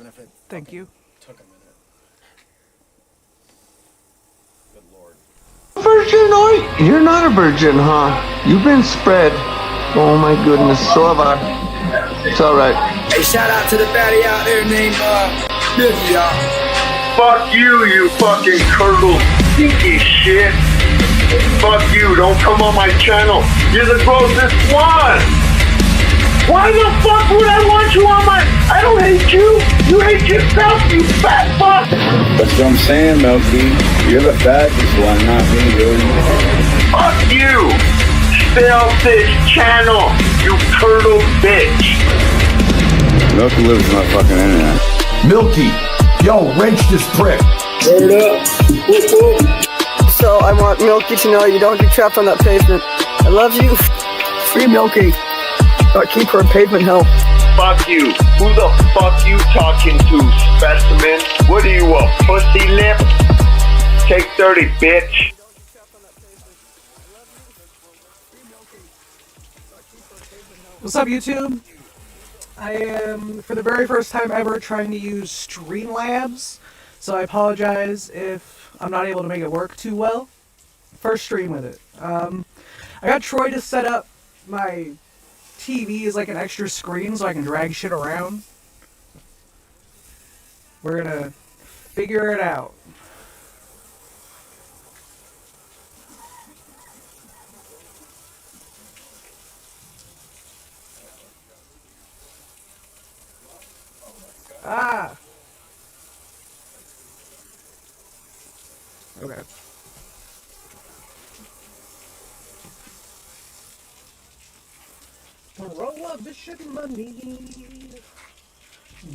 even if it Thank you. took a minute. Good lord. Virgin, or you're not a virgin, huh? You've been spread. Oh my goodness, so have I. It's all right. Hey, shout out to the baddie out there named Milky, y'all. Fuck you, you fucking curdle stinky shit. Fuck you, don't come on my channel. You're the grossest one. Why the fuck would I want you on my... I don't hate you. You hate yourself, you fat fuck. That's what I'm saying, Milky. You're the fattest one, not me, dude. Fuck you. Stay off this channel, you curdle bitch. Milky lives in my fucking internet. Milky, yo, wrench this prick. Word up. Whoop, whoop. So I want Milky to know you don't get trapped on that pavement. I love you. Free Milky. Keep her in pavement hell. Fuck you. Who the fuck you talking to, specimen? What are you, a pussy lip? Take 30, bitch. What's up, YouTube? I am, for the very first time ever, trying to use Streamlabs, so I apologize if I'm not able to make it work too well. First stream with it. I got Troy to set up my TV as like an extra screen so I can drag shit around. We're gonna figure it out. Ah! Okay. Roll up the shit money.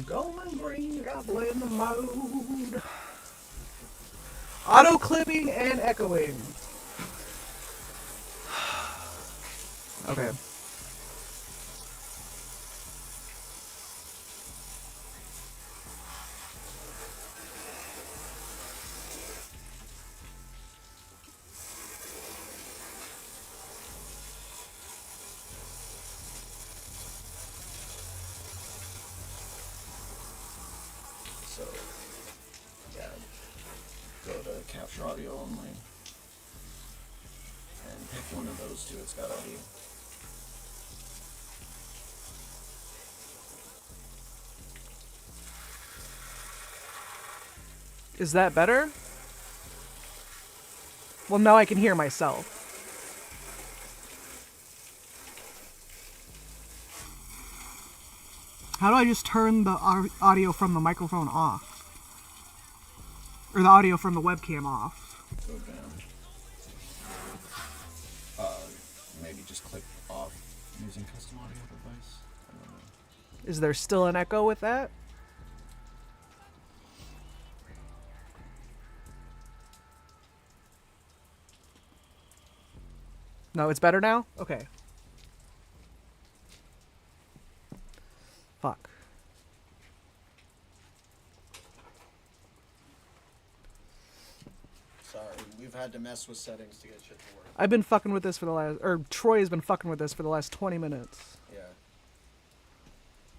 Going green, got blend the mode. Auto clipping and echoing. Okay. So, yeah, go to capture audio only, and pick one of those two. It's got audio. Is that better? Well, now I can hear myself. How do I just turn the audio from the microphone off? Or the audio from the webcam off? Go down. Maybe just click off using custom audio device. I don't know. Is there still an echo with that? No, it's better now? Okay. Fuck. Sorry, we've had to mess with settings to get shit to work. I've been fucking with this for the last... Or Troy has been fucking with this for the last 20 minutes. Yeah.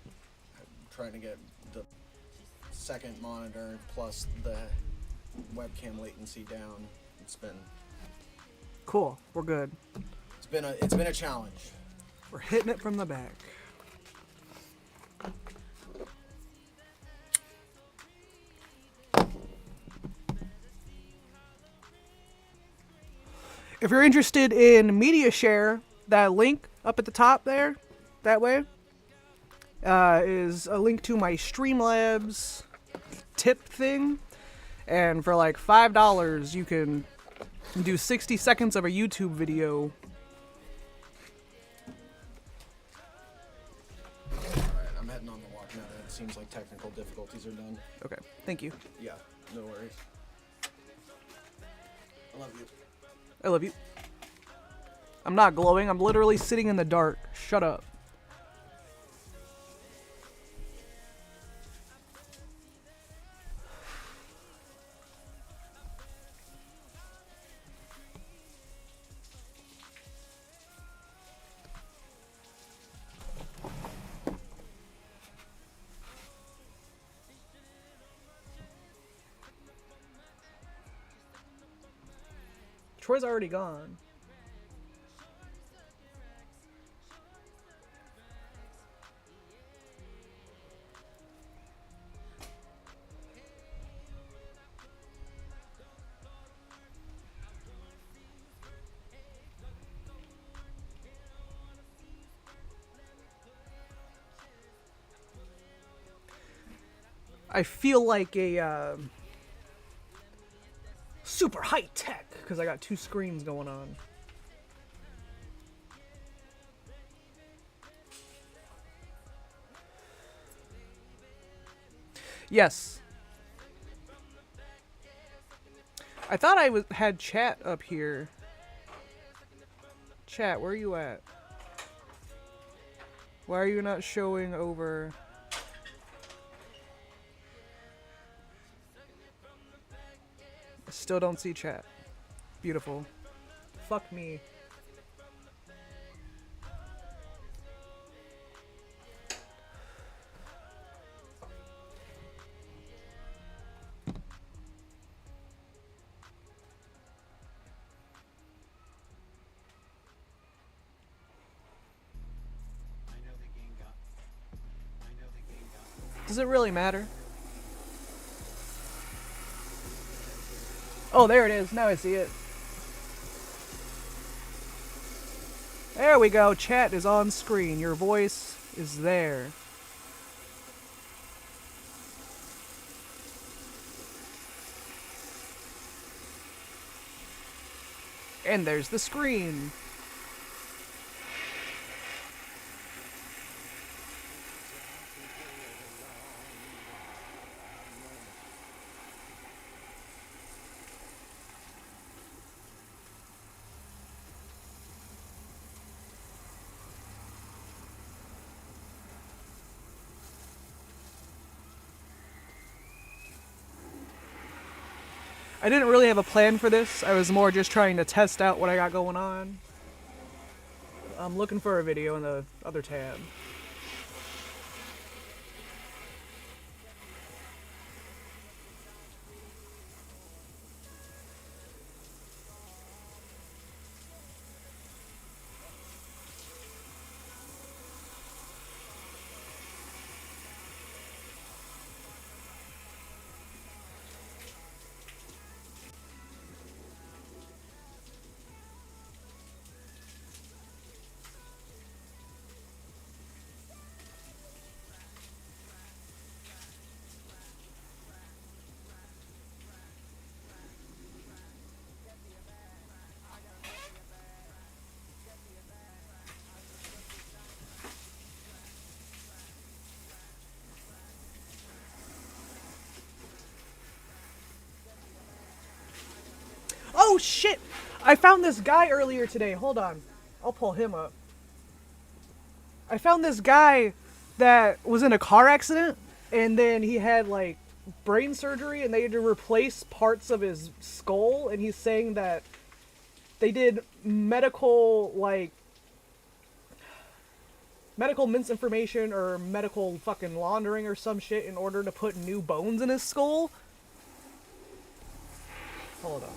I'm trying to get the second monitor plus the webcam latency down. It's been Cool. We're good. it's been a challenge. We're hitting it from the back. If you're interested in media share, that link up at the top there, that way, is a link to my Streamlabs tip thing. And for like $5, you can do 60 seconds of a YouTube video. Alright, I'm heading on the walk now. It seems like technical difficulties are done. Okay, thank you. Yeah, no worries. I love you. I love you. I'm not glowing. I'm literally sitting in the dark. Shut up. Troy's already gone. I feel like a super high tech because I got 2 screens going on. Yes. I thought I had chat up here. Chat, where are you at? Why are you not showing over? I still don't see chat. Beautiful. Fuck me. Does it really matter? Oh, there it is. Now I see it. There we go. Chat is on screen. Your voice is there. And there's the screen. I didn't really have a plan for this. I was more just trying to test out what I got going on. I'm looking for a video in the other tab. Oh shit! I found this guy earlier today. Hold on. I'll pull him up. I found this guy that was in a car accident and then he had like brain surgery and they had to replace parts of his skull, and he's saying that they did medical misinformation or medical fucking laundering or some shit in order to put new bones in his skull. Hold on.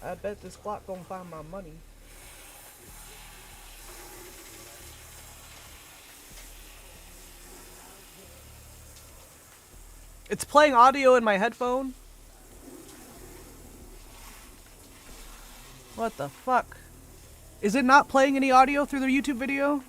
I bet this clock gonna find my money. It's playing audio in my headphone. What the fuck? Is it not playing any audio through the YouTube video?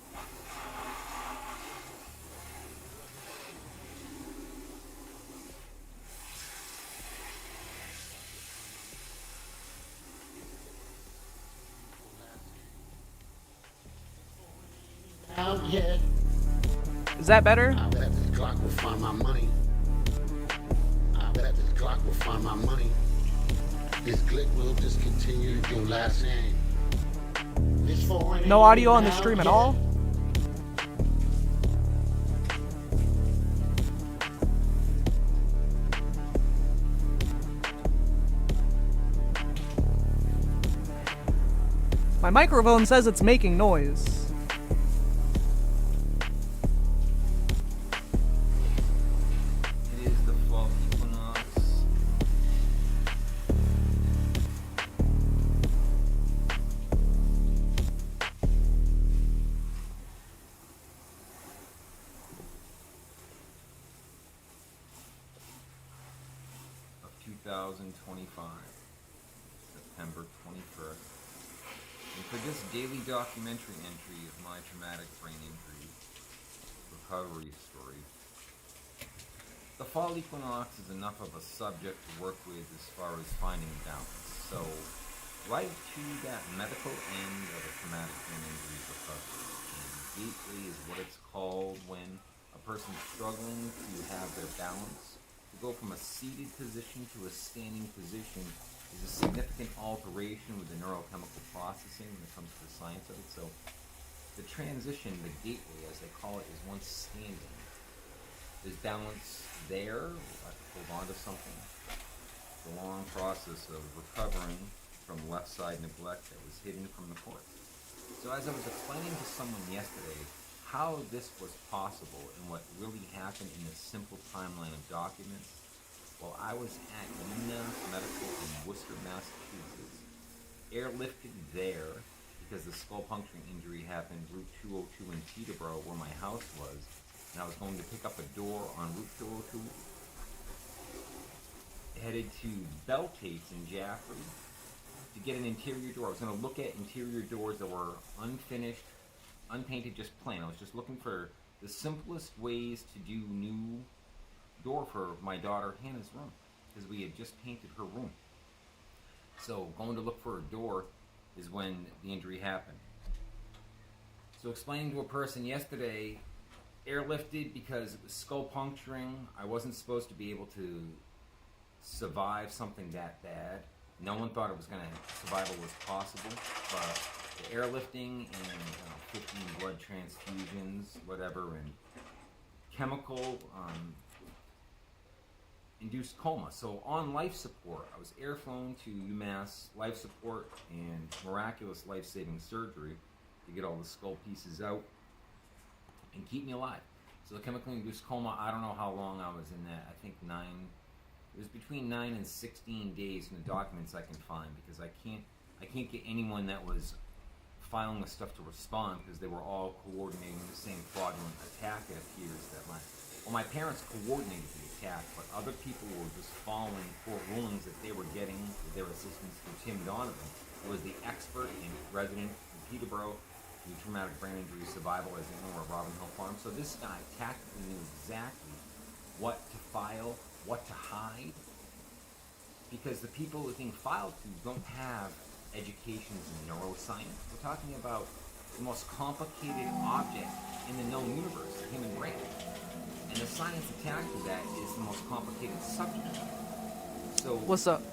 Is that better? I bet this clock will find my money. I bet this clock will find my money. This click will just continue to your last name. No audio on the stream at all? My microphone says it's making noise. It is the fall equinox. Of 2025, September 21st. And for this daily documentary entry of my traumatic brain injury recovery story, the fall equinox is enough of a subject to work with as far as finding balance. So, right to that medical end of a traumatic brain injury recovery. And gateway is what it's called when a person's struggling to have their balance. To go from a seated position to a standing position is a significant alteration with the neurochemical processing when it comes to the science of it. So the transition, the gateway as they call it, is once standing. There's balance there, I have to hold on to something. The long process of recovering from left side neglect that was hidden from the court. So as I was explaining to someone yesterday how this was possible and what really happened in a simple timeline of documents, while I was at UMass Medical in Worcester, Massachusetts, airlifted there because the skull puncturing injury happened Route 202 in Peterborough, where my house was, and I was going to pick up a door on Route 202, headed to Beltates in Jaffrey to get an interior door. I was going to look at interior doors that were unfinished, unpainted, just plain. I was just looking for the simplest ways to do new door for my daughter Hannah's room, because we had just painted her room. So going to look for a door is when the injury happened. So explaining to a person yesterday, airlifted because it was skull puncturing. I wasn't supposed to be able to survive something that bad. No one thought it was going to, survival was possible, but the airlifting and 15 blood transfusions, whatever, and chemical induced coma. So on life support, I was airflown to UMass life support and miraculous life-saving surgery to get all the skull pieces out and keep me alive. So the chemically induced coma, I don't know how long I was in that. I think it was between 9 and 16 days in the documents I can find, because I can't get anyone that was filing the stuff to respond, because they were all coordinating the same fraudulent attack, it appears, that well, my parents coordinated the attack, but other people were just following court rulings that they were getting with their assistance from Tim Donovan, who was the expert and resident in Peterborough in traumatic brain injury survival as the owner of Robin Hill Farm. So this guy tactically knew exactly what to file, what to hide, because the people that are being filed to don't have educations in neuroscience. We're talking about the most complicated object in the known universe, the human brain. And the science attached to that is the most complicated subject. So What's up?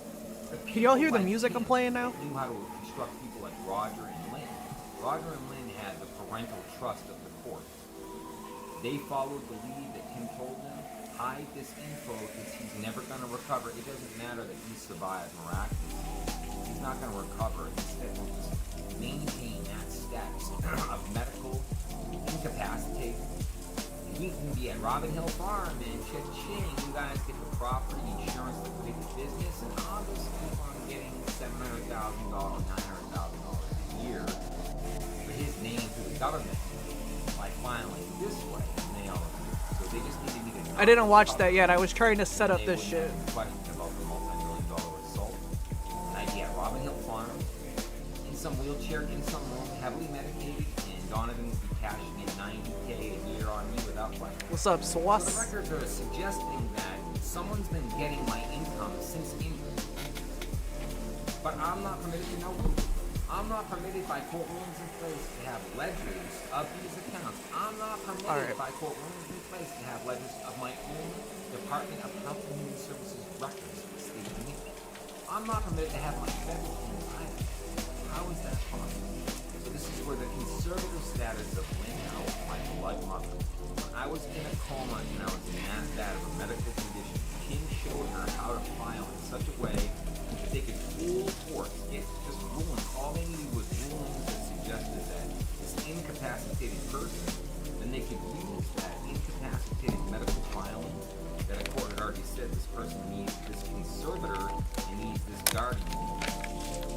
Can y'all hear the music I'm playing now? Knew how to construct people like Roger and Lynn. Roger and Lynn had the parental trust of the court. They followed the lead that Tim told them. Hide this info because he's never going to recover. It doesn't matter that he survived miraculously. He's not going to recover. Instead, we'll just maintain that status of medical incapacitated. We can be at Robin Hill Farm and cha-ching, you guys get the property insurance to put in the business, and I'll just keep on getting $700,000, $900,000 a year for his name to the government by filing this way. And they all agree. So they just needed me to. I didn't watch that yet. I was trying to set up this shit. Questions about the multi-million-dollar assault. And I'd be at Robin Hill Farm in some wheelchair, in some room, heavily medicated, and Donovan would be cashing in $90K a year on me without question. What's up, So Swas? the records are suggesting that someone's been getting my income since injury. But I'm not permitted to know who. I'm not permitted by court rulings in place to have ledgers of these accounts. I'm not permitted by court rulings in place to have ledgers of my own Department of Health and Human Services records for the state of New York. I'm not permitted to have my federal rulings either. How is that possible? So this is where the conservative status of Lynn Howe, my blood mother, when I was in a coma and I was in that bad of a medical condition, Kim showed her how to file in such a way that they could fool courts, get just rulings. All they needed was rulings said this person needs this conservator and needs this guardian.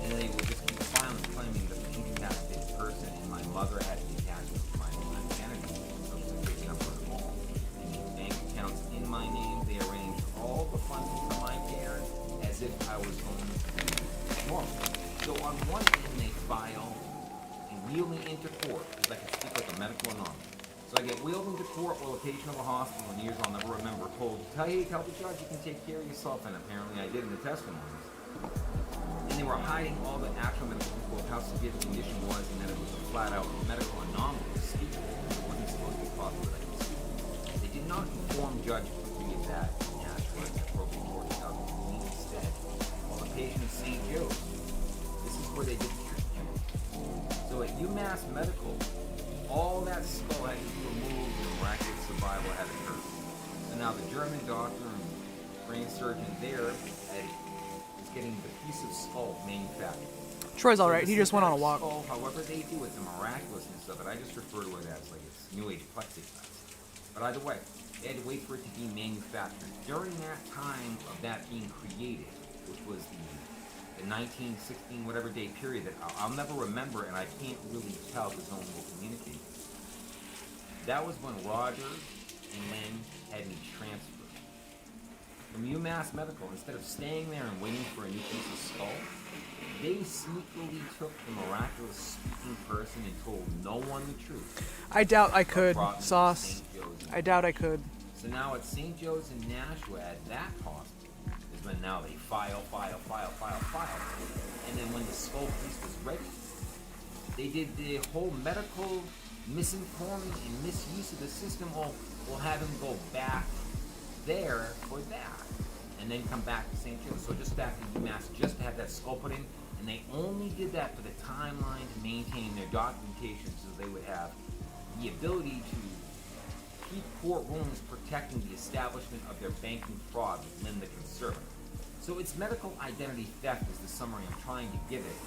And they would just keep filing, claiming that the incapacitated person and my mother had the attachment to my identity, so it was a big number of all. They made bank accounts in my name. They arranged all the funding for my care as if I was going to be normal. So on one end, they file and wheel me into court because I can speak like a medical anomaly. So I get wheeled into court while a patient of a hospital in years I'll never remember told, hey, tell the judge you can take care of yourself, and apparently I did in the testimonies. And they were hiding all the actual medical info of how severe the condition was and that it was a flat-out medical anomaly. It wasn't supposed to be possible that I could see. They did not inform Judge Quigley of that in Nashua and appropriate court documents. Instead, while the patient of St. Joe's, this is where they did the treatment. So at UMass Medical, all that skull had to be removed and miraculous survival had occurred. So now the German doctor and brain surgeon there is getting the piece of skull manufactured. Troy's alright, he just went on a walk. Skull, however they do it, the miraculousness of it, I just refer to it as like it's New Age plexiglass. But either way, they had to wait for it to be manufactured. During that time of that being created, which was the 1916 whatever day period that I'll never remember, and I can't really tell because no one will communicate. That was when Roger and Lynn had me transferred from UMass Medical. Instead of staying there and waiting for a new piece of skull, they sneakily took the miraculous speaking person and told no one the truth. I doubt I could, Sauce. I doubt I could. So now at St. Joe's in Nashua, at that hospital, is when now they file. And then when the skull piece was ready, they did the whole medical misinforming and misuse of the system. We'll have him go back there for that. And then come back to St. Joe's. So just back to UMass, just to have that skull put in. And they only did that for the timeline to maintain their documentation so they would have the ability to keep court rulings protecting the establishment of their banking fraud with Lynn the conservator. So it's medical identity theft is the summary I'm trying to give it.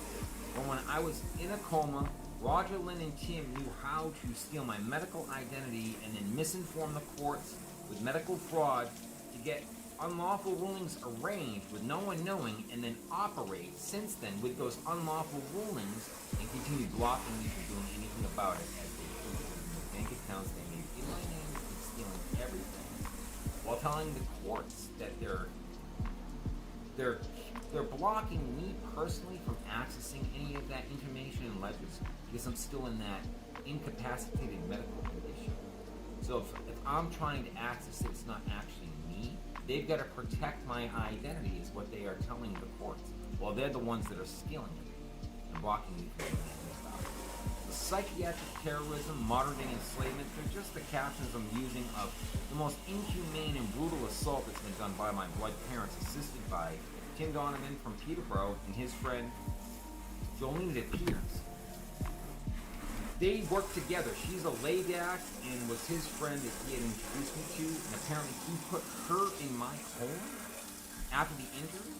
But when I was in a coma, Roger, Lynn, and Tim knew how to steal my medical identity and then misinform the courts with medical fraud to get unlawful rulings arranged with no one knowing, and then operate since then with those unlawful rulings and continue blocking me from doing anything about it as they put it in the bank accounts they made in my name and stealing everything, while telling the courts that they're blocking me personally from accessing any of that information and ledgers because I'm still in that incapacitated medical condition. So if I'm trying to access it, it's not actually me. They've got to protect my identity is what they are telling the courts. Well, they're the ones that are stealing it and blocking me from doing anything about it. The psychiatric terrorism, modern day enslavement, they're just the captions I'm using of the most inhumane and brutal assault that's been done by my blood parents, assisted by Tim Donovan from Peterborough and his friend Jolene at Peters. They worked together. She's a Ladak and was his friend that he had introduced me to, and apparently he put her in my home after the injury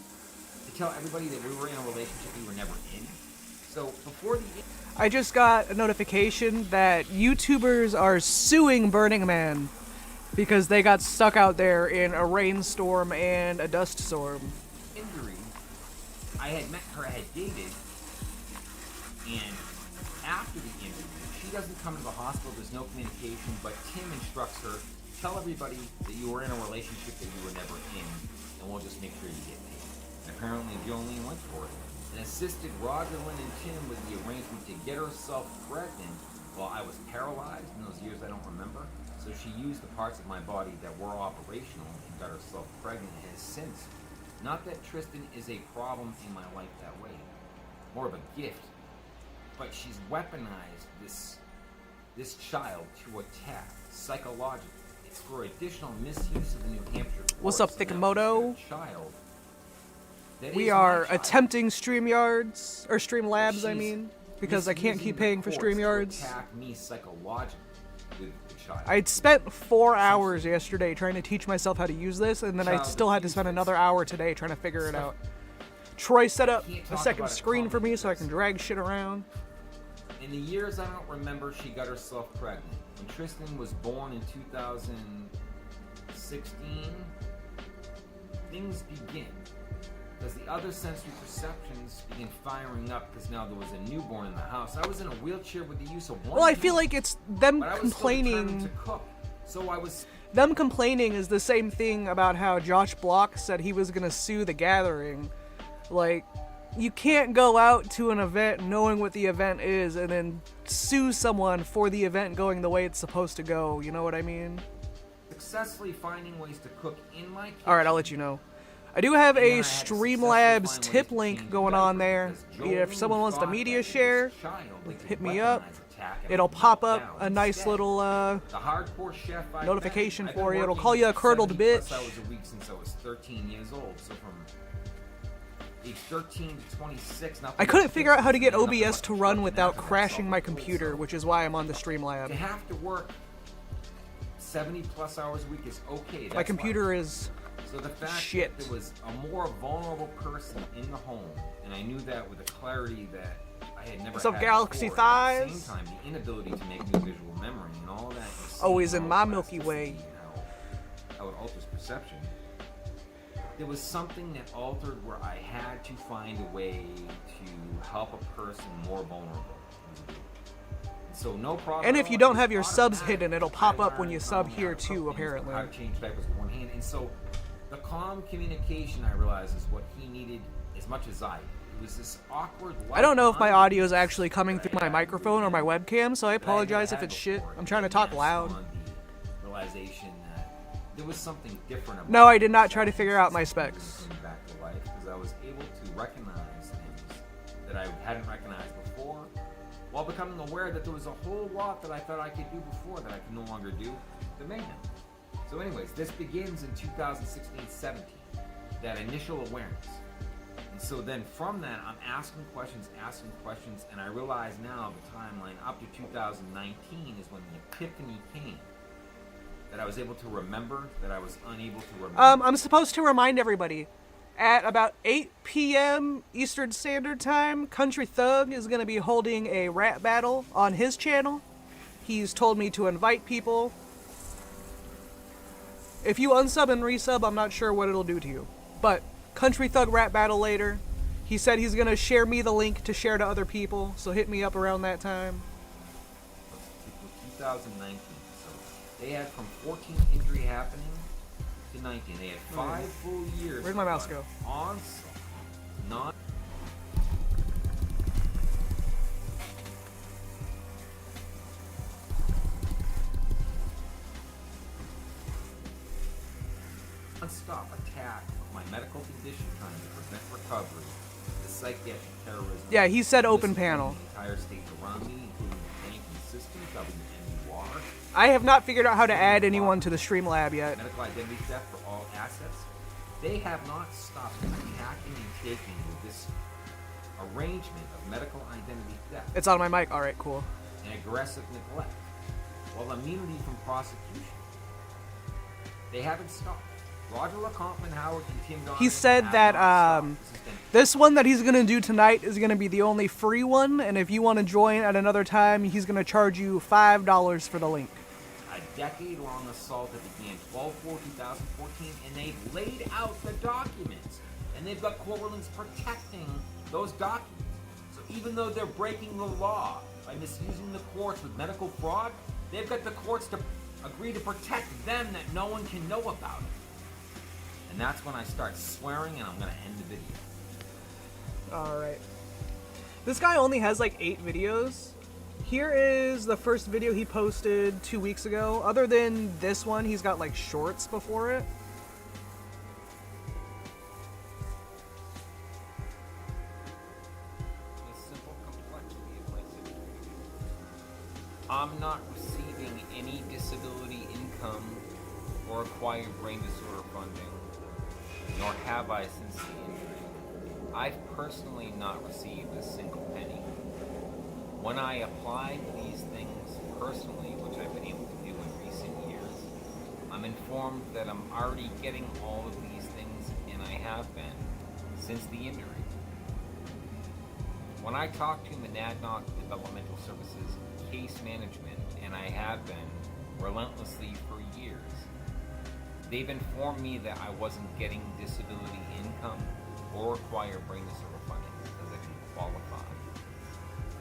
to tell everybody that we were in a relationship we were never in. So before the I just got a notification that YouTubers are suing Burning Man because they got stuck out there in a rainstorm and a dust storm. Injury, I had met her, I had dated, and after the injury, she doesn't come to the hospital, there's no communication, but Tim instructs her, tell everybody that you were in a relationship that you were never in, and we'll just make sure you get paid. And apparently Jolene went for it, and assisted Roger, Lynn, and Tim with the arrangement to get herself pregnant while I was paralyzed in those years I don't remember. So she used the parts of my body that were operational and got herself pregnant, and has since. Not that Tristan is a problem in my life that way, more of a gift. But she's weaponized this child to attack psychologically. It's for additional misuse of the New Hampshire courts. What's up, Thickamoto? Child. We are attempting StreamYards, or Streamlabs, I mean, because I can't keep paying for StreamYards. Attack me psychologically with the child. I'd spent 4 hours yesterday trying to teach myself how to use this, and then I still had to spend another hour today trying to figure it out. Troy set up a second screen for me so I can drag shit around. In the years I don't remember, she got herself pregnant. When Tristan was born in 2016, things begin. Because the other sensory perceptions begin firing up because now there was a newborn in the house. I was in a wheelchair with the use of one Well, I feel hand, like it's them but I was still determined complaining. to cook. So I was Them complaining is the same thing about how Josh Block said he was gonna sue The Gathering. Like, you can't go out to an event knowing what the event is and then sue someone for the event going the way it's supposed to go. You know what I mean? successfully finding ways to cook in my kitchen. Alright, I'll let you know. I do have And then I a had to successfully Streamlabs find tip ways to link change going on there. diapers, because If Joel someone wants to thought media that as a share, child, they could hit me up. weaponize attack and It'll melt pop up down. a nice Instead, little the hardcore chef I've notification been, for you. I've been It'll call you a working curdled 70 plus bitch. hours a week since I was 13 years old. So from age 13 to 26, nothing I couldn't but figure out how to get nothing but OBS to run fucking without nothing but crashing my self-control. computer, So which is why I'm on the to Streamlab. have to work 70 plus hours a week is okay. My That's computer life. is So the fact shit. that there was a more vulnerable person in the home, and I knew that with a clarity that I had never What's up, had Galaxy before. And at the Thighs? same time, the inability to make new visual memory and all that. you see Always in how my it Milky plasticity Way. and how it alters perception. There was something that altered where I had to find a way to help a person more vulnerable. So no problem. And at if you all. don't It have was your subs automatic. hidden, it'll pop I up when you learned sub how here to cook too, things, apparently. How to change diapers with one hand, and so the calm communication I realized is what he needed as much as I did. It was this awkward. I don't know if my light audio is actually coming through my microphone or my webcam, so I that I never apologize if had it's shit. before. I'm trying to And talk that's loud. on the realization that there was something different about No, I did not try to it. figure out my Something specs. that brought me back to life because I was able to recognize things that I hadn't recognized before, while becoming aware that there was a whole lot that I thought I could do before that I could no longer do the mayhem. So anyways, this begins in 2016-17, that initial awareness. And so then from that, I'm asking questions, and I realize now the timeline up to 2019 is when the epiphany came. That I was able to remember, that I was unable to remember. I'm supposed to remind everybody, at about 8 p.m. Eastern Standard Time, Country Thug is going to be holding a rap battle on his channel. He's told me to invite people. If you unsub and resub, I'm not sure what it'll do to you. But Country Thug rap battle later. He said he's going to share me the link to share to other people, so hit me up around that time. 2019. So they had from 14 injury happening to 19. They had 5 full years. Where'd my mouse of go? On non. Non-stop attack of my medical condition trying to prevent recovery, the psychiatric terrorism. Yeah, he said open disciplining panel. The entire states around me, including the banking system, WMUR. I have not figured out how to add anyone to the Streamlab yet. Medical identity theft for all assets. They have not stopped attacking and taking with this arrangement of medical identity theft It's on my mic. Alright, cool. and aggressive neglect, while immunity from prosecution. They haven't stopped. Roger LeCompton, Howard, and Tim Donovan He said have that not stopped. This has been this one that he's going to do tonight is going to be the only free one, and if you want to join at another time, he's going to charge you $5 for the link. a decade-long assault that began 12/4/2014, and they've laid out the documents, and they've got court rulings protecting those documents. So even though they're breaking the law by misusing the courts with medical fraud, they've got the courts to agree to protect them that no one can know about it. And that's when I start swearing, and I'm going to end the video. Alright. This guy only has like 8 videos. Here is the first video he posted 2 weeks ago. Other than this one, he's got like shorts before it. The simple complexity of my situation. I'm not receiving any disability income or acquired brain disorder funding, nor have I since the injury. I've personally not received a single penny. When I applied these things personally, which I've been able to do in recent years, I'm informed that I'm already getting all of these things, and I have been since the injury. When I talk to Monadnock Developmental Services Case Management, and I have been relentlessly for years, They've informed me that I wasn't getting disability income or require brain disorder funding because I didn't qualify.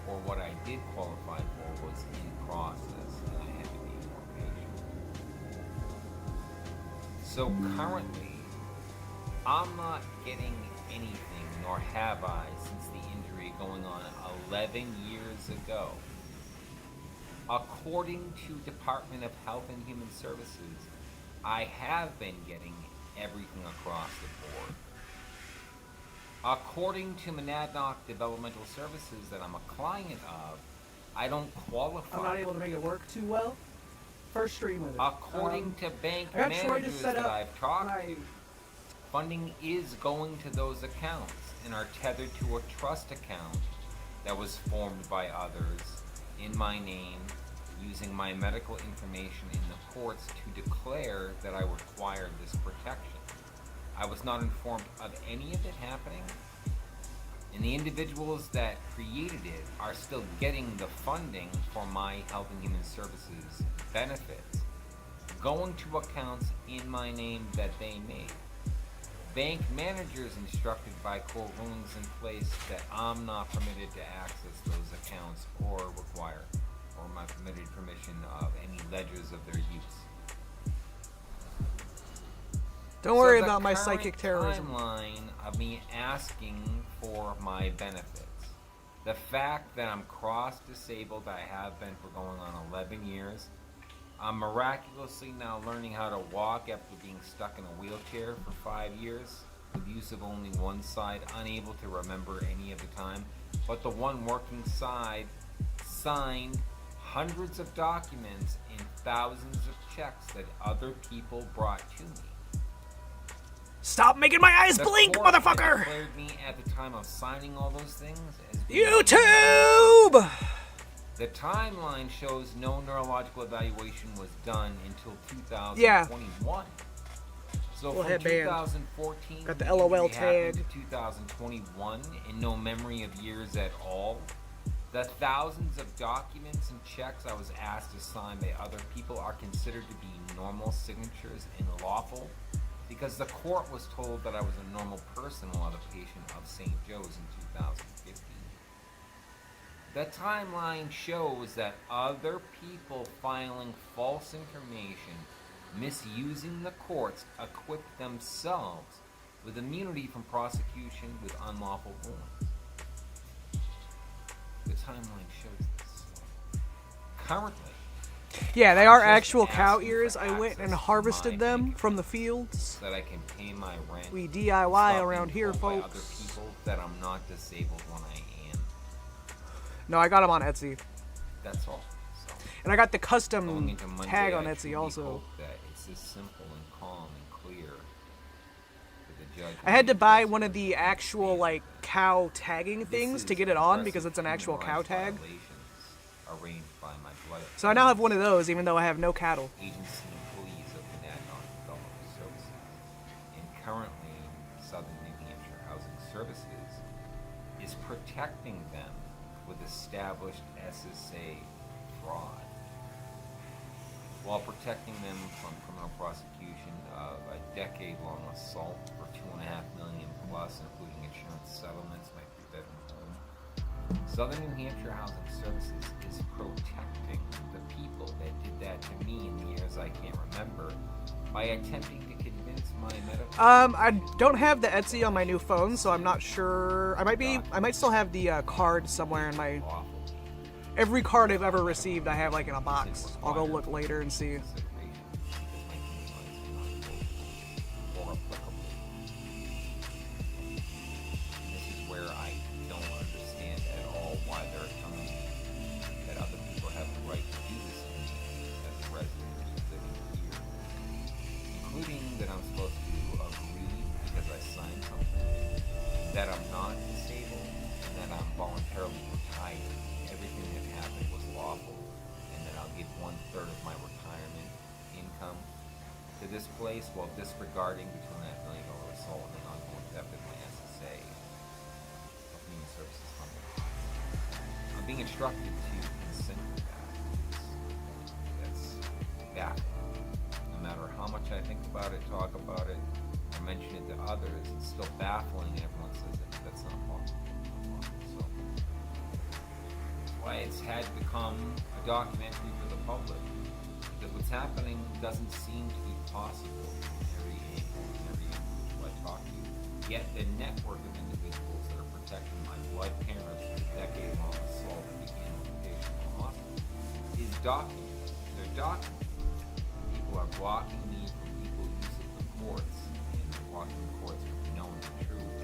Or what I did qualify for was in process, and I had to be more patient. So currently, I'm not getting anything, nor have I, since the injury going on 11 years ago. According to Department of Health and Human Services, I have been getting everything across the board. According to Monadnock Developmental Services that I'm a client of, I don't qualify. I'm not able to make it work too well. First stream with it. According to bank I got Troy to managers set that up I've talked my- to, funding is going to those accounts and are tethered to a trust account that was formed by others in my name, using my medical information in the courts to declare that I required this protection. I was not informed of any of it happening, and the individuals that created it are still getting the funding for my Health and Human Services benefits, going to accounts in my name that they made. Bank managers instructed by court rulings in place that I'm not permitted to access those accounts or require, or my permitted permission of any ledgers of their use. Don't worry So the about my current psychic terrorism. Timeline of me asking for my benefits. The fact that I'm cross-disabled, I have been for going on 11 years. I'm miraculously now learning how to walk after being stuck in a wheelchair for 5 years, with use of only one side, unable to remember any of the time. But the one working side signed hundreds of documents and thousands of checks that other people brought to me. Stop making my eyes The blink, court had motherfucker! declared me at the time of signing all those things as being YouTube! The timeline shows no neurological evaluation was done until 2021. Yeah. So Little from headband. 2014 Got the injury LOL happened tag. to 2021 and no memory of years at all. The thousands of documents and checks I was asked to sign by other people are considered to be normal signatures and lawful because the court was told that I was a normal person while a patient of St. Joe's in 2015. The timeline shows that other people filing false information, misusing the courts, equipped themselves with immunity from prosecution with unlawful rulings. The timeline shows this. Currently, Yeah, they are just actual cow asking for ears. I went access and to harvested my them bank from the fields. so that I can pay my rent. We stop DIY being around here, told by folks. other people that I'm not disabled when I am. No, I got them on Etsy. That's all. So, And I got the going custom into Monday, tag on I Etsy truly also. hope that it's as simple and calm and clear that the judge I had to will buy address one of those the actual, like, cow tagging This things to is get it on aggressive because it's an actual human cow rights tag. violations arranged by my blood So I now have one of those, even though I have no cattle. agency employees of the Monadnock Development Services. And currently, Southern New Hampshire Housing Services is protecting them with established SSA fraud, while protecting them from criminal prosecution of a decade-long assault for $2.5 million plus, including insurance settlements, my three-bedroom home. Southern New Hampshire Housing Services is protecting the people that did that to me in the years I can't remember by attempting to convince my medical. I don't have the Etsy on my new phone, so I'm not sure. I might still have the card somewhere in my. lawful Every card I've ever received, I have like in a box. I'll go look later and see. consideration because my human rights are not quote, or applicable. And this is where I don't understand at all why they're telling me that other people have the right to do this to me as a resident who's living here. Including that I'm supposed to agree because I signed something that I'm not disabled and that I'm voluntarily retired. Everything that happened was lawful, and that I'll give 1/3 of my retirement income to this place while disregarding the $2.5 million assault and the ongoing theft of my SSA of Human Services funding. I'm being instructed to consent to that. That's baffling. No matter how much I think about it, others, it's still baffling, and everyone says that that's not possible. So that's why it's had to become a documentary for the public. Because what's happening doesn't seem to be possible from every angle, and every individual I talk to. Yet the network of individuals that are protecting my blood parents from the decade-long assault that began with the patient in the hospital is documented. They're documented. People are blocking me from equal use of the courts, and they're blocking the courts from knowing the truth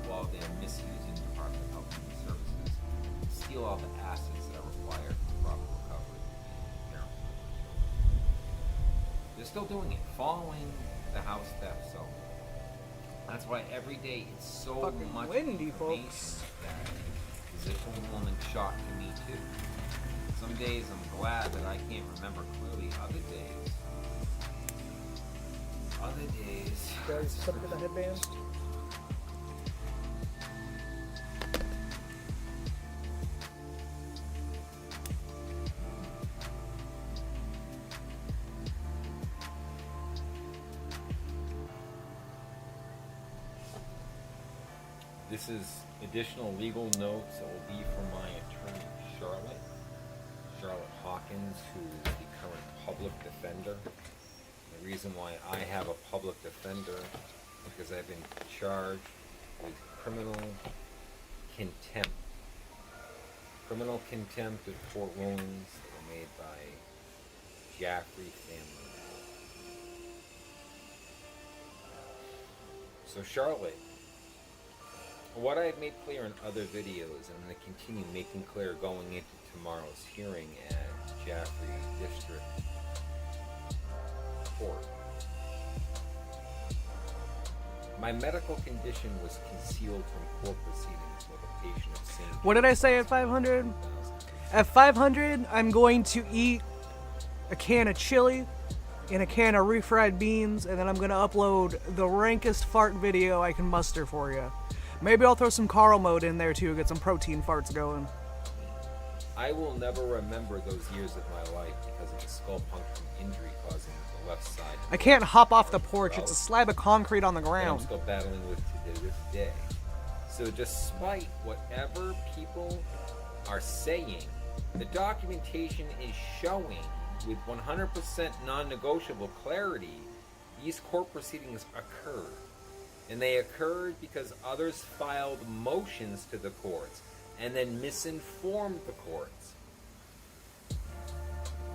while they're misusing Department of Health and Human Services to steal all the assets that are required for proper recovery and care. They're still doing it, following the house theft zone. That's why every day it's so Fucking much windy, information folks. that is a full woman shock to me too. Some days I'm glad that I can't remember clearly. Other days. Guys, something with the headband. This is additional legal notes that will be from my attorney, Charlotte Hawkins, who is the current public defender. The reason why I have a public defender is because I've been charged with criminal contempt. Criminal contempt of court rulings that were made by Jaffrey family. So Charlotte, what I've made clear in other videos, and I'm going to continue making clear going into tomorrow's hearing at Jaffrey District Court. My medical condition was concealed from court proceedings with a patient of St. What did I say at 500? At 500, I'm going to eat a can of chili and a can of refried beans, and then I'm going to upload the rankest fart video I can muster for you. Maybe I'll throw some Carl mode in there too, get some protein farts going. I will never remember those years of my life because of the skull puncture injury causing the left side. I can't hop off the porch, it's a slab of concrete on the And I'm ground. still battling with to this day. So despite whatever people are saying, the documentation is showing with 100% non-negotiable clarity these court proceedings occurred. And they occurred because others filed motions to the courts and then misinformed the courts.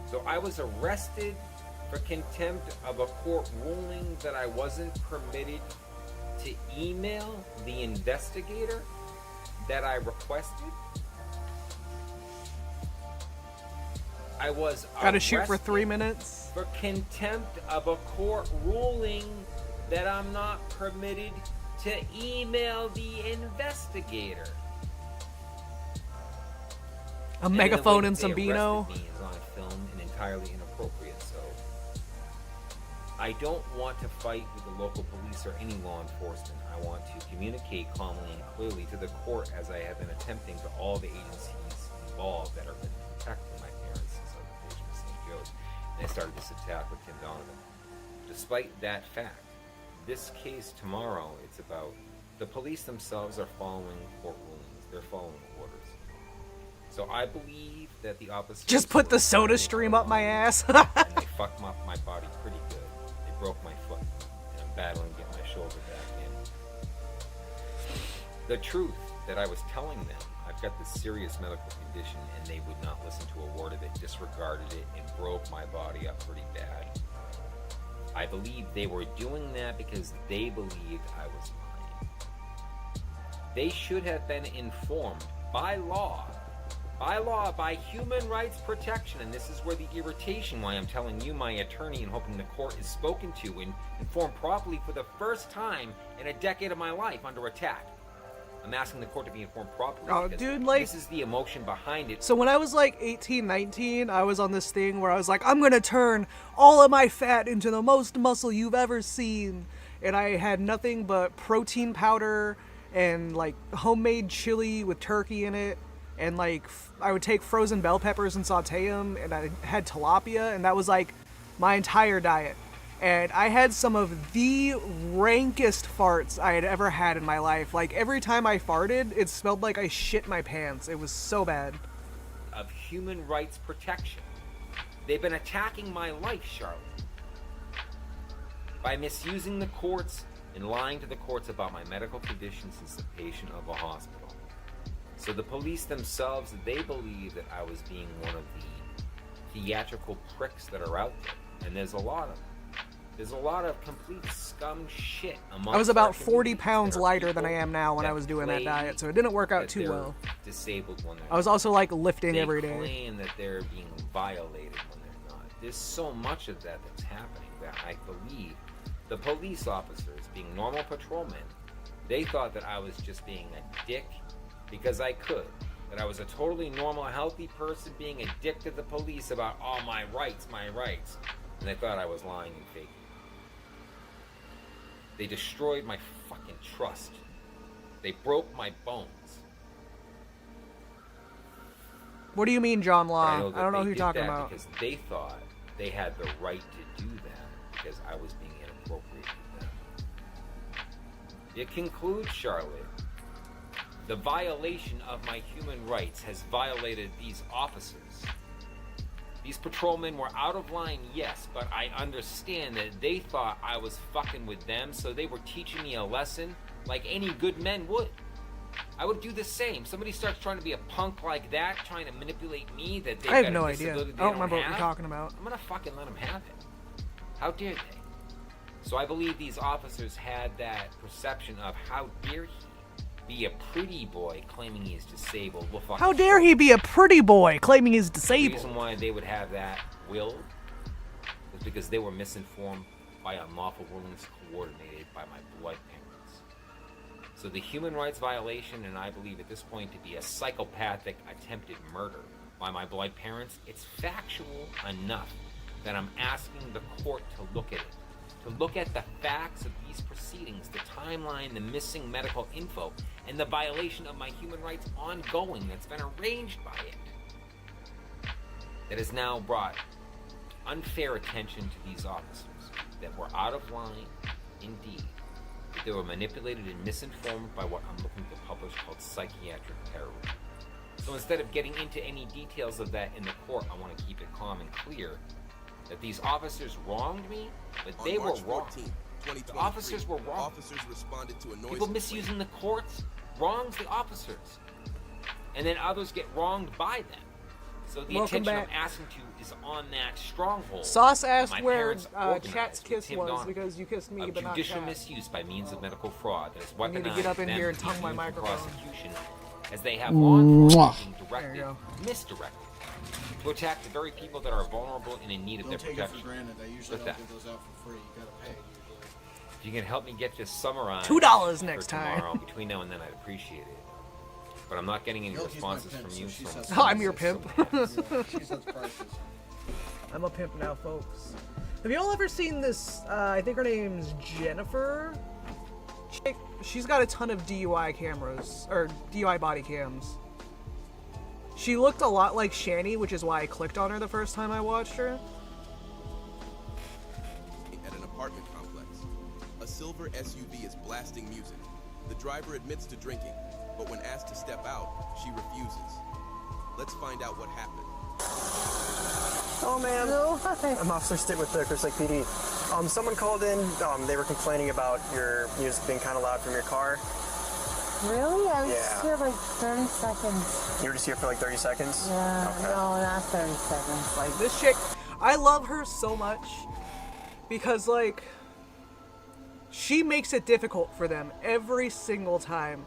So I was arrested for contempt of a court ruling that I wasn't permitted to email the investigator that I requested. I was Gotta shoot for arrested 3 minutes. for contempt of a court ruling that I'm not permitted to email the investigator. A And megaphone the way and they some Beano. arrested me is on film and entirely inappropriate, so I don't want to fight with the local police or any law enforcement. I want to communicate calmly and clearly to the court as I have been attempting to all the agencies involved that are protecting my parents since I was a patient of St. Joe's. And I started this attack with Tim Donovan. Despite that fact, this case tomorrow, it's about the police themselves are following court rulings. They're following orders. So I believe that the officers Just put the were soda trying stream to up my follow ass. and they fucked up my body pretty good. They broke my foot, and I'm battling to get my shoulder back in. The truth that I was telling them, I've got this serious medical condition, and they would not listen to a word of it, disregarded it, and broke my body up pretty bad. I believe they were doing that because they believed I was lying. They should have been informed by law, by human rights protection, and this is where the irritation why I'm telling you, my attorney, and hoping the court is spoken to and informed properly for the first time in a decade of my life under attack. I'm asking the court to be informed properly Oh, because dude, like- this is the emotion behind it. So when I was like 18, 19, I was on this thing where I was like, I'm gonna turn all of my fat into the most muscle you've ever seen. And I had nothing but protein powder and like homemade chili with turkey in it. And like, I would take frozen bell peppers and saute them. And I had tilapia, and that was like my entire diet. and I had some of the rankest farts I had ever had in my life. Like, every time I farted, it smelled like I shit my pants. It was so bad. Of human rights protection. They've been attacking my life, Charlotte, by misusing the courts and lying to the courts about my medical condition since the patient of a hospital. So the police themselves, they believe that I was being one of the theatrical pricks that are out there. And there's a lot of them. There's a lot of complete scum shit among I was about 40 pounds lighter than I am now when I was doing that claim diet, so it didn't work out that too they're well. disabled when they're I was not. also like lifting They every day. claim that they're being violated when they're not. There's so much of that that's happening that I believe the police officers, being normal patrolmen, they thought that I was just being a dick because I could. That I was a totally normal, healthy person being a dick to the police about all my rights. And they thought I was lying and faking. They destroyed my fucking trust. They broke my bones. What do you mean, John But Law? that I don't know they who you're did talking that about. Because they thought they had the right to do that because I was being inappropriate with them. It concludes, Charlotte, the violation of my human rights has violated these officers. These patrolmen were out of line, yes, but I understand that they thought I was fucking with them, so they were teaching me a lesson like any good men would. I would do the same. Somebody starts trying to be a punk like that, trying to manipulate me, that they've I have got no a idea. disability I they don't remember what have, you're talking about. I'm gonna fucking let them have it. How dare they? So I believe these officers had that perception of how dare he be a pretty boy claiming he is disabled. Well, fucking How dare he be a pretty boy claiming he's the disabled? reason why they would have that will was because they were misinformed by unlawful rulings coordinated by my blood parents. So the human rights violation, and I believe at this point to be a psychopathic attempted murder by my blood parents, it's factual enough that I'm asking the court to look at it. To look at the facts of these proceedings, the timeline, the missing medical info, and the violation of my human rights ongoing that's been arranged by it. That has now brought unfair attention to these officers that were out of line, indeed. That they were manipulated and misinformed by what I'm looking to publish called psychiatric terrorism. So instead of getting into any details of that in the court, I want to keep it calm and clear that these officers wronged me, but they were wrong. The officers were wrong. Officers responded to a noise People misusing the courts wrongs the officers, and then others get wronged by them. So the Welcome attention back. I'm asking to is on that stronghold. Sauce that asked my where parents organized Chat's with kiss Tim was Donovan because you kissed me, of but not judicial Chat. misuse by means of medical fraud that is I need to weaponized get up in them here and to be tongue my used for microphone. prosecution, as they have law enforcement being There directed, you go. misdirected, to attack the very people that are vulnerable and in need of Don't their take it protection. for granted. I usually With don't that. give those out for free. You gotta pay usually. If you can help me get this summarized $2 for next time. tomorrow, between now and then, I'd appreciate it. But I'm not getting any Milky's my responses pimp, from so you. she so sets Oh, I'm your so pimp. Yeah, she sets prices. I'm a pimp now, folks. Have you all ever seen this? I think her name's Jennifer. Chick. She's got a ton of DUI cameras, or DUI body cams. She looked a lot like Shani, which is why I clicked on her the first time I watched her. At an apartment complex, a silver SUV is blasting music. The driver admits to drinking, but when asked to step out, she refuses. Let's find out what happened. Oh man, I'm Officer Stitt with the Crystal Lake PD. Someone called in. They were complaining about your music being kind of loud from your car. Really? I was Yeah. just here like 30 seconds. You were just here for like 30 seconds? Yeah, Okay. no, not 30 seconds. Like, this chick, I love her so much because, like, she makes it difficult for them every single time.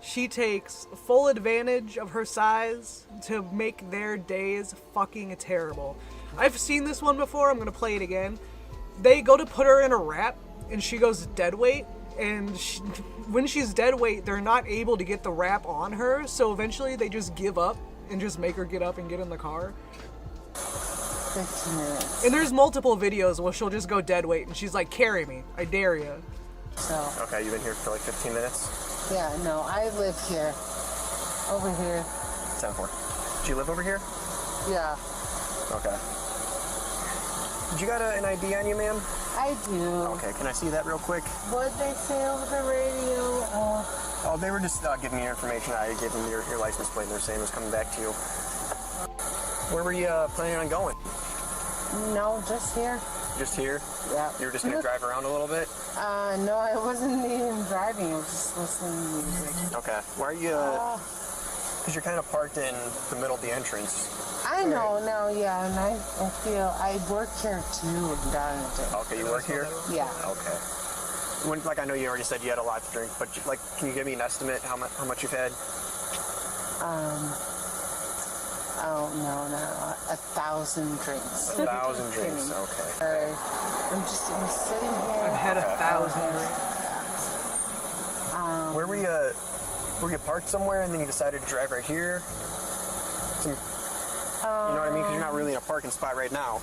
She takes full advantage of her size to make their days fucking terrible. I've seen this one before, I'm gonna play it again. They go to put her in a wrap, and she goes dead weight, and when she's dead weight, they're not able to get the wrap on her, so eventually they just give up and just make her get up and get in the car. 15 minutes. And there's multiple videos where she'll just go dead weight, and she's like, carry me, I dare you. So, Okay, you've been here for like 15 minutes? yeah, no, I live here. Over here. 10-4. Do you live over here? Yeah. Okay. Did you got an ID on you, ma'am? I do. Okay, can I see that real quick? What'd they say over the radio? Oh, they were just giving me your information. I gave them your license plate and they're saying it was coming back to you. Where were you planning on going? No, just here. Just here? Yeah. You were just going to drive around a little bit? No, I wasn't even driving. I was just listening to music. Okay. Why are you... Because you're kind of parked in the middle of the entrance. I know, no, yeah, and I feel... I work here, too, in Darlington. Okay, you work here? Yeah. Okay. Like, I know you already said you had a lot to drink, but, like, can you give me an estimate how much you've had? Oh, no, 1,000 drinks. 1,000 drinks, okay. I'm sitting here. I've had 1,000 drinks. Where were you parked somewhere and then you decided to drive right here? You know what I mean? Because you're not really in a parking spot right now.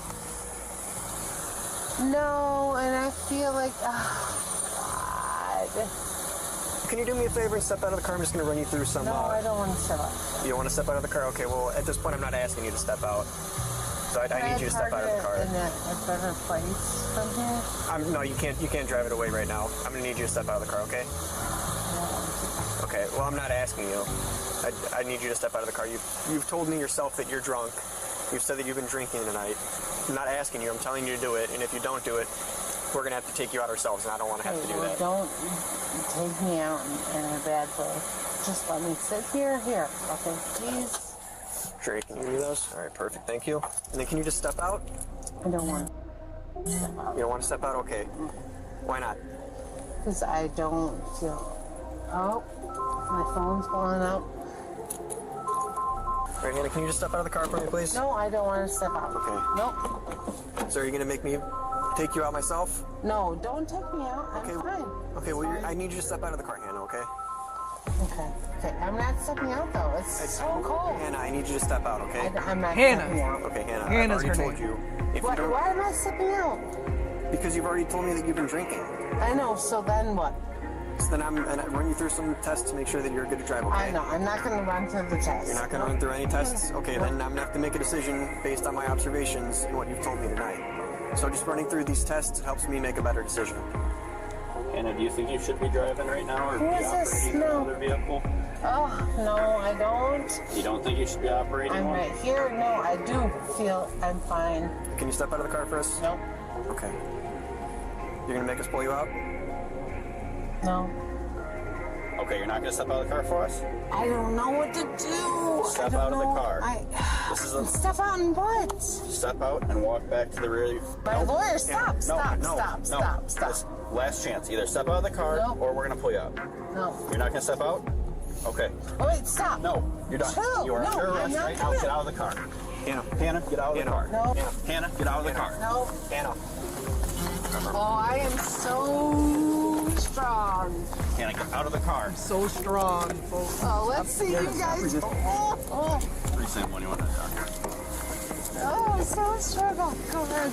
No, and I feel like, God. Can you do me a favor and step out of the car? I'm just going to run you through some... No, I don't want to step out. You don't want to step out of the car? Okay, well, at this point, I'm not asking you to step out. So I need you to step out of the car. In a better place from here? No, you can't drive it away right now. I'm going to need you to step out of the car, okay? Okay, well, I'm not asking you. I need you to step out of the car. You've told me yourself that you're drunk. You've said that you've been drinking tonight. I'm not asking you. I'm telling you to do it. And if you don't do it, we're going to have to take you out ourselves, and I don't want to have to do that. Don't take me out in a bad way. Just let me sit here. Okay, please. Sure, can you do those? All right, perfect. Thank you. And then can you just step out? I don't want to step out. You don't want to step out? Okay. Why not? Because I don't feel... Oh, my phone's falling out. All right, Hannah, can you just step out of the car for me, please? No, I don't want to step out. Okay. Nope. So are you going to make me take you out myself? No, don't take me out. I'm fine. Okay, well, I need you to step out of the car, Hannah, okay? Okay. I'm not stepping out, though. It's so cold. Hannah, I need you to step out, okay? I'm not stepping out. Okay, Hannah, Hannah's I've already her told you. Why am I stepping out? Because you've already told me that you've been drinking. I know, so then what? So then I'm going to run you through some tests to make sure that you're good to drive, okay? I know, I'm not going to run through the test. You're not going to run through any tests? Okay, then I'm going to have to make a decision based on my observations and what you've told me tonight. So just running through these tests helps me make a better decision. Hannah, do you think you should be driving right now or be operating another vehicle? Oh, no, I don't. You don't think you should be operating I'm one? right here. No, I do feel I'm fine. Can you step out of the car for us? No. Okay. You're going to make us pull you out? No. Okay, you're not going to step out of the car for us? I don't know what to do. Step out of the car. Step out and what? Step out and walk back to the rear. My lawyer, stop. Last chance. Either step out of the car or we're going to pull you out. No. You're not going to step out? Okay. Oh, wait, stop. No, you're done. Chill. You are under arrest right now. Get out of the car. Hannah, get out of the car. No. Hannah, get out of the car. No. Hannah. Oh, I am so strong. Hannah, get out of the car. So strong, folks. Oh, let's see you guys. Oh. 371, you want to doctor? Oh, I'm so strong. Go ahead.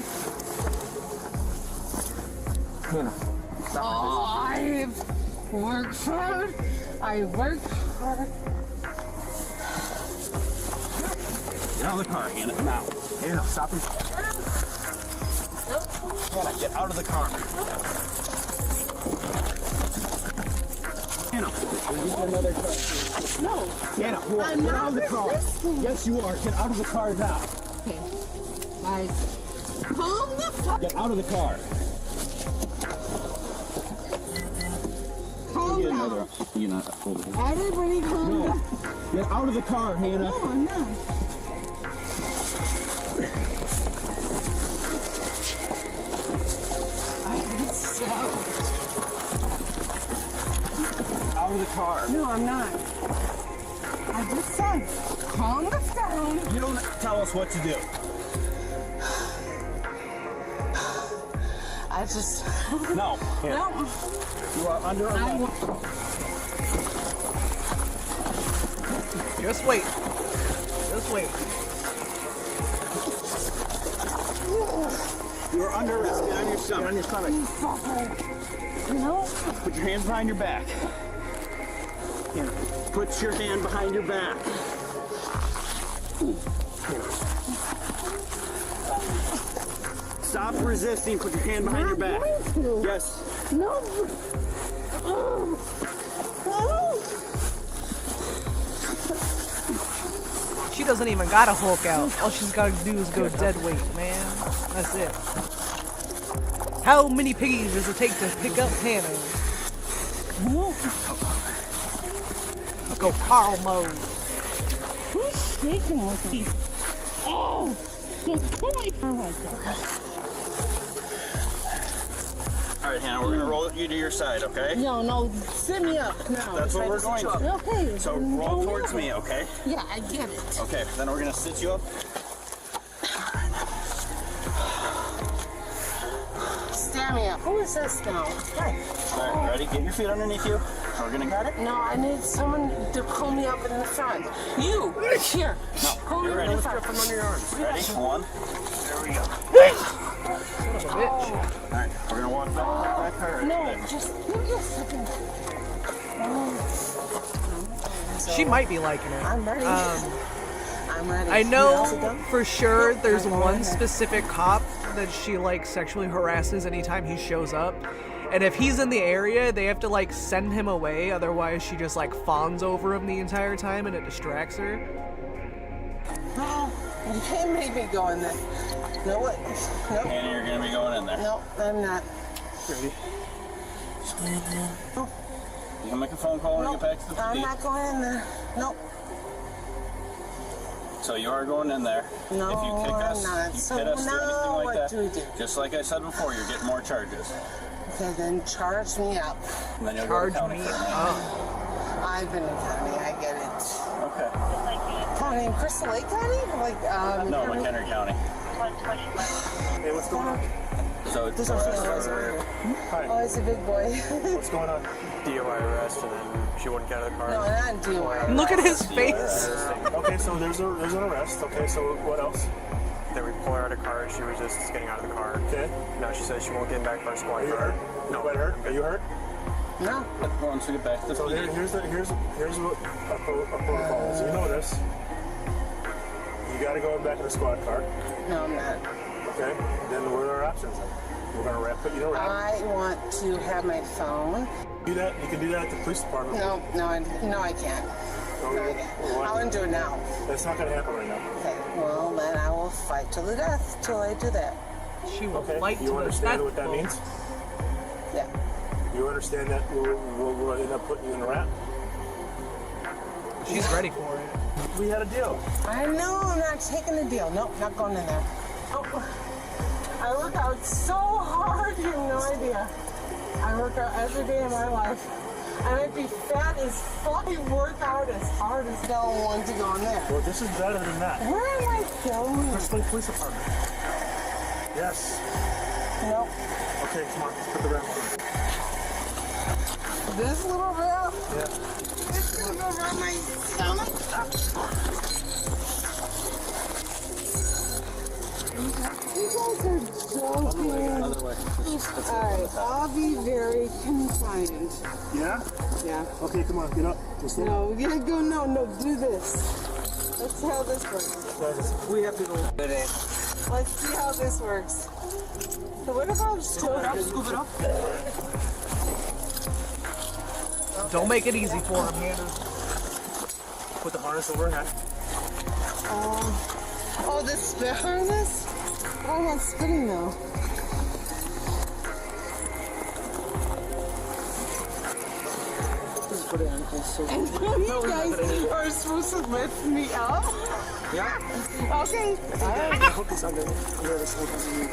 Hannah. Oh, I've worked hard. I worked hard. Get out of the car, Hannah, now. Hannah, stop it. Hannah, get out of the car. Hannah, we'll give you another car. No. Hannah, get out of the car. Yes, you are. Get out of the car now. Okay. Guys, calm the fuck. Get out of the car. Calm down. Everybody calm down. Get out of the car, Hannah. No, I'm not. Out of the car. No, I'm not. I just said, calm us down. You don't tell us what to do. I just... No. No. You are under arrest. Just wait. Just wait. You are under arrest. Get on your stomach. Get on your stomach. No. Put your hands behind your back. Put your hand behind your back. Stop resisting. Put your hand behind your back. Yes. No. She doesn't even got a Hulk out. All she's gotta do is go dead weight, man. That's it. How many piggies does it take to pick up Hannah? Go Carl mode. Who's shaking with me? Oh! Just pull me from Alright, Hannah, we're gonna roll you to your side, okay? No, sit me up now. That's what we're going to. Okay. So roll towards me, okay? Yeah, I get it. Okay, then we're gonna sit you up. Stand me up. Who is this now? Hey. Alright, ready? Get your feet underneath you. We're gonna get it. No, I need someone to pull me up in the front. You! Here. No, pull me you're up ready. in the front. From under your arms. Ready? One. There we go. Son of a bitch. Alright, we're gonna walk back her. No, just give me a second. She might be liking it. I'm ready. I'm ready. I You know also done? for sure there's I'm one ready. specific cop that she like sexually harasses anytime he shows up. And if he's in the area, they have to like send him away, otherwise she just like fawns over him the entire time and it distracts her. No, you can't make me go in there. No, what? Nope. Hannah, you're gonna be going in there. No, I'm not. Ready? You can make a phone call when you get back to the I'm PD. not going in there. Nope. So you are going in there. No, if you kick I'm us, not. you So hit us or anything now like what that, do we do? just like I said before, you're getting more charges. Okay, then charge me up. And then you'll Charge go to county me for a minute. up. I've been in county. I get it. Okay. County in Crystal Lake County? Like, No, McHenry County. Hey, what's going on? So it's There's also a reservoir. Oh, he's a big boy. What's going on? DUI arrest, and then she wouldn't get out of the car. No, not DUI. Look at his face. Okay, so there's an arrest. Okay, so what else? Then we pull her out of the car, and she was just getting out of the car. Okay. Now she says she won't get back to our squad Are you car. hurt? No. Anybody hurt? Are you hurt? No. Once we get back to the So PD. here's what our protocol is. You know this. You got to go back in the squad car. No, I'm not. Okay. Then what are our options? Then? We're gonna put you in a wrap. I want to have my phone. Do that. You can do that at the police department. No, I can't. No, I can't. I'll do it now. That's not gonna happen right now. Okay, well, then I will fight to the death till I do that. She will Okay. fight You to the understand death. what that means? Yeah. You understand that we'll end up putting you in a wrap? She's ready for it. We had a deal. I know, I'm not taking the deal. Nope, not going in there. Oh, I work out so hard, you have no idea. I work out every day of my life. I might be fat as fuck. I work out as hard as hell want to go in there. Well, this is better than that. Where am I going? Crystal Lake Police Department. Yes. Nope. Okay, come on. Let's put the wrap on. This little wrap? Yeah. This little around my stomach? You guys are joking. Alright, I'll be very confined. Yeah? Yeah. Okay, come on. Get up. Let's do it. No, we gotta go. No, do this. Let's see how this works. We have to go. Let's see how this works. So what if I'm still Scoop it up. Don't make it easy for him, Hannah. Put the harness over her head. Oh, this spit harness? I'm not spitting though. Just put it on. So And you guys are supposed to lift me up? yeah. Okay. Alright. Hook this under this hook underneath.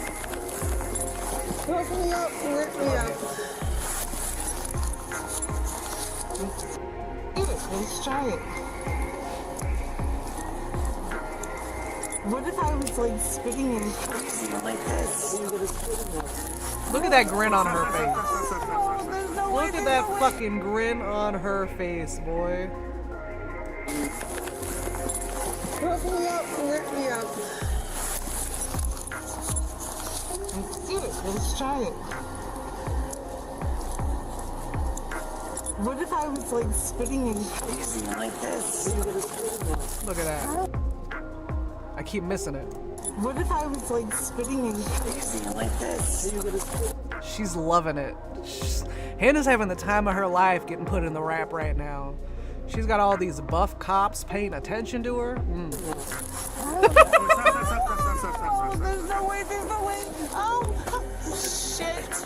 Lift me up, lift me up. Let's try it. What if I was like spitting and crazy like this? Look at that grin on her face. Oh, there's no way Look at that fucking grin on her face, boy. Lift me up, lift me up. Let's do it. Let's try it. What if I was like spitting and crazy like this? Look at that. I keep missing it. What if I was like spitting and crazy like this? She's loving it. Hannah's having the time of her life getting put in the rap right now. She's got all these buff cops paying attention to her. Oh, there's no way, there's no way. Oh, shit.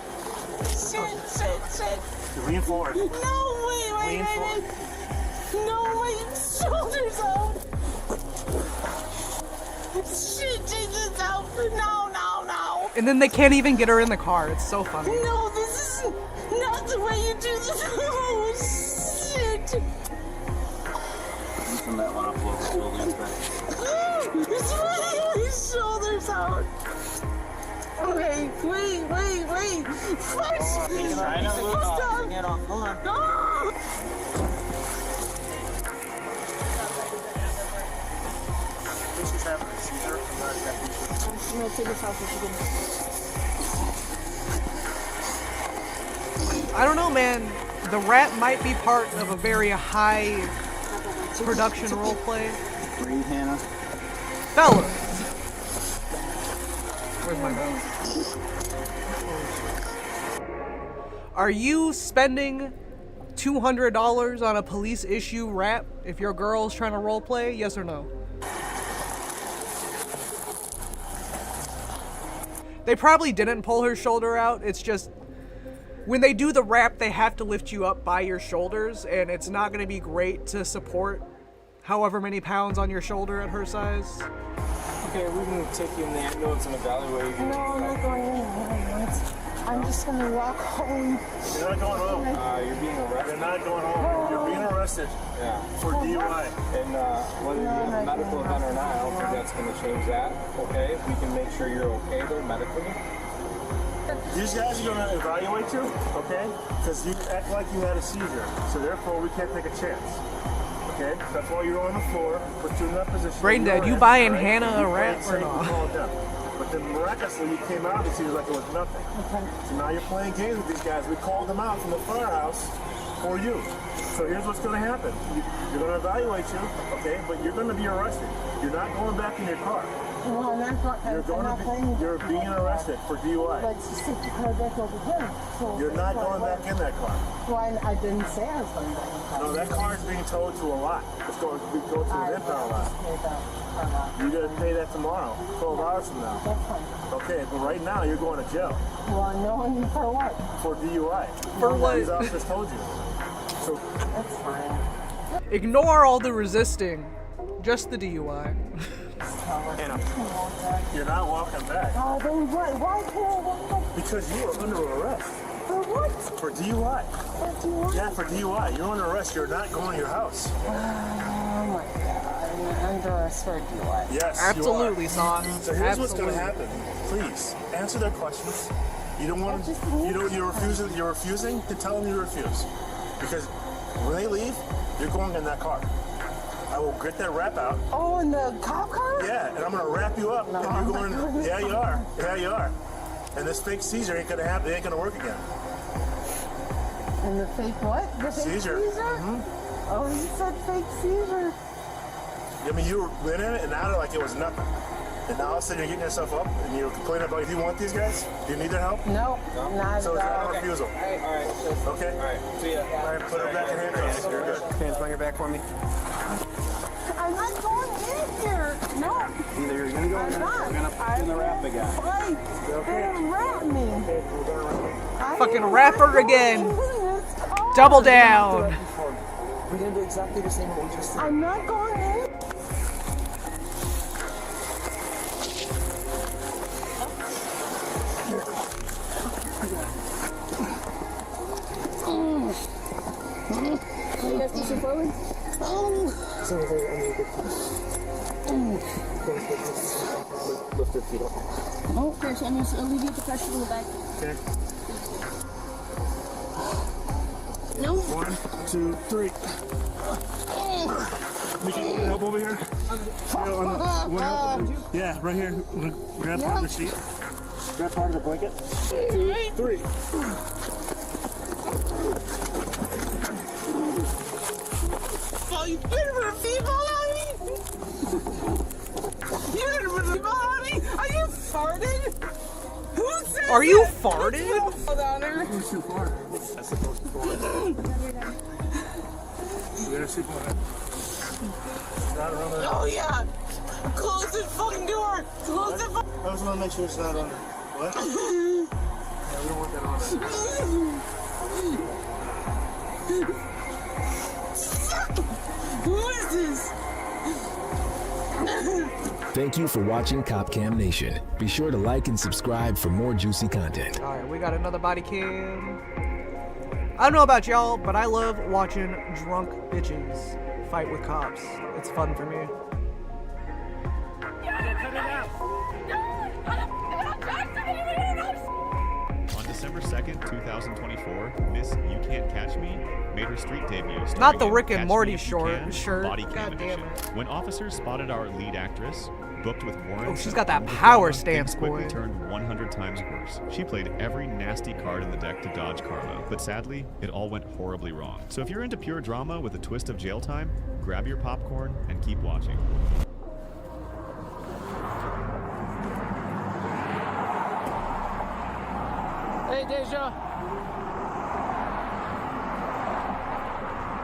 Shit. Lean forward. No, wait. No, my shoulder's out. Shit, Jesus, out. No. And then they can't even get her in the car. It's so funny. No, this is not the way you do this. Oh, shit. From that one up a little bit. It's really my shoulders out. Okay, wait. Fresh. Trying to look off. Get off. Hold on. She's having a seizure. I'm gonna take this off if you can. I don't know, man. The rat might be part of a very high production role play. Breathe, Hannah. Fellas! Where's my mouse? Are you spending $200 on a police issue rap if your girl's trying to role play? Yes or no? They probably didn't pull her shoulder out. It's just when they do the rap, they have to lift you up by your shoulders, and it's not going to be great to support however many pounds on your shoulder at her size. Okay, we can take you in the ambulance and evaluate you. No, I'm not going in the ambulance. I'm just gonna walk home. You're not going home. You're being arrested. You're not going home. You're being arrested. Yeah. For DUI. And whether you have a medical event or not, I don't think that's going to change that. Okay? We can make sure you're okay though medically. These guys are going to evaluate you, okay? Because you act like you had a seizure. So therefore, we can't take a chance. Okay? That's why you're on the floor. Put you in that position. Brain dead, you buying Hannah a rap or not? But then miraculously, you came out and it seems like it was nothing. Okay. So now you're playing games with these guys. We called them out from the firehouse for you. So here's what's going to happen. You're going to evaluate you, okay? But you're going to be arrested. You're not going back in your car. Well, You're being arrested for DUI. But she said to go back over here. So You're not going back in that car. Well, I didn't say I was going back in the car. No, that car is being towed to a lot. It's going to be towed to an impound lot. You're going to pay that tomorrow, 12 hours from now. That's fine. Okay, but right now you're going to jail. Well, no, for what? For DUI. For what? These officers told you. So that's fine. Ignore all the resisting. Just the DUI. Hannah, you're not walking back. Oh, then what? Why can't I walk back? Because you are under arrest. For what? For DUI. For DUI? Yeah, for DUI. You're under arrest. You're not going to your house. Oh my God. I'm under arrest for DUI. Yes, absolutely, you are. son. So here's what's going to happen. Please answer their questions. You don't want to. You're refusing. You're refusing to tell them you refuse, because when they leave, you're going in that car. I will get that wrap out. Oh, in the cop car? Yeah, and I'm gonna wrap you up, and you're going. Yeah, you are. Yeah, you are. And this fake seizure ain't gonna happen. It ain't gonna work again. And the fake what? The fake Seizure. Mm-hmm. Oh, you said fake seizure. I mean, you were in it and out of it like it was nothing. And now all of a sudden you're getting yourself up and you're complaining about, do you want these guys? Do you need their help? No, not So it's at all. not a refusal. All right. Okay? All right. See ya. All right, put her back in handcuffs. You're good. Hands behind your back for me. I'm not going in here. No. Either you're going to go in there or you're going to put you in the wrap again. Why? They're gonna wrap me. Fucking rapper again. Double down. We're gonna do exactly the same what we just did. I'm not going in. Can you guys push it forward? So very good. Lift your feet up. Oh, pressure. I'm going to alleviate the pressure from the back. Okay. No. 1, 2, 3. We can help over here. Yeah, right here. Grab part of the sheet. Grab part of the blanket. 2, 3. Oh, you beautiful people, honey. You're Are you farted? Who's too far? That's supposed to go. We're gonna sleep on it. Not around there. Oh yeah! Close the fucking door! Close the fucking I just want to make sure it's not on there. What? Yeah, we don't want that on there. Who is this? Thank you for watching CopCam Nation. Be sure to like and subscribe for more juicy content. Alright, we got another body cam. I don't know about y'all, but I love watching drunk bitches fight with cops. It's fun for me. On December 2nd, 2024, Miss You Can't Catch Me made her street debut. Not the starring in Rick and Catch Morty Me If You Can, shirt. Body Cam God damn Edition. When officers spotted our lead actress, booked with warrants. Oh, she's got that and power drama, stance, things quickly boy. turned 100 times worse. She played every nasty card in the deck to dodge Carla, but sadly, it all went horribly wrong. So if you're into pure drama with a twist of jail time, grab your popcorn and keep watching. Hey, Deja.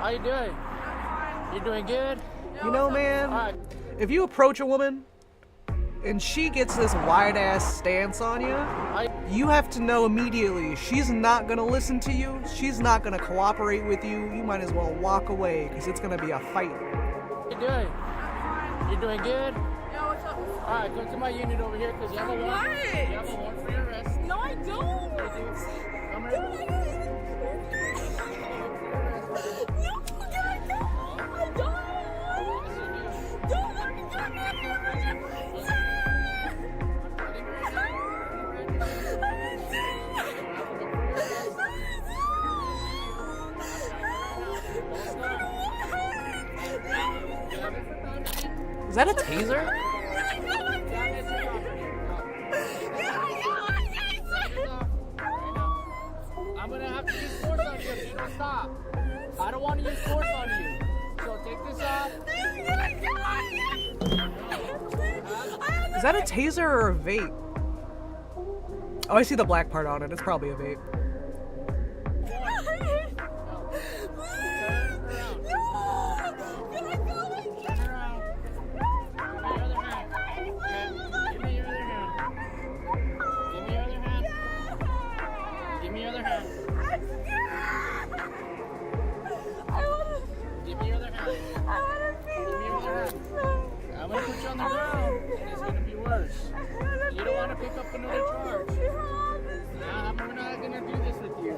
How you doing? You doing good? You know, man, if you approach a woman and she gets this wide-ass stance on you, you have to know immediately she's not gonna listen to you, she's not gonna cooperate with you, you might as well walk away, because it's gonna be a fight. How you doing? You doing good? Yeah, what's up? Alright, come to my unit over here, because you have a warrant. You have a warrant for your arrest. No, I don't. You do. Come here. Is that a taser? I'm gonna have to use force on you if you don't stop. I don't want to use force on you. So take this off. Is that a taser or a vape? Oh, I see the black part on it. It's probably a vape. Give me your other hand. Give me your other hand. Give me your other hand. I'm gonna put you on the ground, and it's gonna be worse. You don't want to pick up another charge. Nah, we're not gonna do this with you.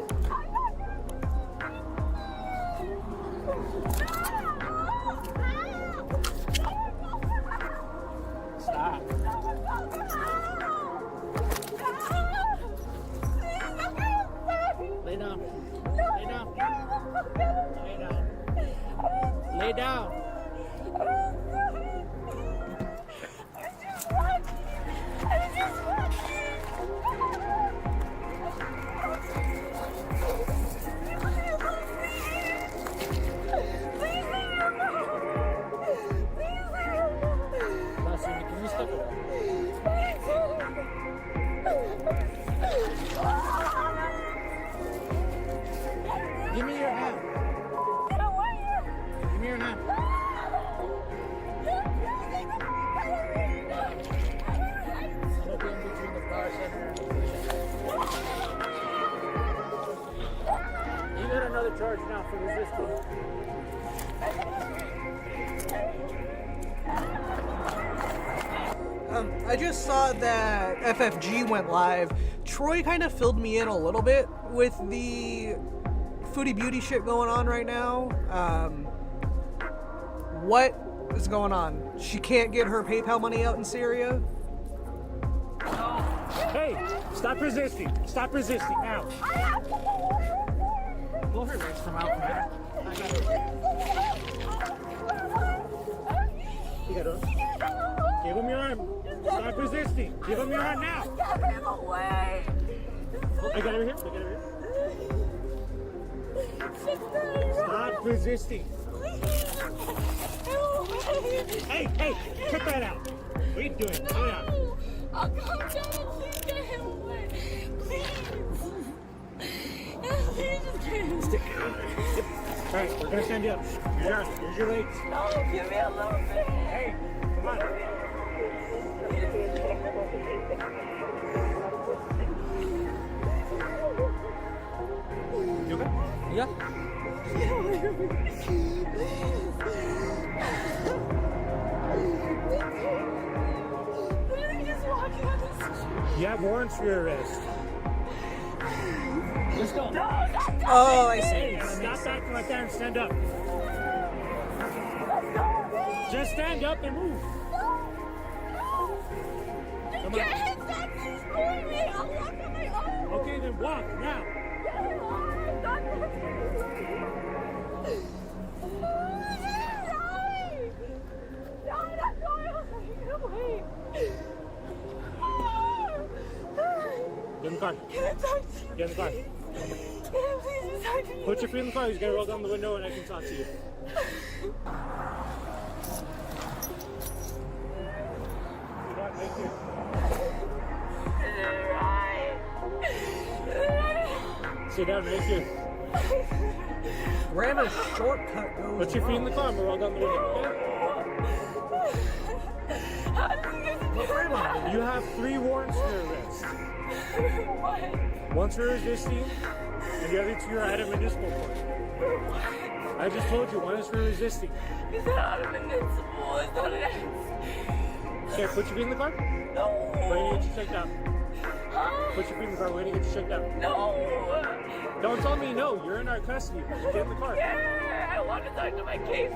Stop. Lay down. Lay down. Lay down. Lay down. Can you step away? Give me your hand. Give me your hand. I'm gonna be in between the bar center and the station. You got another charge now for resisting. I just saw that FFG went live. Troy kind of filled me in a little bit with the Foodie Beauty shit going on right now. What is going on? She can't get her PayPal money out in Syria? Hey, stop resisting. Stop resisting now. Pull her legs from out from there. I got her. You got her. Give him your arm. Stop resisting. Give him your arm now. Get him away. I got her here. I got her here. Stop resisting. Hey, hey, cut that out. What are you doing? Cut it out. I'll calm down. can't away. Please. Please just can't. Stick. Alright, we're gonna stand you up. Here's your legs. No, give me a little bit. Hey, come on. You okay? Yeah. You have warrants for your arrest. Let's go. Oh, I see. Stop acting like that and stand up. Just stand up and move. Come on. Okay, then walk now. Get in the car. Get in the car. Put your feet in the car. He's gonna roll down the window and I can talk to you. Sit down right here. Grandma's shortcut goes. Put your feet in the car and we'll roll down the window. Okay? You have 3 warrants for arrest. One's for resisting, and the other 2 are out of municipal court. I just told you, one is for resisting. Is that out of municipal? It's not an Okay, put your feet in the car. No. We're gonna get you checked out. Put your feet in the car. We're gonna get you checked out. No. Don't tell me no. You're in our custody. Get in the car. Yeah, I want to talk to my case.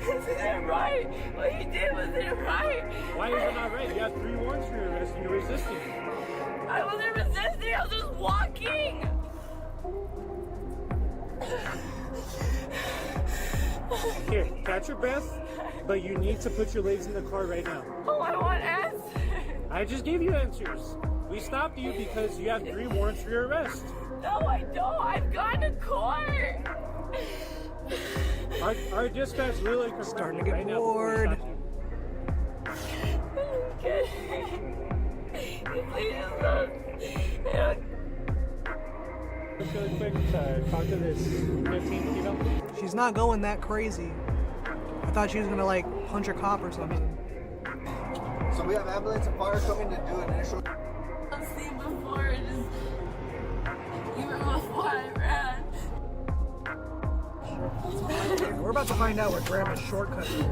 Isn't it right? What he did, was it right? Why is it not right? You have 3 warrants for your arrest and you're resisting. I wasn't resisting, I was just walking. Here, catch your breath, but you need to put your legs in the car right now. Oh, I want answers. I just gave you answers. We stopped you because you have 3 warrants for your arrest. No, I don't. I've gone to court. Our dispatch really starting to get bored. Okay. Please just don't. Just really quick, talk to this 15, you know? She's not going that crazy. I thought she was gonna like punch a cop or something. So we have ambulance and fire coming to do an initial. I've seen before, it just even before I ran. We're about to find out what Grandma's shortcut is.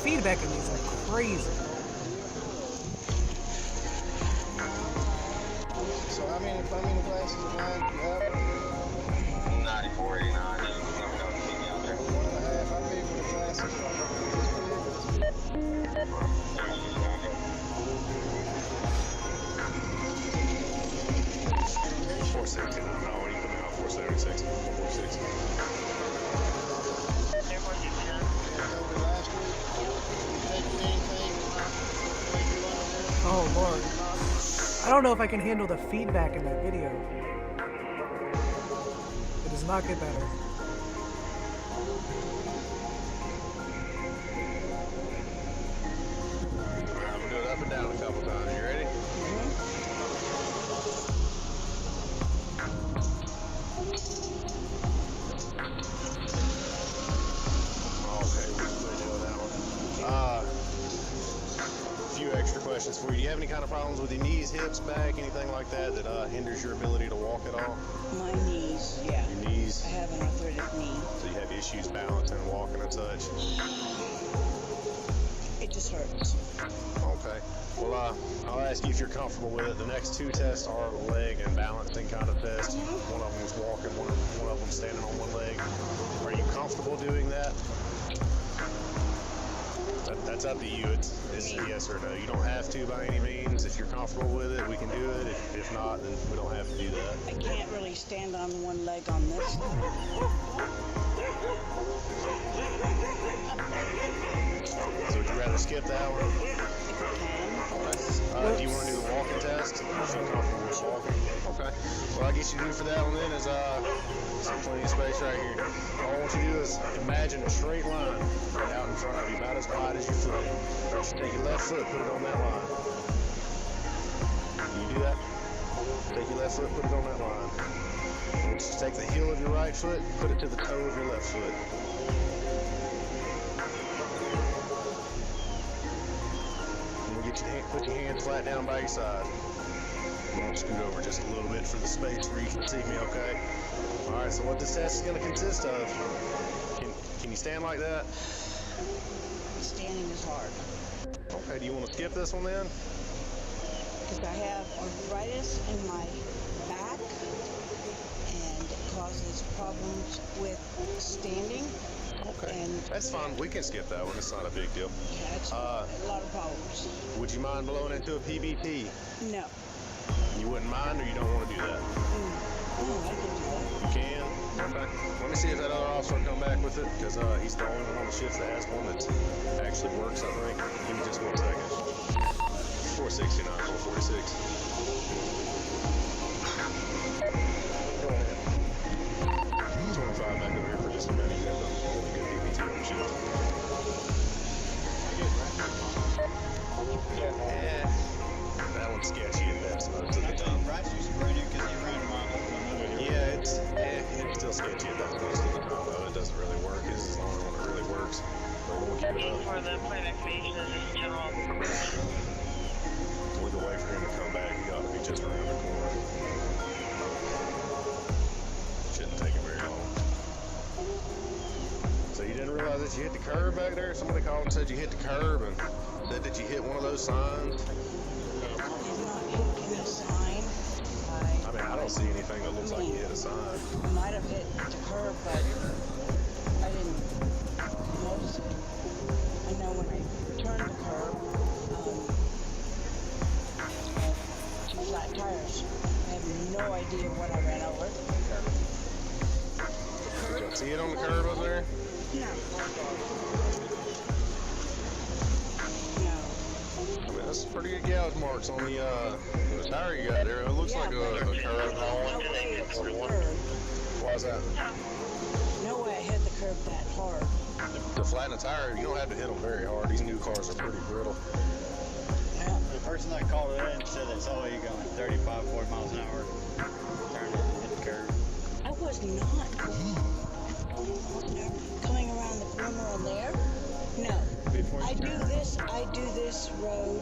Feedback in these are crazy. So how many glasses of wine do you have? 94, 89. Oh Lord. I don't know if I can handle the feedback in that video. It does not get better. I'm gonna do it up and down a couple times. You ready? Okay, we're gonna do that one. A few extra questions for you. Do you have any kind of problems with your knees, hips, back, anything like that that hinders your ability to walk at all? My knees, yeah. Your knees? I have an arthritic knee. So you have issues balancing and walking and such? It just hurts. Okay. Well, I'll ask you if you're comfortable with it. The next 2 tests are leg and balancing kind of tests. One of them is walking, one of them standing on one leg. Are you comfortable doing that? That's up to you. It's a yes or no. You don't have to by any means. If you're comfortable with it, we can do it. If not, then we don't have to do that. I can't really stand on one leg on this. So would you rather skip that one? Do you want to do the walking test? you do for that one then is some plenty of space right here. All I want you to do is imagine a straight line out in front of you, about as wide as your foot. Just take your left foot, put it on that line. Can you do that? Take your left foot, put it on that line. And just take the heel of your right foot, put it to the toe of your left foot. And we'll get your put your hands flat down by your side. I'm going to scoot over just a little bit for the space where you can see me, okay? All right, so what this test is going to consist of, can you stand like that? Standing is hard. Okay, do you want to skip this one then? Because I have arthritis in my back, and it causes problems with standing. Okay, and that's fine. We can skip that one. It's not a big deal. Yeah, it's a lot of problems. Would you mind blowing into a PBT? No. You wouldn't mind, or you don't want to do that? I can do that. You can? Okay. Let me see if that other officer will come back with it, because he's the only one on the shift that has one that actually works, I think. Give me just 1 second. 469, 446. Go ahead. 25 back over here for just a minute. You have a good PBT on the shift. Yeah. That one's sketchy at best most of the time. Yeah, it's still sketchy at best most of the time, though. It doesn't really work. This is the only one that really works. But we'll keep it up. For the private information, this is General. With the way for him to come back, he ought to be just around the corner. Shouldn't take him very long. So you didn't realize that you hit the curb back there? Somebody called and said you hit the curb and said that you hit one of those signs? I mean, I don't see anything that looks like you hit a sign. I might have hit the curb, but I didn't notice it. I know when I turned the curb, two flat tires. I have no idea what I ran over. Did you see it on the curb up there? No. I mean, that's pretty good gouge marks on the tire you got there. It looks like a curb. Why is that? No way I hit the curb that hard. To flatten a tire, you don't have to hit them very hard. These new cars are pretty brittle. Yeah, the person that called it in said they saw you going 35, 40 miles an hour. Trying to hit the curb. I was not coming around the corner on there. No. I do this road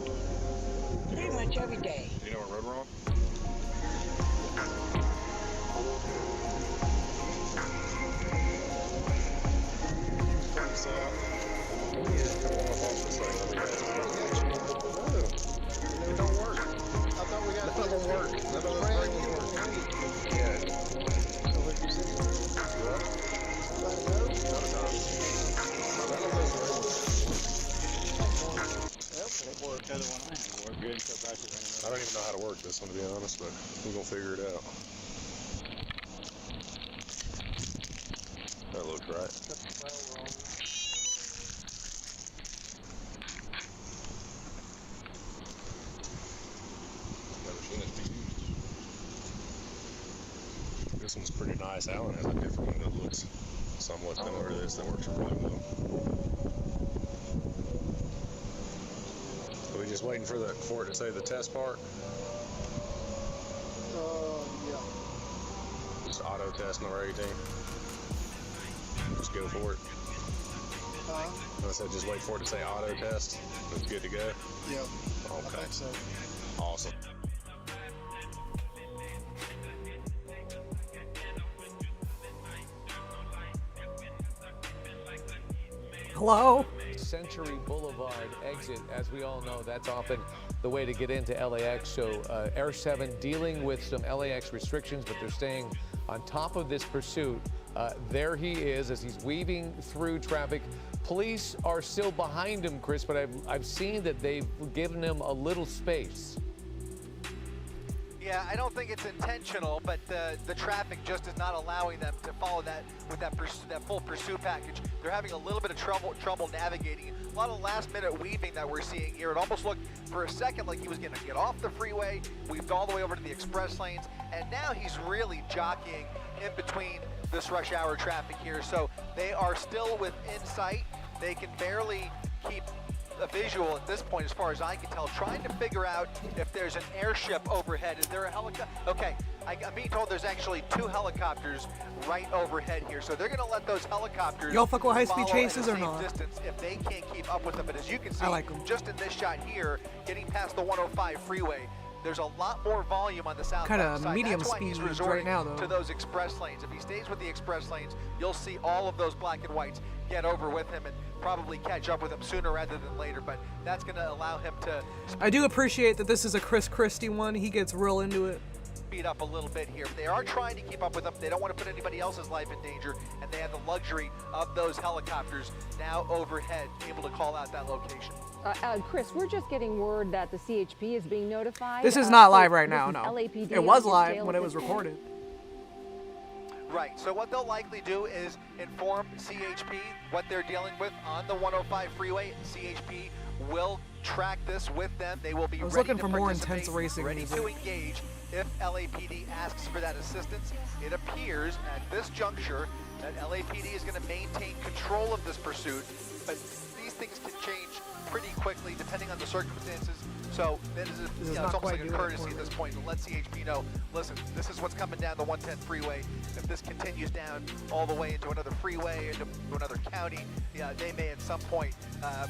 pretty much every day. You know what road we're on? It don't work. I thought we got it. None of them work. None of those brake ones work. Yeah. I don't even know how to work this one, to be honest, but we're gonna figure it out. That looks right. Never seen it be used. This one's pretty nice. Alan has a different one that looks somewhat similar to this that works really well. Are we just waiting for it to say the test part? Yeah. Just auto test number 18. Just go for it. I said just wait for it to say auto test. It's good to go? Yep. Okay. I think so. Awesome. Hello? Century Boulevard exit, as we all know, that's often the way to get into LAX. So Air 7 dealing with some LAX restrictions, but they're staying on top of this pursuit. There he is as he's weaving through traffic. Police are still behind him, Chris, but I've seen that they've given him a little space. Yeah, I don't think it's intentional, but the traffic just is not allowing them to follow that with that full pursuit package. They're having a little bit of trouble navigating. A lot of last-minute weaving that we're seeing here. It almost looked for a second like he was going to get off the freeway, weaved all the way over to the express lanes, and now he's really jockeying in between this rush hour traffic here. So they are still within sight. They can barely keep a visual at this point, as far as I can tell, trying to figure out if there's an airship overhead. Is there a helicopter? Okay, I'm being told there's actually 2 helicopters right overhead here, so they're going to let those helicopters Y'all fuck with high-speed follow chases at or the same not? distance if they can't keep up with them. But as you can see, I like 'em. just in this shot here, getting past the 105 freeway, there's a lot more volume on the southbound Kinda side. medium That's why he's speed right resorting now, though. to those express lanes. If he stays with the express lanes, you'll see all of those black and whites get over with him and probably catch up with him sooner rather than later. But that's going to allow him to I do appreciate that this is a Chris Christie one. He gets real into it. speed up a little bit here. They are trying to keep up with them. They don't want to put anybody else's life in danger, and they have the luxury of those helicopters now overhead, able to call out that location. Chris, we're just getting word that the CHP is being notified. This is not live right this now, is no. LAPD It was on live tail when of it was this. recorded. Right, so what they'll likely do is inform CHP what they're dealing with on the 105 freeway. CHP will track this with them. They will be I was ready looking to for more participate, intense racing ready music. to engage if LAPD asks for that assistance. It appears at this juncture that LAPD is going to maintain control of this pursuit, but these things can change pretty quickly depending on the circumstances. So that is This is it's not almost quite like a doing it courtesy for at me. this point to let CHP know, listen, this is what's coming down the 110 freeway. If this continues down all the way into another freeway, into another county, they may at some point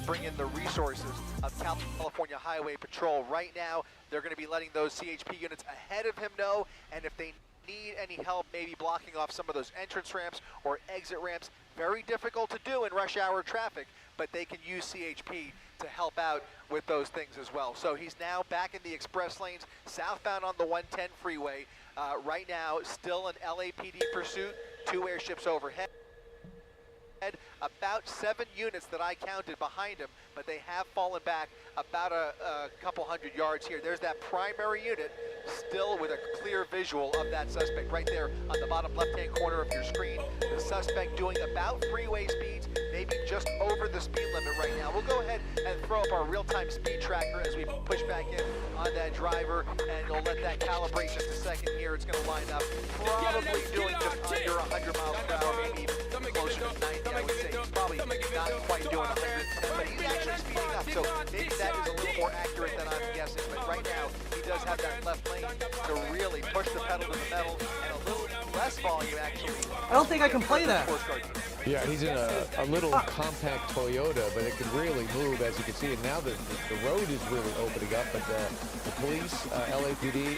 bring in the resources of California Highway Patrol. Right now, they're going to be letting those CHP units ahead of him know, and if they need any help maybe blocking off some of those entrance ramps or exit ramps, very difficult to do in rush hour traffic, but they can use CHP to help out with those things as well. So he's now back in the express lanes, southbound on the 110 freeway. Right now, still an LAPD pursuit, 2 airships overhead. About 7 units that I counted behind him, but they have fallen back about a couple hundred yards here. There's that primary unit still with a clear visual of that suspect right there on the bottom left-hand corner of your screen. The suspect doing about freeway speeds, maybe just over the speed limit right now. We'll go ahead and throw up our real-time speed tracker as we push back in on that driver, and you'll let that calibrate just a second here. It's going to line up probably doing just under 100 miles per hour, maybe even closer to 90, I would say. He's probably not quite doing 110, but he's actually speeding up, so maybe that is a little more accurate than I'm guessing. But right now, he does have that left lane to really push the pedal to the metal, and a little less volume, actually. I don't think I can play that. Yeah, he's in a little compact Toyota, but it can really move, as you can see. And now the road is really opening up, but the police, LAPD,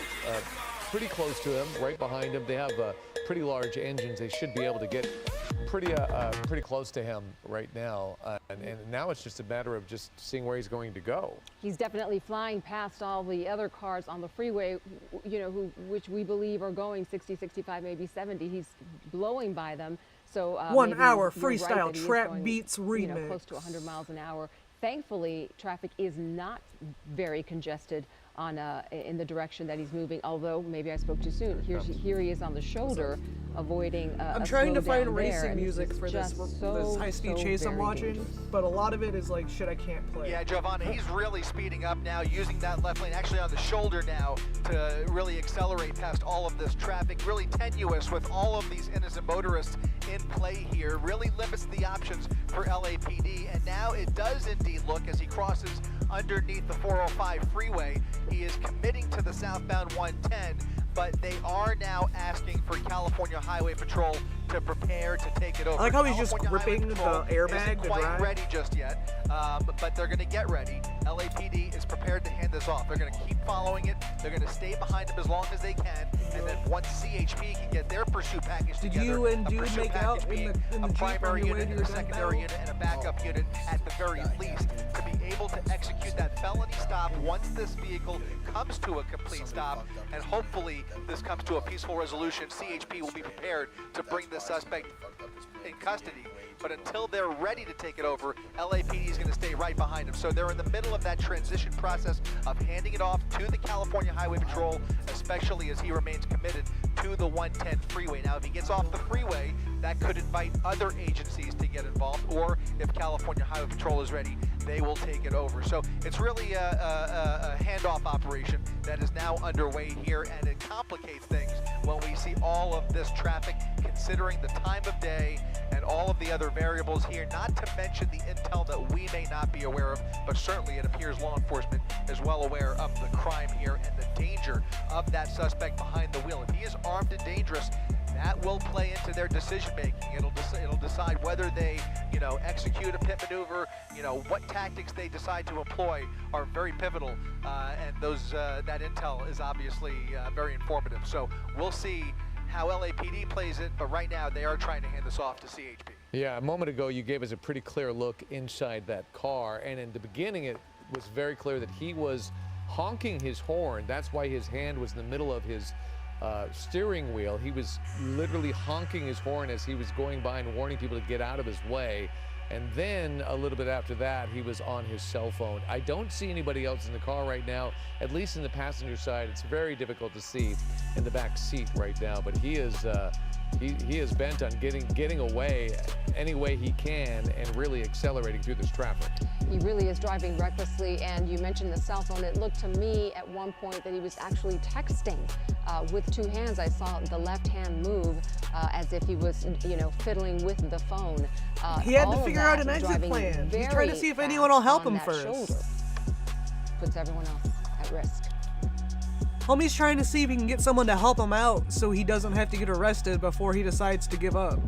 pretty close to him, right behind him. They have pretty large engines. They should be able to get pretty close to him right now. And now it's just a matter of just seeing where he's going to go. He's definitely flying past all the other cars on the freeway, you know, which we believe are going 60, 65, maybe 70. He's blowing by them. So 1 maybe hour you're right freestyle that he is trap going, beats you know, remix. close to 100 miles an hour. Thankfully, traffic is not very congested on in the direction that he's moving. Although maybe I spoke too soon. Here he is on the shoulder, avoiding. I'm trying to find slowdown there, racing and music it's for this just so, high-speed so chase I'm very watching, dangerous. but a lot of it is like shit I can't play. Yeah, Giovanna, he's really speeding up now, using that left lane, actually on the shoulder now, to really accelerate past all of this traffic. Really tenuous with all of these innocent motorists in play here. Really limits the options for LAPD, and now it does indeed look, as he crosses underneath the 405 freeway, he is committing to the southbound 110, but they are now asking for California Highway Patrol to prepare to take it over. I like how he's just California Highway gripping the Patrol airbag isn't to quite drive. ready just yet, but they're going to get ready. LAPD is prepared to hand this off. They're going to keep following it. They're going to stay behind him as long as they can, and then once CHP can get their pursuit package Did together, you and a Dude pursuit make package out in being the a Jeep primary on your way unit, to and your a gun secondary battle? unit, and a backup unit at the very least, to be able to execute that felony stop once this vehicle comes to a complete stop, and hopefully this comes to a peaceful resolution. CHP will be prepared to bring the suspect in custody, but until they're ready to take it over, LAPD is going to stay right behind him. So they're in the middle of that transition process of handing it off to the California Highway Patrol, especially as he remains committed to the 110 freeway. Now, if he gets off the freeway, that could invite other agencies to get involved, or if California Highway Patrol is ready, they will take it over. So it's really a handoff operation that is now underway here, and it complicates things when we see all of this traffic, considering the time of day and all of the other variables here, not to mention the intel that we may not be aware of, but certainly it appears law enforcement is well aware of the crime here and the danger of that suspect behind the wheel. If he is armed and dangerous, that will play into their decision making. It'll decide whether they, execute a pit maneuver. What tactics they decide to employ are very pivotal, and that intel is obviously very informative. So we'll see how LAPD plays it, but right now they are trying to hand this off to CHP. Yeah, a moment ago you gave us a pretty clear look inside that car, and in the beginning it was very clear that he was honking his horn. That's why his hand was in the middle of his steering wheel. He was literally honking his horn as he was going by and warning people to get out of his way. And then a little bit after that, he was on his cell phone. I don't see anybody else in the car right now, at least in the passenger side. It's very difficult to see in the back seat right now, but he is bent on getting away any way he can and really accelerating through this traffic. He really is driving recklessly, and you mentioned the cell phone. It looked to me at one point that he was actually texting with two hands. I saw the left hand move as if he was, fiddling with the phone. He had to figure out an exit plan. He's trying to see if anyone will help him first. Shoulder. Puts everyone else at risk. Homie's trying to see if he can get someone to help him out so he doesn't have to get arrested before he decides to give up.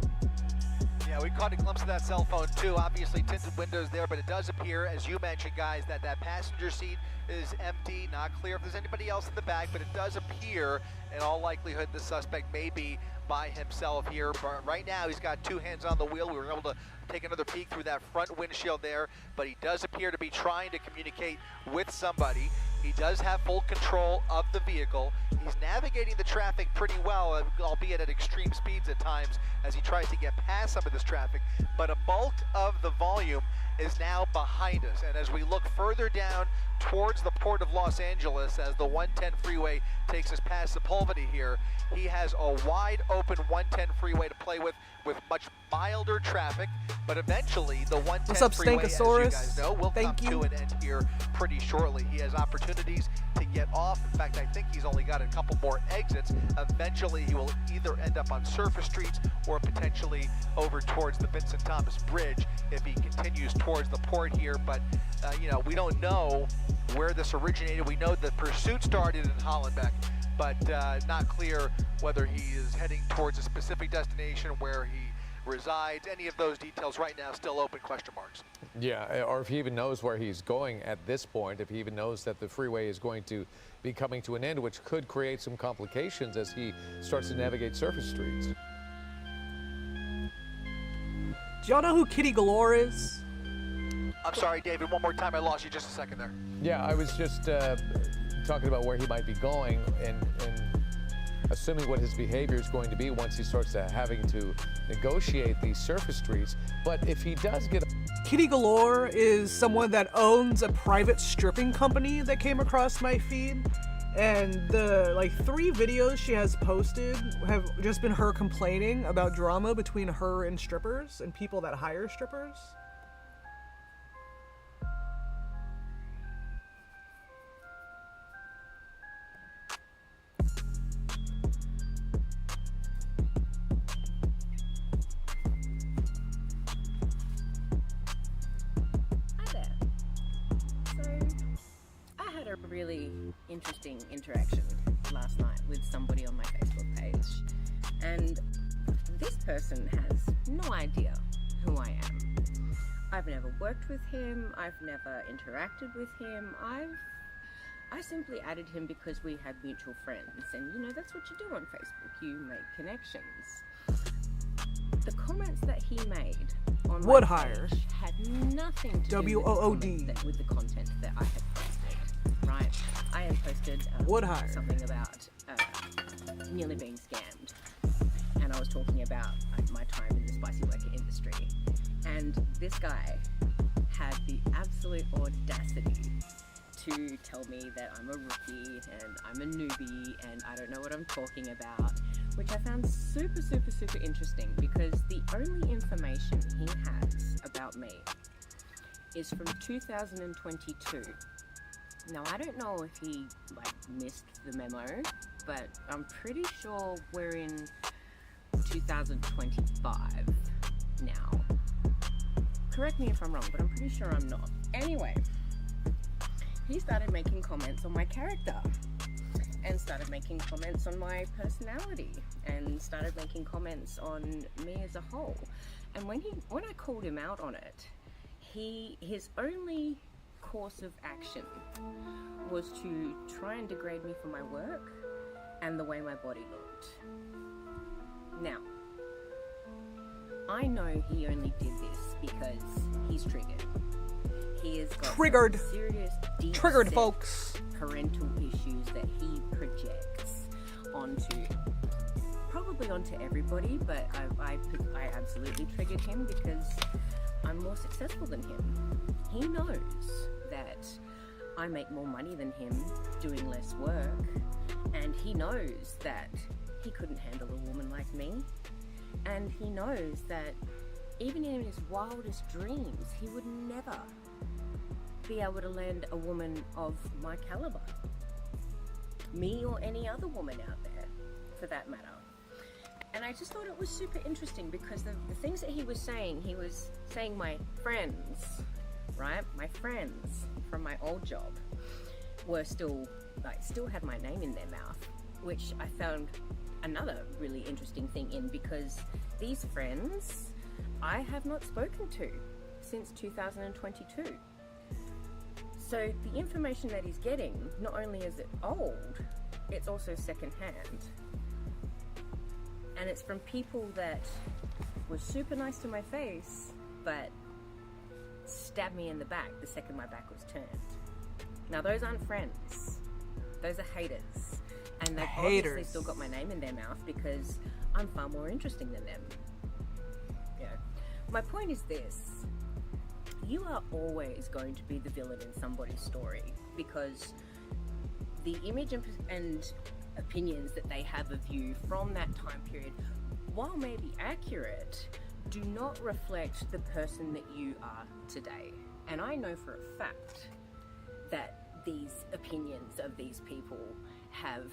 Yeah, we caught a glimpse of that cell phone too. Obviously tinted windows there, but it does appear, as you mentioned, guys, that passenger seat is empty. Not clear if there's anybody else in the back, but it does appear, in all likelihood, the suspect may be by himself here. But right now, he's got two hands on the wheel. We were able to take another peek through that front windshield there, but he does appear to be trying to communicate with somebody. He does have full control of the vehicle. He's navigating the traffic pretty well, albeit at extreme speeds at times as he tries to get past some of this traffic. But a bulk of the volume is now behind us. And as we look further down towards the port of Los Angeles, as the 110 freeway takes us past Sepulveda here, he has a wide open 110 freeway to play with much milder traffic. But eventually the 110 What's up, freeway, as you Stankosaurus? guys know, will come to an end here pretty shortly. He has opportunities to get off. In fact, I think he's only got a couple more exits. Eventually he will either end up on surface streets or potentially over towards the Vincent Thomas Bridge if he continues towards the port here. But we don't know where this originated. We know the pursuit started in Hollenbeck, but not clear whether he is heading towards a specific destination, where he resides. Any of those details right now still open question marks. Yeah, or if he even knows where he's going at this point, if he even knows that the freeway is going to be coming to an end, which could create some complications as he starts to navigate surface streets. Do y'all know who Kitty Galore is? I'm sorry, David, one more time. I lost you just a second there. Yeah, I was just talking about where he might be going and assuming what his behavior is going to be once he starts having to negotiate these surface streets. But if he does get... Kitty Galore is someone that owns a private stripping company that came across my feed. And the 3 videos she has posted have just been her complaining about drama between her and strippers and people that hire strippers. Really interesting interaction last night with somebody on my Facebook page, and this person has no idea who I am. I've never worked with him, I've never interacted with him, I simply added him because we had mutual friends, and that's what you do on Facebook, you make connections. The comments that he made on my Woodhire page had nothing to do with the content that I had posted. Right, I had posted something about nearly being scammed, and I was talking about my time in the spicy worker industry. And this guy had the absolute audacity to tell me that I'm a rookie and I'm a newbie and I don't know what I'm talking about, which I found super, super, super interesting because the only information he has about me is from 2022. Now, I don't know if he missed the memo, but I'm pretty sure we're in 2025 now. Correct me if I'm wrong, but I'm pretty sure I'm not. Anyway, he started making comments on my character and started making comments on my personality and started making comments on me as a whole. And when I called him out on it, his only course of action was to try and degrade me for my work and the way my body looked. Now, I know he only did this because he's triggered. He has got Triggered. serious, deep Triggered, folks. parental issues that he projects probably onto everybody, but I absolutely triggered him because I'm more successful than him. He knows that I make more money than him doing less work, and he knows that he couldn't handle a woman like me, and he knows that even in his wildest dreams, he would never be able to land a woman of my caliber. Me or any other woman out there, for that matter. And I just thought it was super interesting because the things that he was saying my friends, right? My friends from my old job were still had my name in their mouth, which I found another really interesting thing in because these friends I have not spoken to since 2022. So the information that he's getting, not only is it old, it's also secondhand. And it's from people that were super nice to my face, but stabbed me in the back the second my back was turned. Now those aren't friends, those are haters. And they've obviously still got my name in their mouth because I'm far more interesting than them. Yeah. My point is this. You are always going to be the villain in somebody's story because the image and opinions that they have of you from that time period, while maybe accurate, do not reflect the person that you are today. And I know for a fact that these opinions of these people have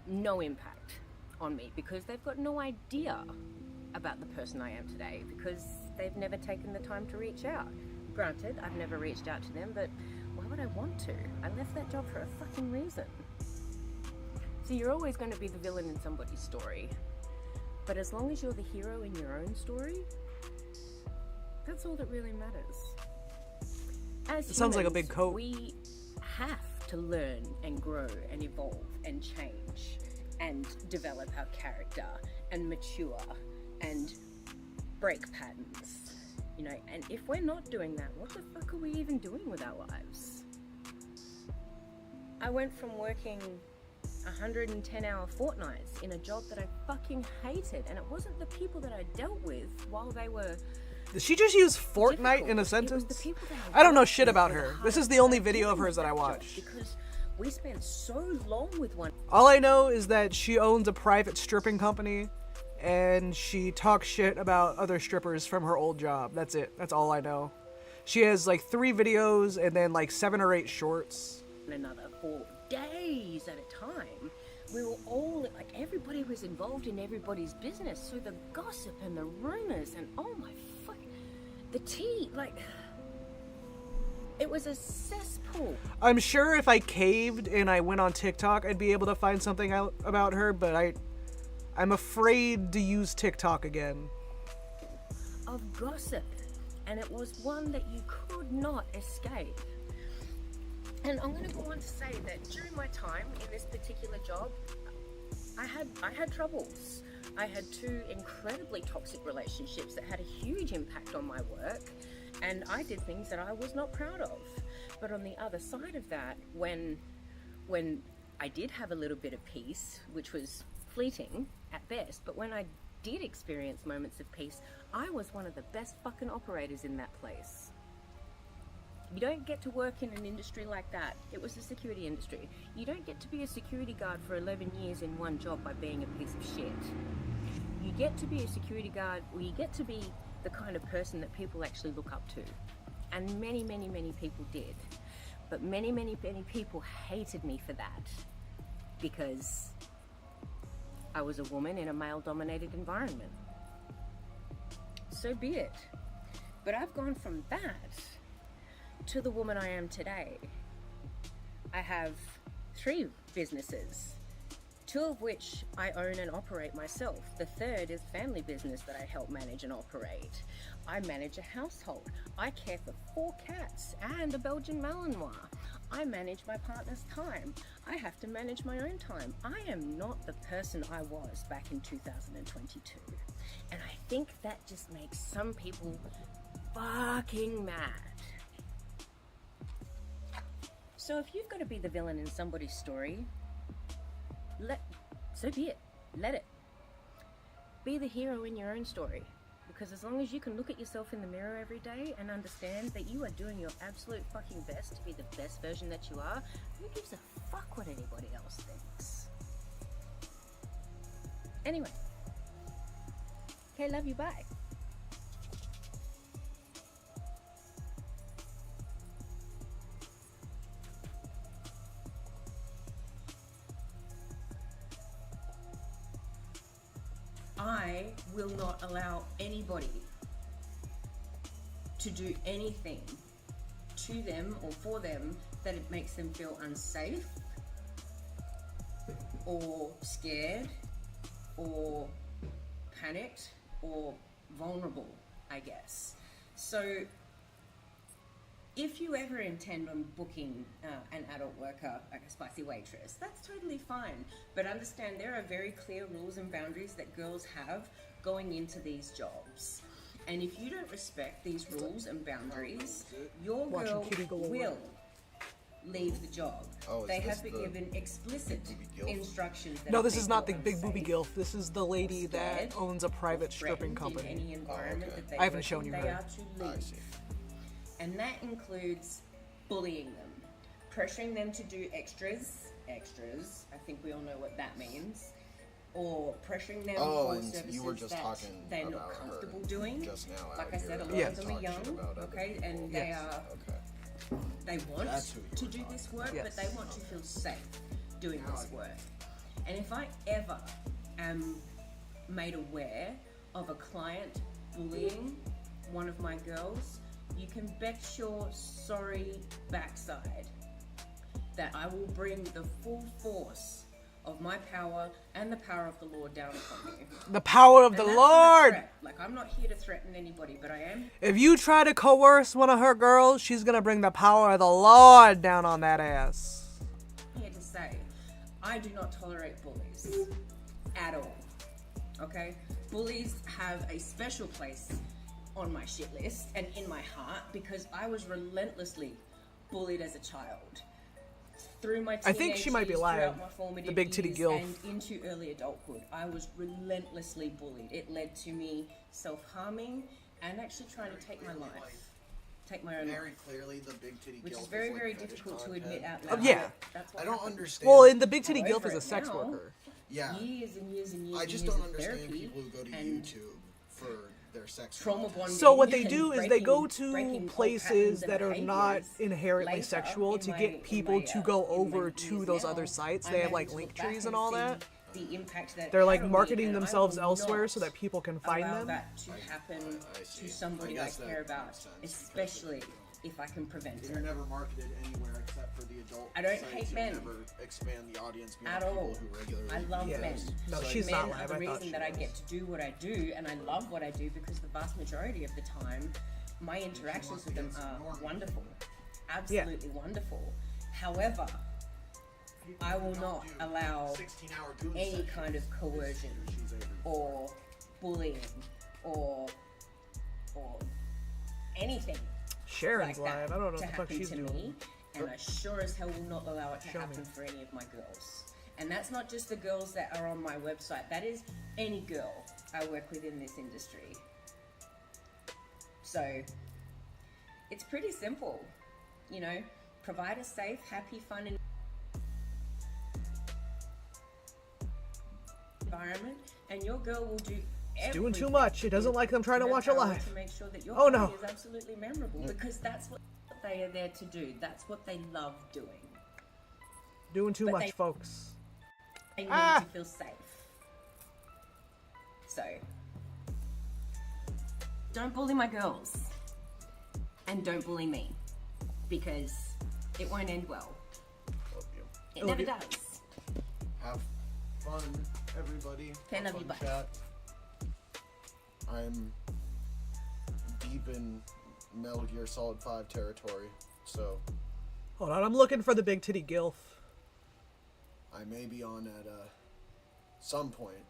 no impact on me because they've got no idea about the person I am today because they've never taken the time to reach out. Granted, I've never reached out to them, but why would I want to? I left that job for a fucking reason. So you're always going to be the villain in somebody's story. But as long as you're the hero in your own story, that's all that really matters. As It sounds like a big coat. We have to learn and grow and evolve and change and develop our character and mature and break patterns, you know, and if we're not doing that, what the fuck are we even doing with our lives? I went from working 110-hour fortnights in a job that I fucking hated, and it wasn't the people that I dealt with while they were... Did she just use Fortnite in a sentence? I don't know shit about her. This is the only video of hers that I watched. Because we spent so long with one... All I know is that she owns a private stripping company and she talks shit about other strippers from her old job. That's it. That's all I know. She has like 3 videos and then like 7 or 8 shorts. Another for days at a time. We were all, like, everybody was involved in everybody's business. So the gossip and the rumors and oh my fuck, the tea, like, it was a cesspool. I'm sure if I caved and I went on TikTok, I'd be able to find something out about her, but I'm afraid to use TikTok again. Of gossip, and it was one that you could not escape. And I'm going to go on to say that during my time in this particular job, I had troubles. I had 2 incredibly toxic relationships that had a huge impact on my work, and I did things that I was not proud of. But on the other side of that, when I did have a little bit of peace, which was fleeting, at best. But when I did experience moments of peace, I was one of the best fucking operators in that place. You don't get to work in an industry like that. It was the security industry. You don't get to be a security guard for 11 years in one job by being a piece of shit. You get to be a security guard, or you get to be the kind of person that people actually look up to. And many, many, many people did. But many, many, many people hated me for that, because I was a woman in a male-dominated environment. So be it. But I've gone from that to the woman I am today. I have 3 businesses, 2 of which I own and operate myself. The third is family business that I help manage and operate. I manage a household. I care for 4 cats and a Belgian Malinois. I manage my partner's time. I have to manage my own time. I am not the person I was back in 2022. And I think that just makes some people fucking mad. So if you've got to be the villain in somebody's story, so be it. Let it. Be the hero in your own story. Because as long as you can look at yourself in the mirror every day and understand that you are doing your absolute fucking best to be the best version that you are, who gives a fuck what anybody else thinks? Anyway. Okay, love you, bye. I will not allow anybody to do anything to them or for them that it makes them feel unsafe or scared or panicked or vulnerable, I guess. So if you ever intend on booking an adult worker, like a spicy waitress, that's totally fine. But understand there are very clear rules and boundaries that girls have going into these jobs. And if you don't respect these rules and boundaries, your girl will leave the job. They have been given explicit instructions. No, this is not the Big Booby Gilf. This is the lady that owns a private stripping company. Any environment that they I haven't shown you they her. are to leave. And that includes bullying them, pressuring them to do extras, I think we all know what that means, or pressuring them for and services you were just that talking they're about not comfortable her doing. just now Like out I here. said, a lot Yeah. of them are young, okay, and they are, they want to do this work, but they want to feel safe doing this work. And if I ever am made aware of a client bullying one of my girls, you can bet your sorry backside that I will bring the full force of my power and the power of the Lord down upon you. The power of And the that's not a Lord! threat. Like, I'm not here to threaten anybody, but I am If you try to coerce one of her girls, she's gonna bring the power of the Lord down on that ass. here to say, I do not tolerate bullies at all. Okay? Bullies have a special place on my shit list and in my heart because I was relentlessly bullied as a child. Through my teenage I think she might be years, lying. throughout my formative The big titty years, gilf. and into early adulthood, I was relentlessly bullied. It led to me self-harming and actually trying to take my life. Take my own Very life. clearly, the big titty Which gilf is very, like very fetish difficult to content. admit out loud. Yeah. That's what I don't happened. understand. Well, and the big titty gilf However, is a sex now, worker. Yeah. Years and years and years I just and years don't of understand therapy people who go to and YouTube for their sex trauma content. bonding. So what they and do is they go to breaking old places patterns and that are not behaviors inherently later sexual in to my- get in people my, to go in my over to years those now, other sites. I'm They have able like to link look back trees and all see that. The impact that They're like had on me, marketing and I themselves will elsewhere not so that people can find allow them. that to happen to somebody I guess that care about, makes sense, especially if I can prevent You're it. never marketed anywhere except for the adult I don't sites. hate You men. never expand the audience beyond At people all. who regularly I love use men. those. No, So she's men not are live. the I thought reason she that I was. get to do what I do, and I love what I do because the vast majority of the time, my interactions with them are wonderful, absolutely wonderful. However, I will not allow any kind of coercion or bullying or anything Sharon's like that live. I don't know to what the fuck happen she's to doing. me, and I sure as hell will not allow it to happen for any of my girls. And that's not just the girls that are on my website. That is any girl I work with in this industry. So it's pretty simple, you know, provide a safe, happy, fun environment, and your girl will do It's doing too much. It doesn't like them trying to watch it live. to make sure that your Oh, party no. is absolutely memorable, because that's what they are there to do. That's what they love doing. Doing too But much, they- folks. They need to feel safe. So, don't bully my girls. And don't bully me. Because it won't end well. It never does. Have fun, everybody. Okay, Have love you, fun, bye. chat. I'm deep in Metal Gear Solid 5 territory, so Hold on, I'm looking for the big titty gilf. I may be on at some point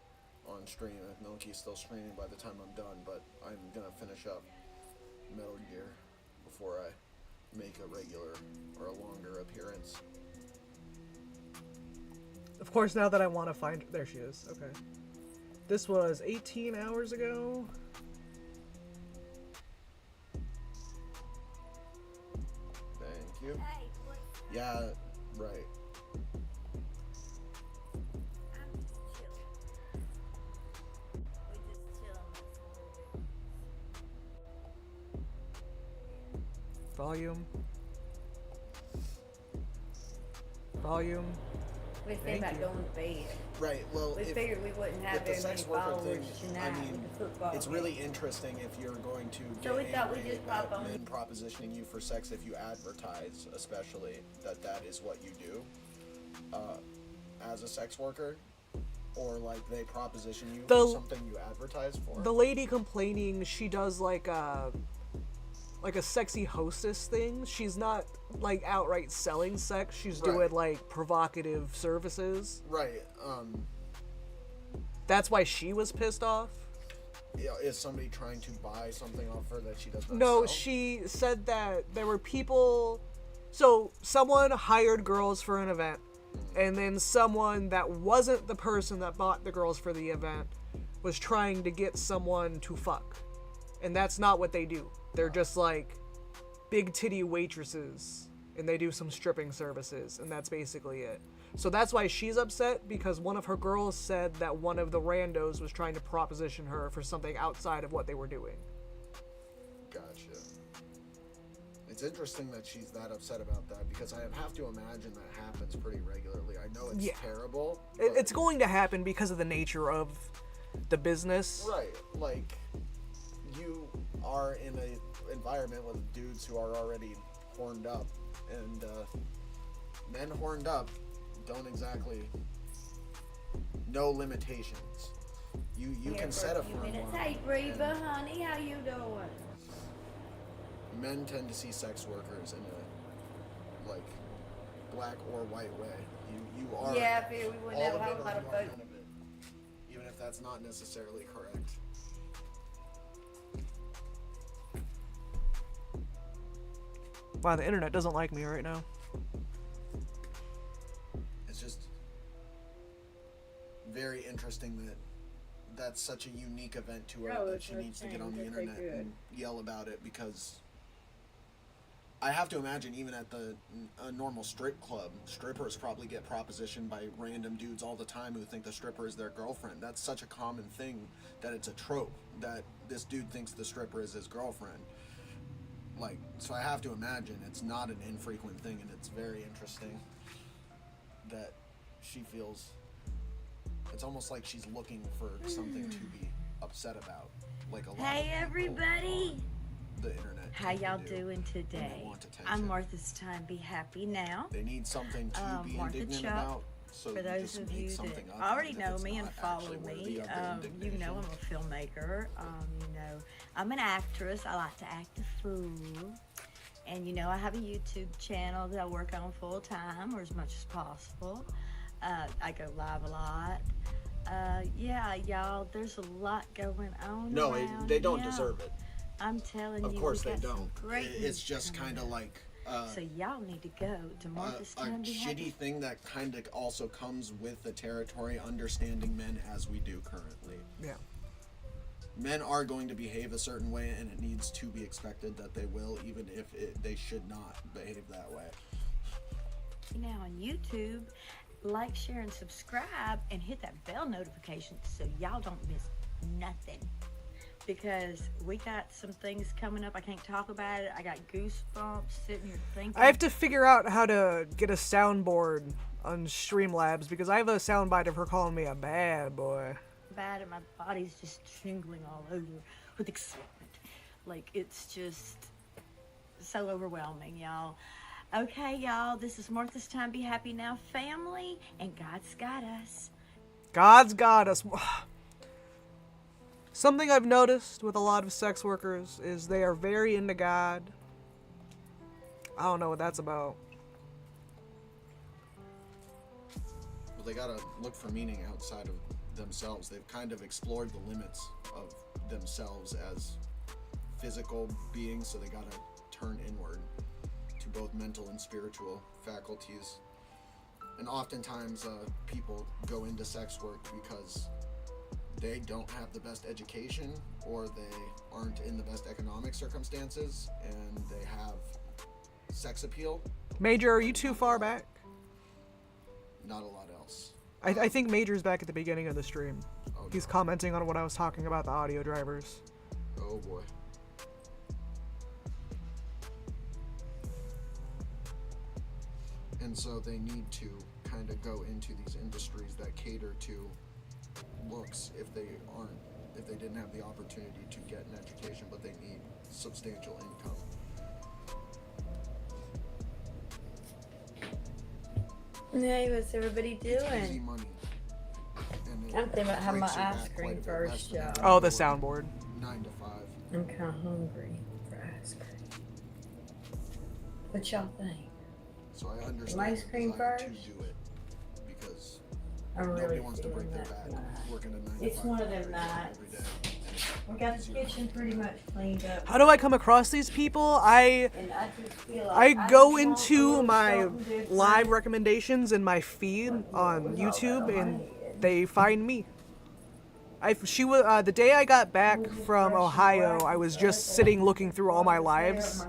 on stream. If Milky's still streaming by the time I'm done, but I'm gonna finish up Metal Gear before I make a regular or a longer appearance. Of course, now that I want to find... There she is. Okay. This was 18 hours ago. Thank you. Yeah, right. Volume. Volume. We Thank think about you. going to bed. Right, well, we if- figured we wouldn't have with the very many sex worker followers thing, tonight I mean, with the football it's game. really interesting if you're going to So we get thought we'd angry just pop at on. men propositioning you for sex if you advertise, especially that is what you do as a sex worker, or like they proposition you The- for something you advertise for. The lady complaining, she does like a sexy hostess thing. She's not like outright selling sex. She's Right. doing like provocative services. Right. That's why she was pissed off. Yeah, is somebody trying to buy something off her that she does not No, sell? she said that there were people. So someone hired girls for an event, and then someone that wasn't the person that bought the girls for the event was trying to get someone to fuck. And that's not what they do. They're just like big titty waitresses, and they do some stripping services, and that's basically it. So that's why she's upset, because one of her girls said that one of the randos was trying to proposition her for something outside of what they were doing. Gotcha. It's interesting that she's that upset about that, because I have to imagine that happens pretty regularly. I know it's Yeah. terrible. It's going to happen because of the nature of the business. Right, like you are in an environment with dudes who are already horned up, and men horned up don't exactly know limitations. You Here can for set a few firm minutes. line, Hey, Reba, and honey, how you doing? men tend to see sex workers in a like black or white way. You are Yeah, I feel we wouldn't all have a of it whole or lot of you are folks. none of it, even if that's not necessarily correct. Wow, the internet doesn't like me right now. It's just very interesting that that's such a unique event to her Oh, that it's she her needs to get thing, on the that they internet could. and yell about it, because I have to imagine even at a normal strip club, strippers probably get propositioned by random dudes all the time who think the stripper is their girlfriend. That's such a common thing that it's a trope that this dude thinks the stripper is his girlfriend. Like, so I have to imagine it's not an infrequent thing, and it's very interesting that she feels it's almost like she's looking for something to be upset about, like a lot Hey, of people everybody. on the internet. How tend to y'all do doing when they today? want attention. I'm Martha's Time Be Happy Now. They need something to be Martha indignant Chuck. about, so For you those just of make you that something up, already even if know it's me and not follow actually worthy me, of their you know indignation. I'm a filmmaker. You know, I'm an actress. I like to act a fool. And you know, I have a YouTube channel that I work on full time, or as much as possible. I go live a lot. Yeah, y'all, there's a lot going on. No, around they don't now. deserve it. I'm telling Of you, course we they got some don't. Great It's news just coming kind of up. like So y'all need to go to Martha's A Time. Be happy. shitty thing that kind of also comes with the territory, understanding men as we do currently. Yeah. Men are going to behave a certain way, and it needs to be expected that they will, even if they should not behave that way. Now on YouTube, like, share, and subscribe, and hit that bell notification so y'all don't miss nothing. Because we got some things coming up. I can't talk about it. I got goosebumps sitting here thinking. I have to figure out how to get a soundboard on Streamlabs because I have a soundbite of her calling me a bad boy. Bad, and my body's just tingling all over with excitement. Like, it's just so overwhelming, y'all. Okay, y'all, this is Martha's Time. Be happy now, family, and God's got us. God's got us. Something I've noticed with a lot of sex workers is they are very into God. I don't know what that's about. Well, they gotta look for meaning outside of themselves. They've kind of explored the limits of themselves as physical beings, so they gotta turn inward to both mental and spiritual faculties. And oftentimes people go into sex work because they don't have the best education, or they aren't in the best economic circumstances, and they have sex appeal. Major, are you too far back? Not a lot else. I think Major's back at the beginning of the stream. He's commenting on what I was talking about, the audio drivers. Oh boy. And so they need to kind of go into these industries that cater to looks if they didn't have the opportunity to get an education, but they need substantial income. Hey, what's everybody It's easy doing? money. And I'm thinking about having my breaks your ice back cream quite a bit first, less than y'all. that. Oh, the soundboard. 9 to 5. I'm kind of hungry for ice cream. What y'all think? So I understand Some ice the cream desire to first? do it because I'm nobody really wants to feeling break their that back tonight. working a 9 to It's 5 one of them every day, nights. every day. We got the kitchen pretty much cleaned up. How do I come across these people? And I just feel like I go just want a into little my something different. live recommendations in my feed on YouTube, and they find me. The day I got back from Ohio, I was just sitting looking through all my lives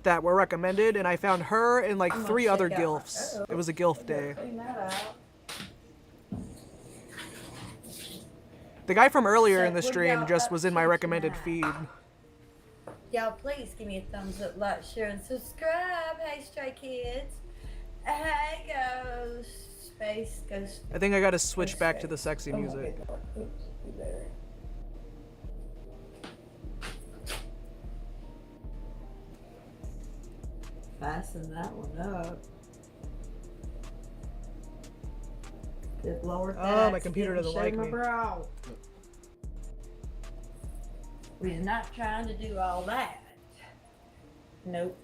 that were recommended, and I found her and like 3 other gilfs. It was a gilf day. Clean that out. The guy from earlier in the stream just was in my recommended feed. Y'all please give me a thumbs up, like, share, and subscribe. Hey, Stray Kids. Hey, Ghost. Space, Ghost. I think I gotta switch back to the sexy Oh my music. God. Oops, you better. Fasten that one up. Good Lord. Oh, my that's computer getting doesn't like shade my me. brow. We're not trying to do all that. Nope.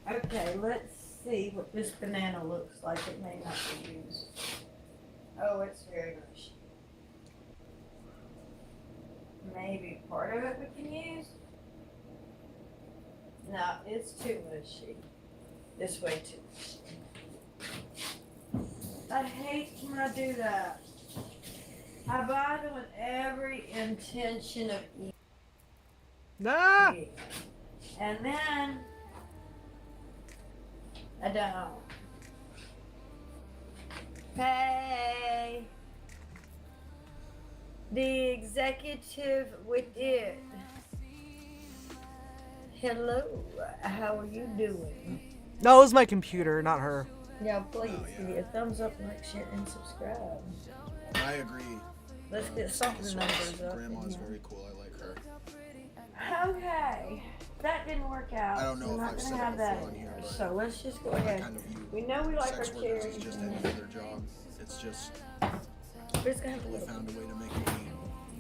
Okay, let's see what this banana looks like. It may not be used. Oh, it's very mushy. Maybe part of it we can use. No, it's too mushy. This way too mushy. I hate when I do that. I buy them with every intention of eating. Nah. And then I don't. Hey, the executive with it. Hello, how are you doing? No, it was my computer, not her. Yeah, please give me a thumbs up, like, share, and subscribe. I agree. Let's get something numbers up. Grandma's very cool. I like her. Okay, that didn't work out. I don't know We're if not I've gonna said have it that before on in here, here. but So let's just go I ahead. kind of view We know we like our sex workers chairs. as just any other job. It's just We're just gonna have a we little. found a way to make money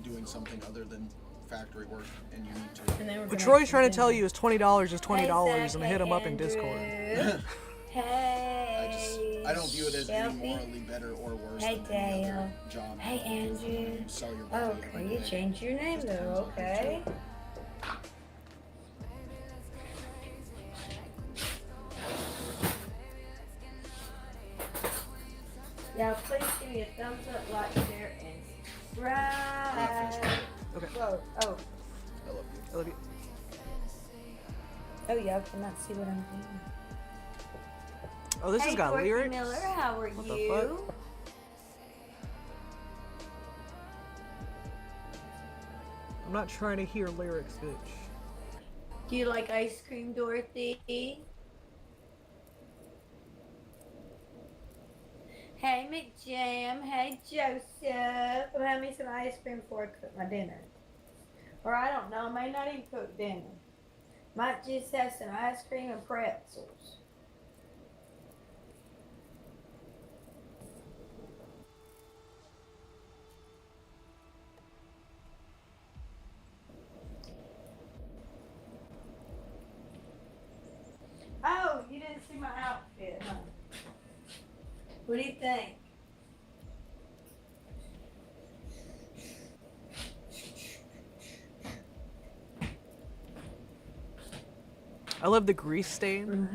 doing something other than factory work, and you need to. And then we're What gonna Troy's have trying to some tell you is $20 is $20, Hey, and Zach, hit him hey, up in Discord. Andrew. Hey, I don't view it as any Shelby. morally better or worse Hey, than any other Dale. job. Hey, Andrew. You sell your body Okay, every you day. changed your name though, okay? Yeah, please give me a thumbs up, like, share, and subscribe. Okay. Whoa, oh. I love you. I love you. Oh, y'all cannot see what I'm doing. Oh, this hey, has got Courtney lyrics. Miller, how are What the you? fuck? I'm not trying to hear lyrics, bitch. Do you like ice cream, Dorothy? Hey, McJam. Hey, Joseph. I'm having me some ice cream before I cook my dinner. Or I don't know, I may not even cook dinner. Might just have some ice cream and pretzels. Oh, you didn't see my outfit, huh? What do you think? I love the grease stain.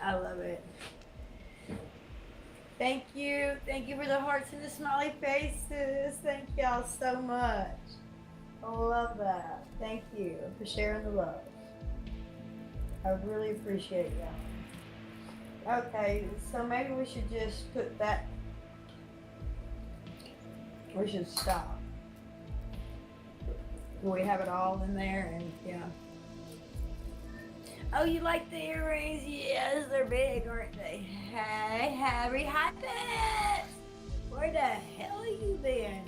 I love it. Thank you. Thank you for the hearts and the smiley faces. Thank y'all so much. I love that. Thank you for sharing the love. I really appreciate y'all. Okay, so maybe we should just put that. We should stop. We have it all in there and yeah. Oh, you like the earrings? Yes, they're big, aren't they? Hey, Harry, hi, Beth! Where the hell have you been?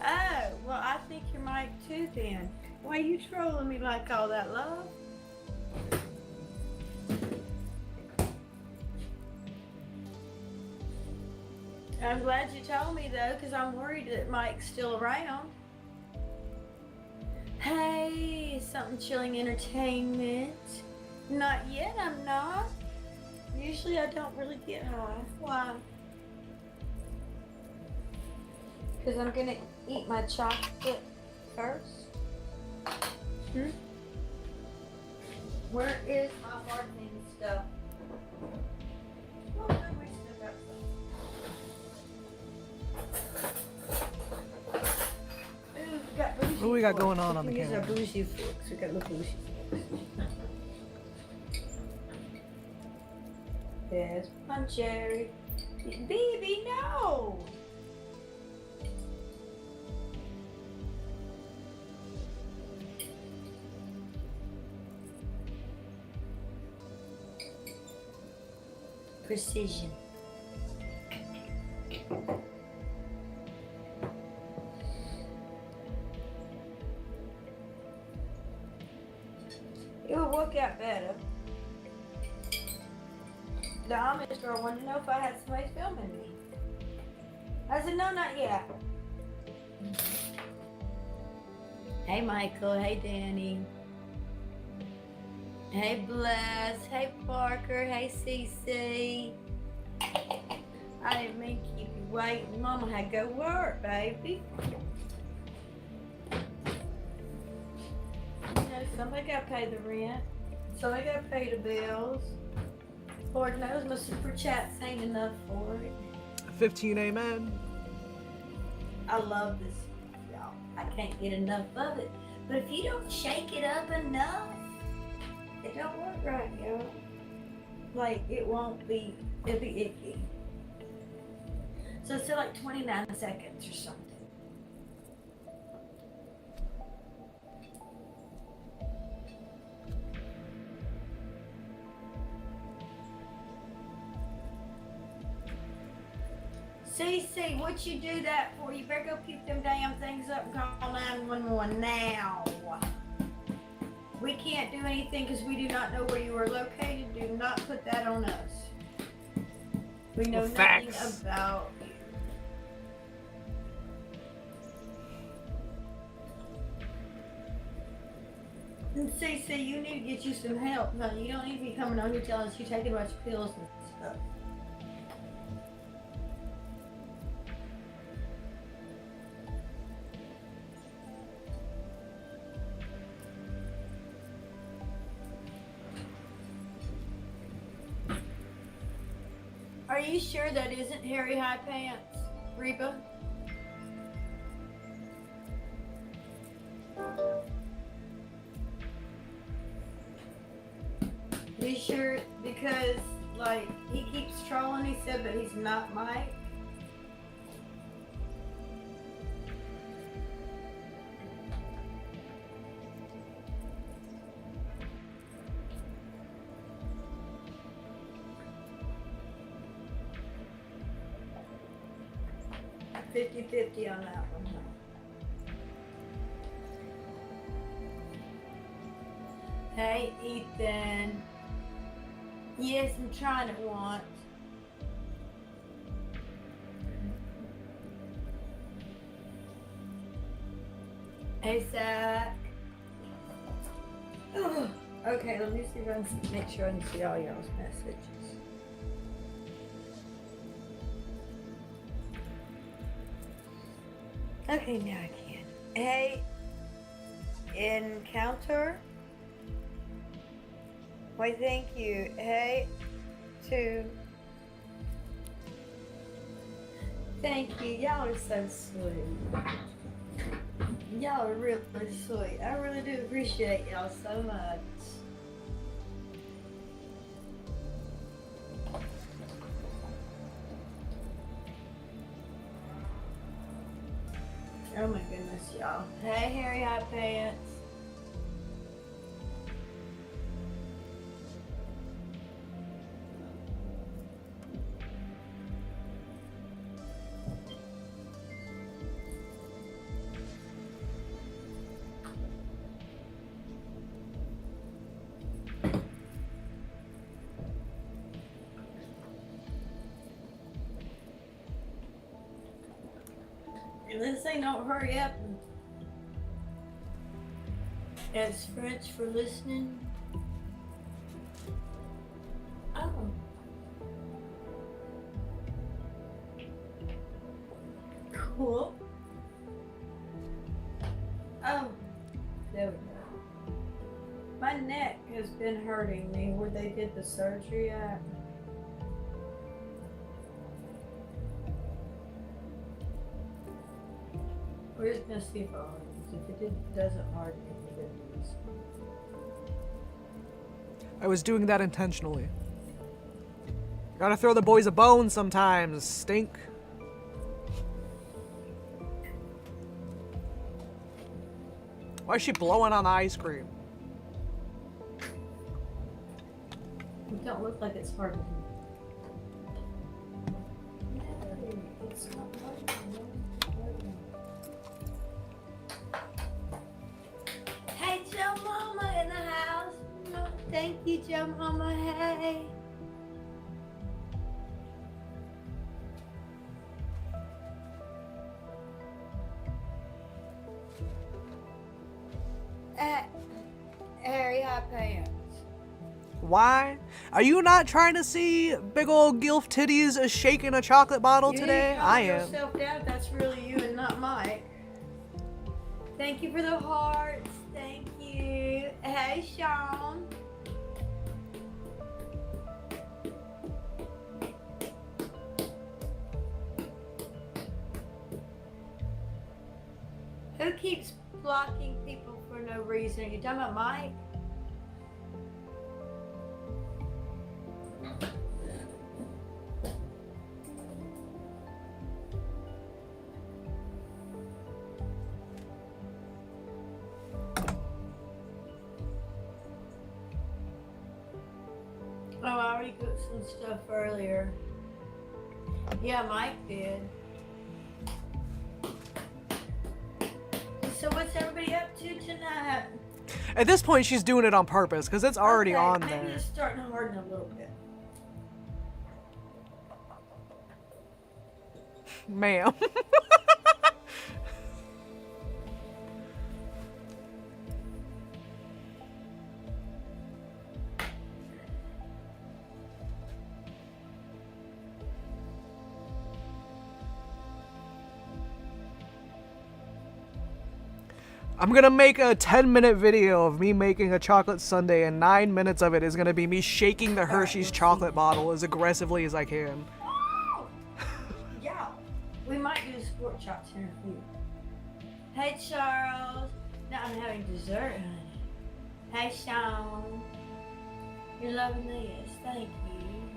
Oh, well, I think you're Mike too then. Why you trolling me like all that, love? I'm glad you told me though, because I'm worried that Mike's still around. Hey, something chilling entertainment. Not yet, I'm not. Usually I don't really get high. Why? Because I'm gonna eat my chocolate first. Where is my bartending stuff? Oh, no, we still got some. Ooh, we got bougie What do we got forks. going on the These are camera? bougie forks. We got little bougie forks. There's one cherry. Baby, no! Precision. It would work out better. The Amish girl wanted to know if I had somebody filming me. I said, no, not yet. Hey, Michael. Hey, Danny. Hey, Bless. Hey, Parker. Hey, Cece. I didn't mean to keep you waiting. Mama had to go work, baby. You know, somebody got to pay the rent. Somebody got to pay the bills. Lord knows my super chats ain't enough for it. 15 amen. I love this, y'all. I can't get enough of it. But if you don't shake it up enough, it don't work right, y'all. Like, it won't be, it'll be icky. So it's still like 29 seconds or something. Cece, what you do that for? You better go pick them damn things up and call 911 now. We can't do anything because we do not know where you are located. Do not put that on us. We know nothing Facts. about you. And CC, you need to get you some help. No, you don't need to be coming on here telling us you're taking a bunch of pills and stuff. Are you sure that isn't Harry High Pants, Reba? You sure? Because, like, he keeps trolling, he said, but he's not Mike. $50-50 on that one, huh? Hey, Ethan. Yes, I'm trying it once. Hey, Zach. Ugh. Okay, let me see if I can make sure I can see all y'all's messages. Okay, now I can. Hey, Encounter. Why, thank you. Hey, to. Thank you. Y'all are so sweet. Y'all are really sweet. I really do appreciate y'all so much. Oh my goodness, y'all. Hey, Harry Hot Pants. This thing don't hurry up. It's French for listening. Oh. Cool. Oh. There we go. My neck has been hurting me where they did the surgery at. We're just gonna see if it hardens. If it doesn't harden, it's good news. I was doing that intentionally. Gotta throw the boys a bone sometimes, Stink. Why is she blowing on the ice cream? It don't look like it's hardened. No, it's not hardened. Hey, Joe Mama in the house. No, thank you, Joe Mama. Hey. Harry Hot Pants. Why? Are you not trying to see big old Gilf titties shaking a chocolate bottle today? I am. Yourself down. That's really you and not Mike. Thank you for the hearts. Thank you. Hey, Sean. Who keeps blocking people for no reason? Are you talking about Mike? Oh, I already cooked some stuff earlier. Yeah, Mike did. So what's everybody up to tonight? At this point, she's doing it on purpose because it's already on Maybe there. it's starting to harden a little bit. Ma'am. I'm gonna make a 10-minute video of me making a chocolate sundae, and 9 minutes of it is gonna be me shaking the Hershey's chocolate bottle as aggressively as I can. Yeah, we might do a sport shots here in a few. Hey Charles, now I'm having dessert, honey. Hey Sean, you're loving this, thank you.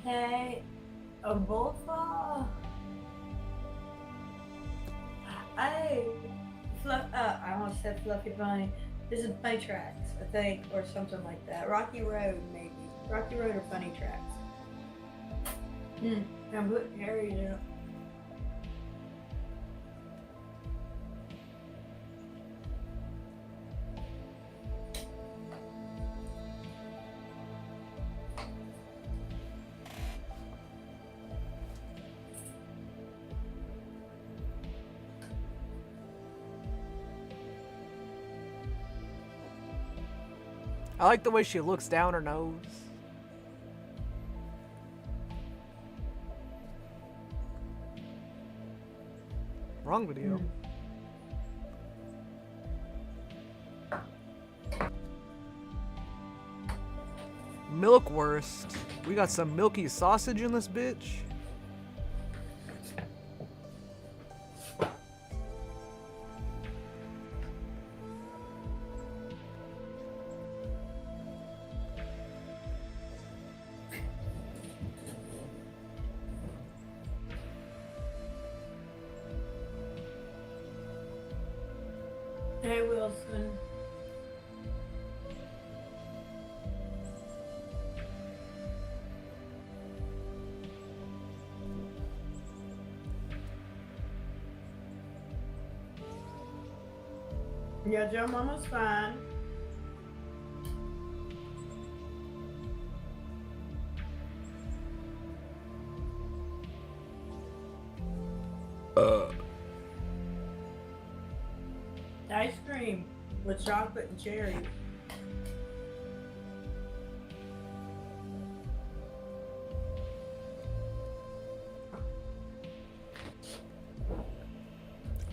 Hey, a bullfrog. Hey, I almost said Fluffy Bunny. This is Funny Tracks, I think, or something like that. Rocky Road, maybe. Rocky Road or Funny Tracks. I'm putting Harry in. I like the way she looks down her nose. Wrong video. Milkwurst. We got some milky sausage in this bitch. Hey Wilson. Yeah, Joe Mama's fine. Ice cream with chocolate and cherry.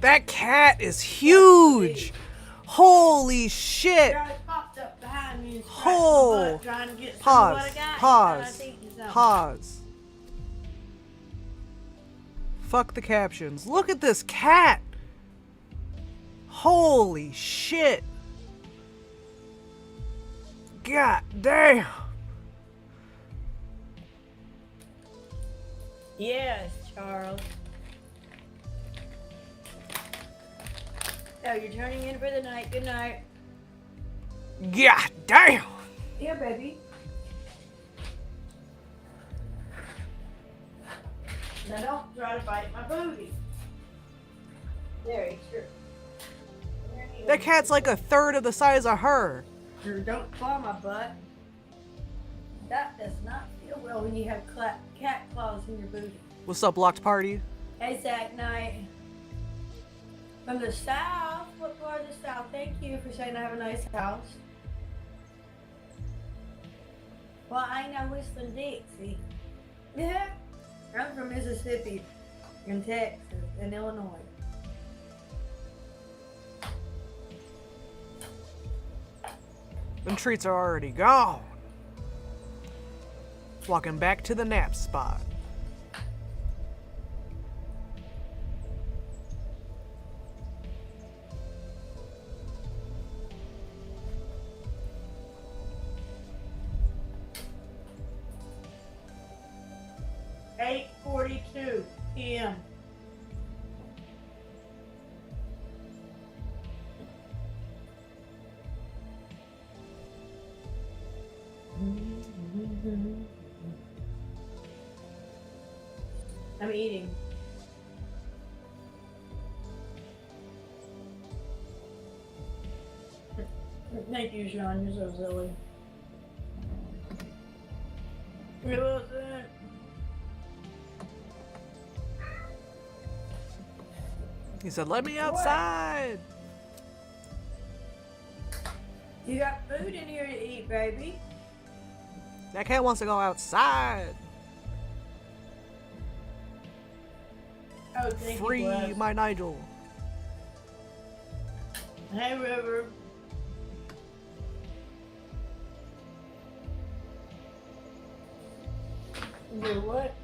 That cat is huge! Holy shit! Guy popped up behind me and scratched Oh! my butt trying to get some of what I got. Pause. Eating something. Pause. Fuck the captions. Look at this cat! Holy shit! God damn! Yes, Charles. Oh, you're turning in for the night. Good night. God damn! Yeah, baby. Now don't try to bite my booty. There, sure. That cat's like a third of the size of her. Don't claw my butt. That does not feel well when you have cat claws in your booty. What's up, Locked Party? Hey, Zach Knight. From the south. What part of the south? Thank you for saying I have a nice house. Well, I know Whistling Dixie. Yeah. I'm from Mississippi, and Texas, and Illinois. Them treats are already gone. Walking back to the nap spot. $8:42 p.m. I'm eating. Thank you, Sean. You're so silly. It wasn't. He said, "Let me outside." You got food in here to eat, baby. That cat wants to go outside. Oh, thank Free you, Bless. my Nigel. Hey, River. Do what?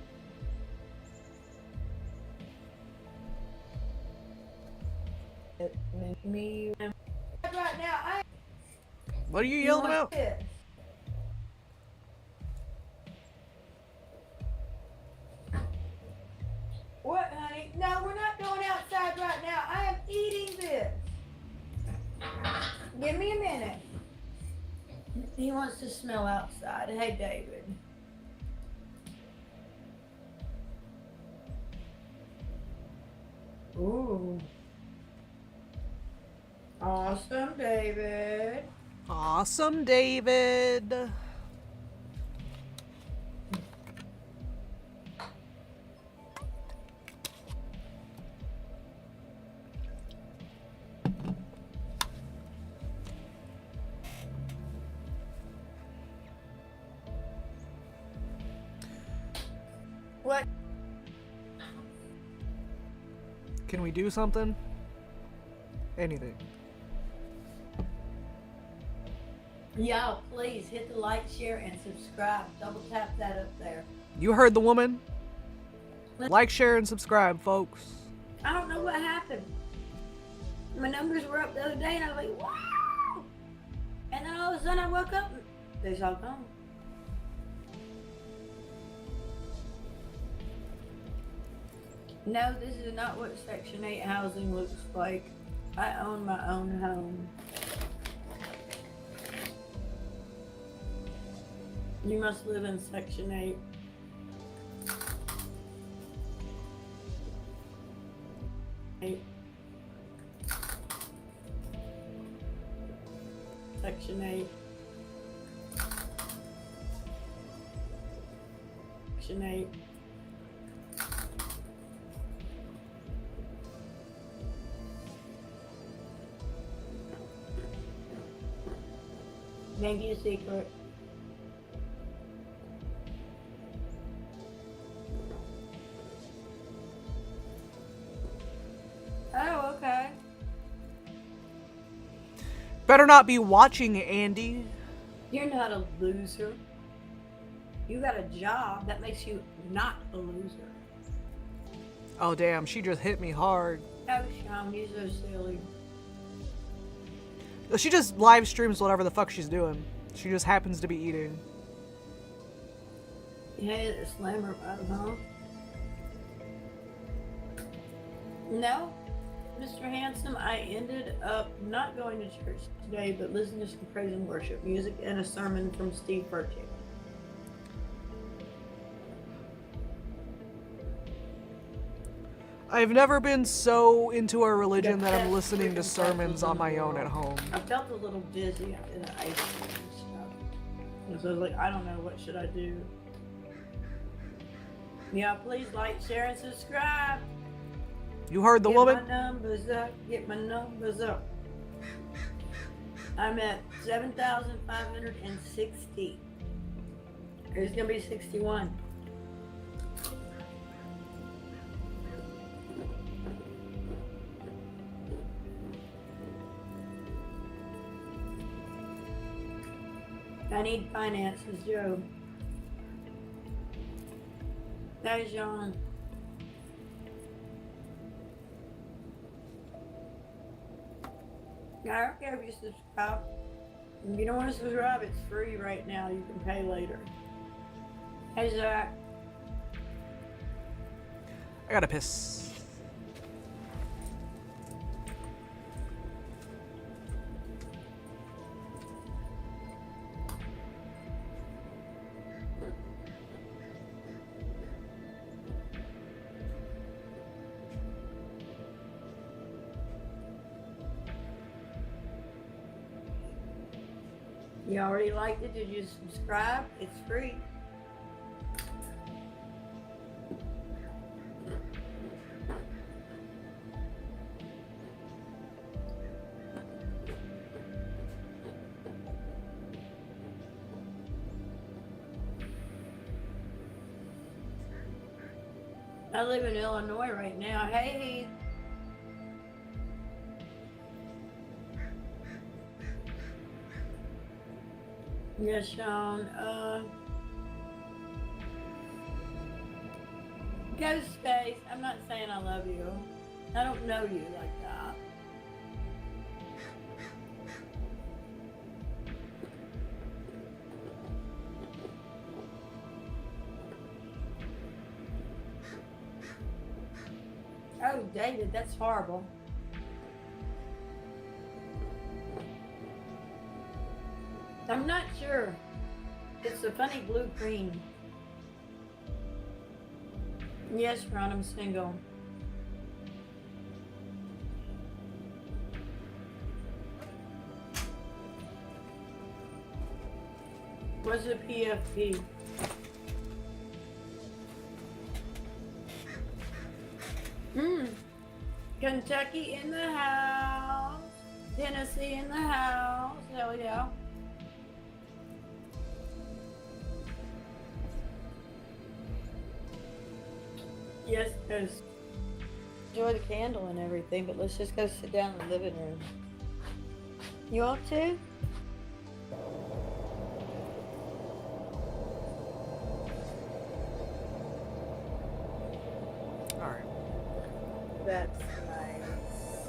Me. Right now, What are you yelling about? This. What, honey? No, we're not going outside right now. I am eating this. Give me a minute. He wants to smell outside. Hey, David. Ooh. Awesome, David. Awesome, David. What? Can we do something? Anything. Y'all, please hit the like, share, and subscribe. Double tap that up there. You heard the woman. Like, share, and subscribe, folks. I don't know what happened. My numbers were up the other day, and I was like, wow! And then all of a sudden I woke up, and they're all gone. No, this is not what Section 8 housing looks like. I own my own home. You must live in Section 8. Section 8. Section 8. Make you a secret. Oh, okay. Better not be watching, Andy. You're not a loser. You got a job that makes you not a loser. Oh, damn. She just hit me hard. Oh, Sean, you're so silly. She just live streams whatever the fuck she's doing. She just happens to be eating. You hated to slam her out, huh? No, Mr. Handsome, I ended up not going to church today, but listening to some praise and worship music and a sermon from Steve Furtick. I've never been so into our religion that I'm listening to sermons on my own at home. I felt a little dizzy in the ice cream and stuff. And so I was like, I don't know, what should I do? Yeah, please like, share, and subscribe. You heard the woman? Get my numbers up. Get my numbers up. I'm at 7,560. There's gonna be 61. I need finances, Joe. There's John. I don't care if you subscribe. If you don't want to subscribe, it's free right now. You can pay later. Hey, Zach. I gotta piss. You already liked it? Did you subscribe? It's free. I live in Illinois right now. Hey. Yes, Sean. Ghostface, I'm not saying I love you. I don't know you like that. Oh, David, that's horrible. I'm not sure. It's a funny blue green. Yes, Ron, I'm single. What's a PFP? Kentucky in the house. Tennessee in the house. Hell yeah. Yes, because enjoy the candle and everything, but let's just go sit down in the living room. You want to? Alright. That's nice.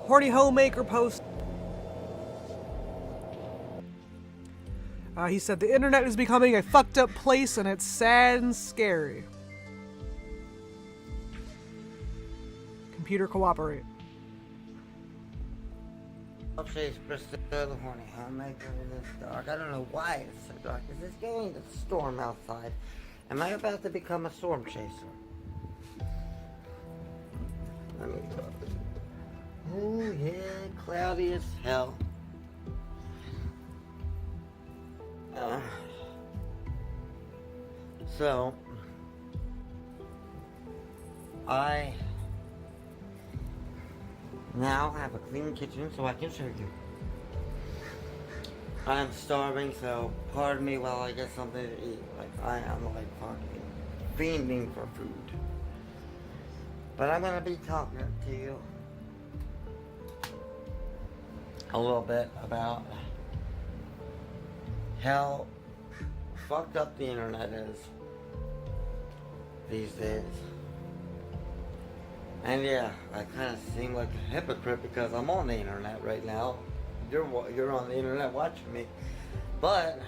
Horny Homemaker post. He said the internet is becoming a fucked up place and it's sad and scary. Computer cooperate. Okay, it's Priscilla, the Horny Homemaker in this dark. I don't know why it's so dark. Is this getting the storm outside? Am I about to become a storm chaser? Let me go. Oh yeah, cloudy as hell. So, I now have a clean kitchen so I can show you. I'm starving, so pardon me while I get something to eat. Like, I am like fucking fiending for food. But I'm gonna be talking to you a little bit about how fucked up the internet is these days. And yeah, I kind of seem like a hypocrite because I'm on the internet right now. You're on the internet watching me. But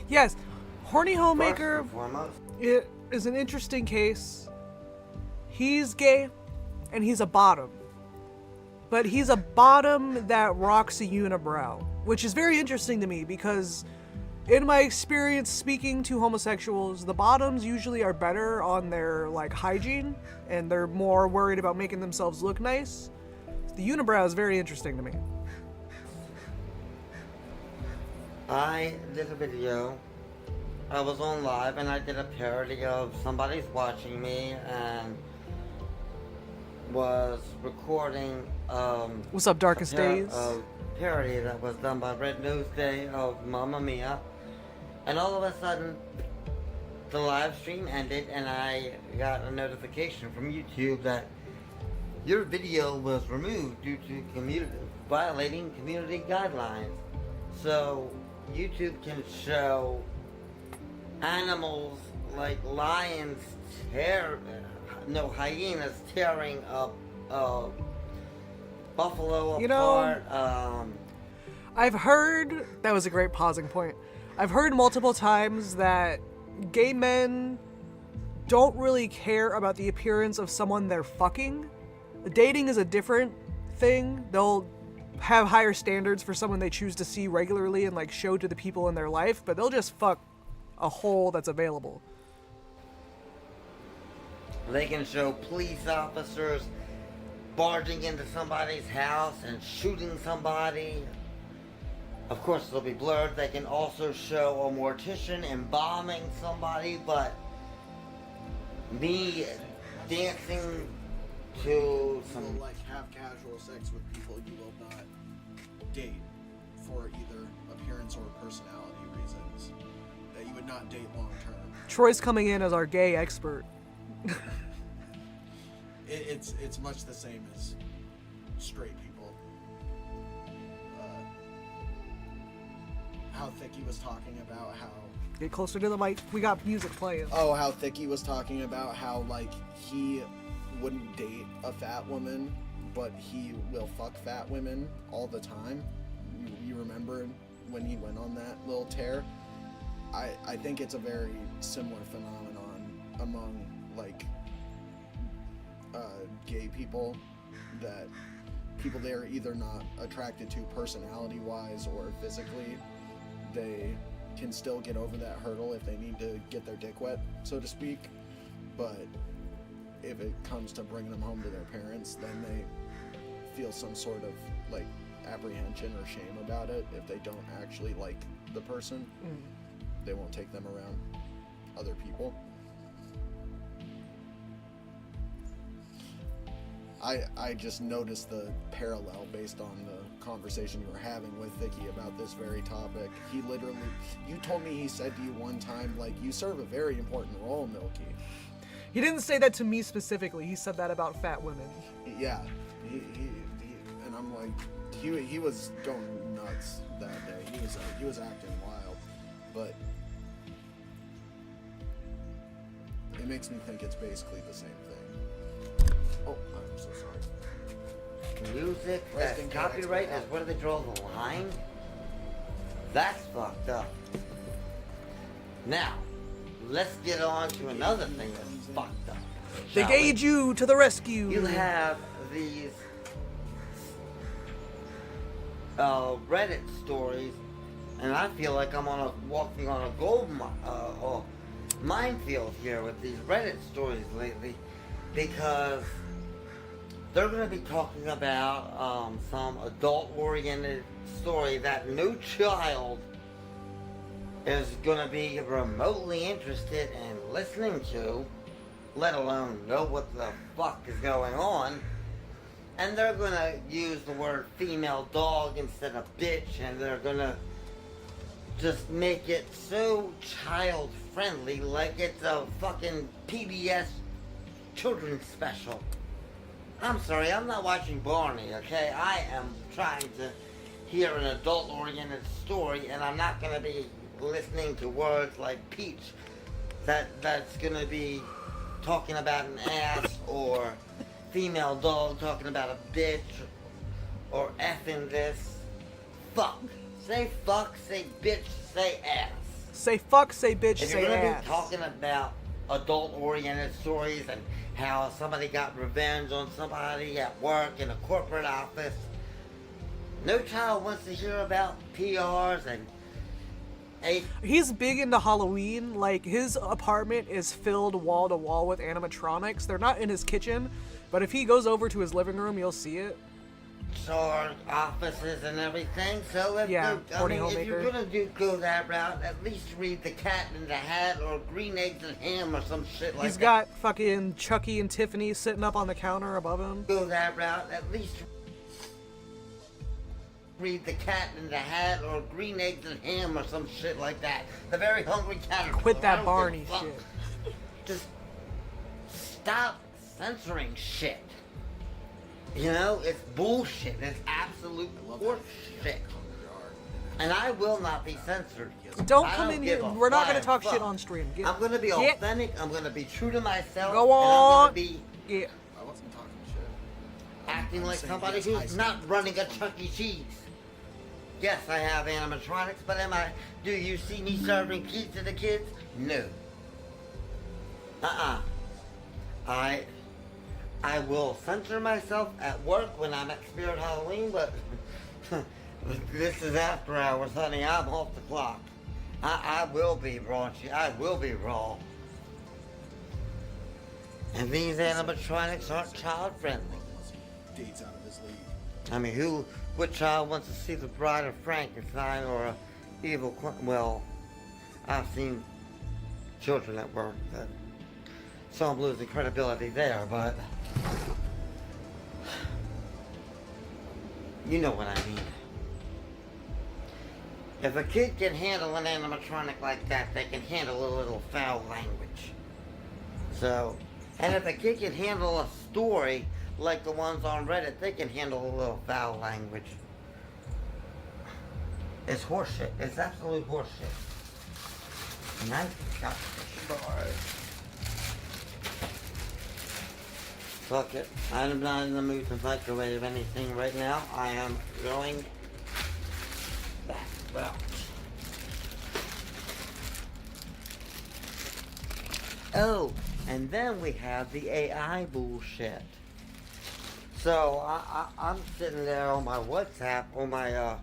yes, Horny Homemaker first and foremost, it is an interesting case. He's gay and he's a bottom. But he's a bottom that rocks a unibrow, which is very interesting to me because in my experience speaking to homosexuals, the bottoms usually are better on their like hygiene and they're more worried about making themselves look nice. The unibrow is very interesting to me. I did a video. I was on live and I did a parody of Somebody's Watching Me and was recording What's up, Darkest Days? A parody that was done by Red Nose Day of Mamma Mia. And all of a sudden, the live stream ended and I got a notification from YouTube that your video was removed due to violating community guidelines. So YouTube can show animals like lions hyenas tearing up buffalo apart. I've heard, that was a great pausing point. I've heard multiple times that gay men don't really care about the appearance of someone they're fucking. Dating is a different thing. They'll have higher standards for someone they choose to see regularly and like show to the people in their life, but they'll just fuck a hole that's available. They can show police officers barging into somebody's house and shooting somebody. Of course, they'll be blurred. They can also show a mortician embalming somebody, but me dancing to some... You will, like, have casual sex with people you will not date for either appearance or personality reasons. That you would not date long term. Troy's coming in as our gay expert. It's much the same as straight people. how Thicky was talking about how. Get closer to the mic. We got music playing. Oh, how Thicky was talking about how, like, he wouldn't date a fat woman, but he will fuck fat women all the time. You remember when he went on that little tear? I think it's a very similar phenomenon among, like, gay people, that people they're either not attracted to personality-wise or physically, they can still get over that hurdle if they need to get their dick wet, so to speak, but if it comes to bringing them home to their parents, then they feel some sort of, like, apprehension or shame about it. If they don't actually like the person, they won't take them around other people. I just noticed the parallel based on the conversation you were having with Vicky about this very topic. He literally, you told me he said to you one time, like, you serve a very important role, Milky. He didn't say that to me specifically. He said that about fat women. Yeah, he and I'm like, he was going nuts that day. He was acting wild, but it makes me think it's basically the same thing. Oh, I'm so sorry. Music that's copyright is where they draw the line? That's fucked up. Now, let's get on to another thing that's fucked up. They gauge you to the rescue. You have these Reddit stories, and I feel like I'm walking on a gold minefield here with these Reddit stories lately, because they're going to be talking about some adult-oriented story that no child is going to be remotely interested in listening to, let alone know what the fuck is going on. And they're going to use the word female dog instead of bitch, and they're going to just make it so child-friendly, like it's a fucking PBS children's special. I'm sorry, I'm not watching Barney, okay? I am trying to hear an adult-oriented story, and I'm not going to be listening to words like peach that's going to be talking about an ass, or female dog talking about a bitch, or effing this. Fuck. Say fuck, say bitch, say ass. Say fuck, say bitch, if say you're gonna ass. be talking about adult-oriented stories and how somebody got revenge on somebody at work in a corporate office, no child wants to hear about PRs and He's big into Halloween. Like, his apartment is filled wall to wall with animatronics. They're not in his kitchen, but if he goes over to his living room, you'll see it. Or offices and everything. So if, if you're gonna go that route, at least read The Cat in the Hat or Green Eggs and Ham or some shit like that. He's got fucking Chucky and Tiffany sitting up on the counter above him. Go that route, at least read The Cat in the Hat or Green Eggs and Ham or some shit like that. The Very Hungry Caterpillar. Quit that Barney shit. shit. Just stop censoring shit. You know, it's bullshit. It's absolute horseshit. And I will not be censored. Don't come in here. We're not going to talk shit on stream. I'm going to be authentic. I'm going to be true to myself. Go on. And I'm going to be I wasn't talking shit. acting like somebody who's not running a Chuck E. Cheese. Yes, I have animatronics, but do you see me serving pizza to kids? No. I will censor myself at work when I'm at Spirit Halloween, but this is after hours, honey. I'm off the clock. I will be raunchy. I will be raw. And these animatronics aren't child-friendly. Dates out of his league. I mean, what child wants to see the Bride of Frankenstein or a evil queen? Well, I've seen children at work that, so I'm losing credibility there, but you know what I mean. If a kid can handle an animatronic like that, they can handle a little foul language. So, and if a kid can handle a story like the ones on Reddit, they can handle a little foul language. It's horseshit. It's absolute horseshit. And I got the bars. Fuck it. I'm not in the mood to microwave anything right now. I am going that route. Oh, and then we have the AI bullshit. So I'm sitting there on my WhatsApp, on my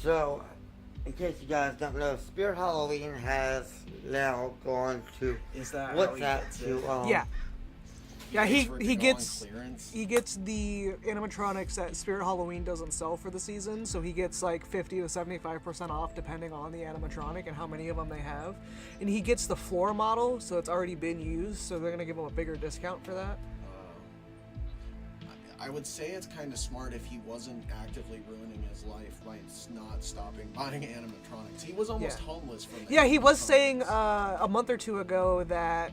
so in case you guys don't know, Spirit Halloween has now gone to WhatsApp to Yeah, he gets the animatronics that Spirit Halloween doesn't sell for the season, so he gets like 50 to 75% off depending on the animatronic and how many of them they have. And he gets the floor model, so it's already been used, so they're gonna give him a bigger discount for that. I would say it's kind of smart if he wasn't actively ruining his life by not stopping buying animatronics. He was almost homeless from Yeah, he was saying a month or two ago that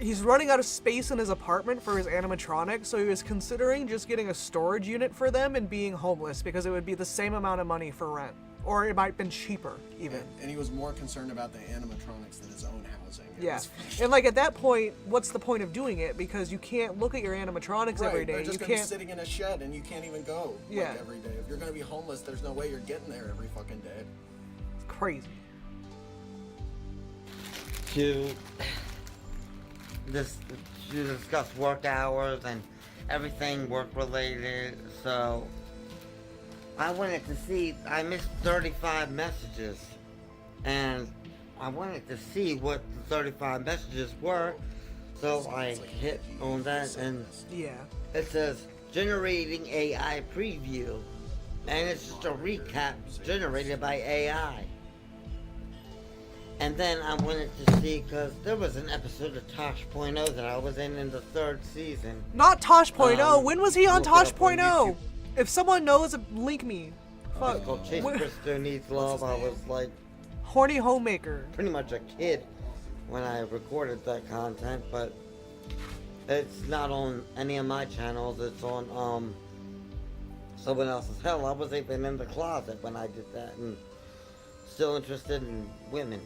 he's running out of space in his apartment for his animatronics, so he was considering just getting a storage unit for them and being homeless because it would be the same amount of money for rent. Or it might have been cheaper, even. And he was more concerned about the animatronics than his own housing. Yeah. And like at that point, what's the point of doing it? Because you can't look at your animatronics every day. They're just you gonna be can't sitting in a shed and you can't even go Yeah. every day. If you're gonna be homeless, there's no way you're getting there every fucking day. It's crazy. To discuss work hours and everything work related, so I wanted to see, I missed 35 messages, and I wanted to see what the 35 messages were, so I hit on that, and it says, generating AI preview, and it's just a recap generated by AI. And then I wanted to see, because there was an episode of Tosh.0 that I was in the 3rd season. Not Tosh.0. When was he on look it up on Tosh.0? If someone knows, link me. Fuck. It's called Chase Bristow Needs Love. I was like Horny Homemaker. pretty much a kid when I recorded that content, but it's not on any of my channels. It's on someone else's. Hell, I was even in the closet when I did that, and still interested in women.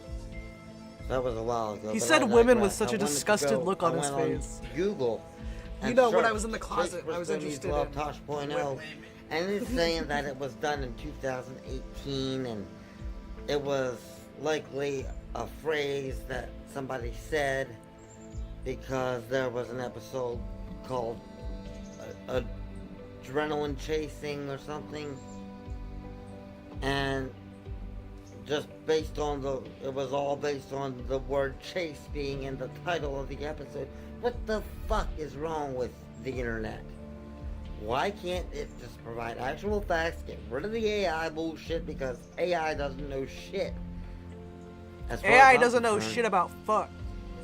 That was a while ago. He but said I women digress. with such I a wanted to disgusted go- look on I his went face. Google. You and know, when I searched was in the closet, I was Chase Bristow interested Needs in Love Tosh.0, and it's saying that it was done in 2018, and it was likely a phrase that somebody said because there was an episode called Adrenaline Chasing or something, and just based on it was all based on the word chase being in the title of the episode. What the fuck is wrong with the internet? Why can't it just provide actual facts, get rid of the AI bullshit, because AI doesn't know shit. As far AI as I'm doesn't know concerned, shit about fuck.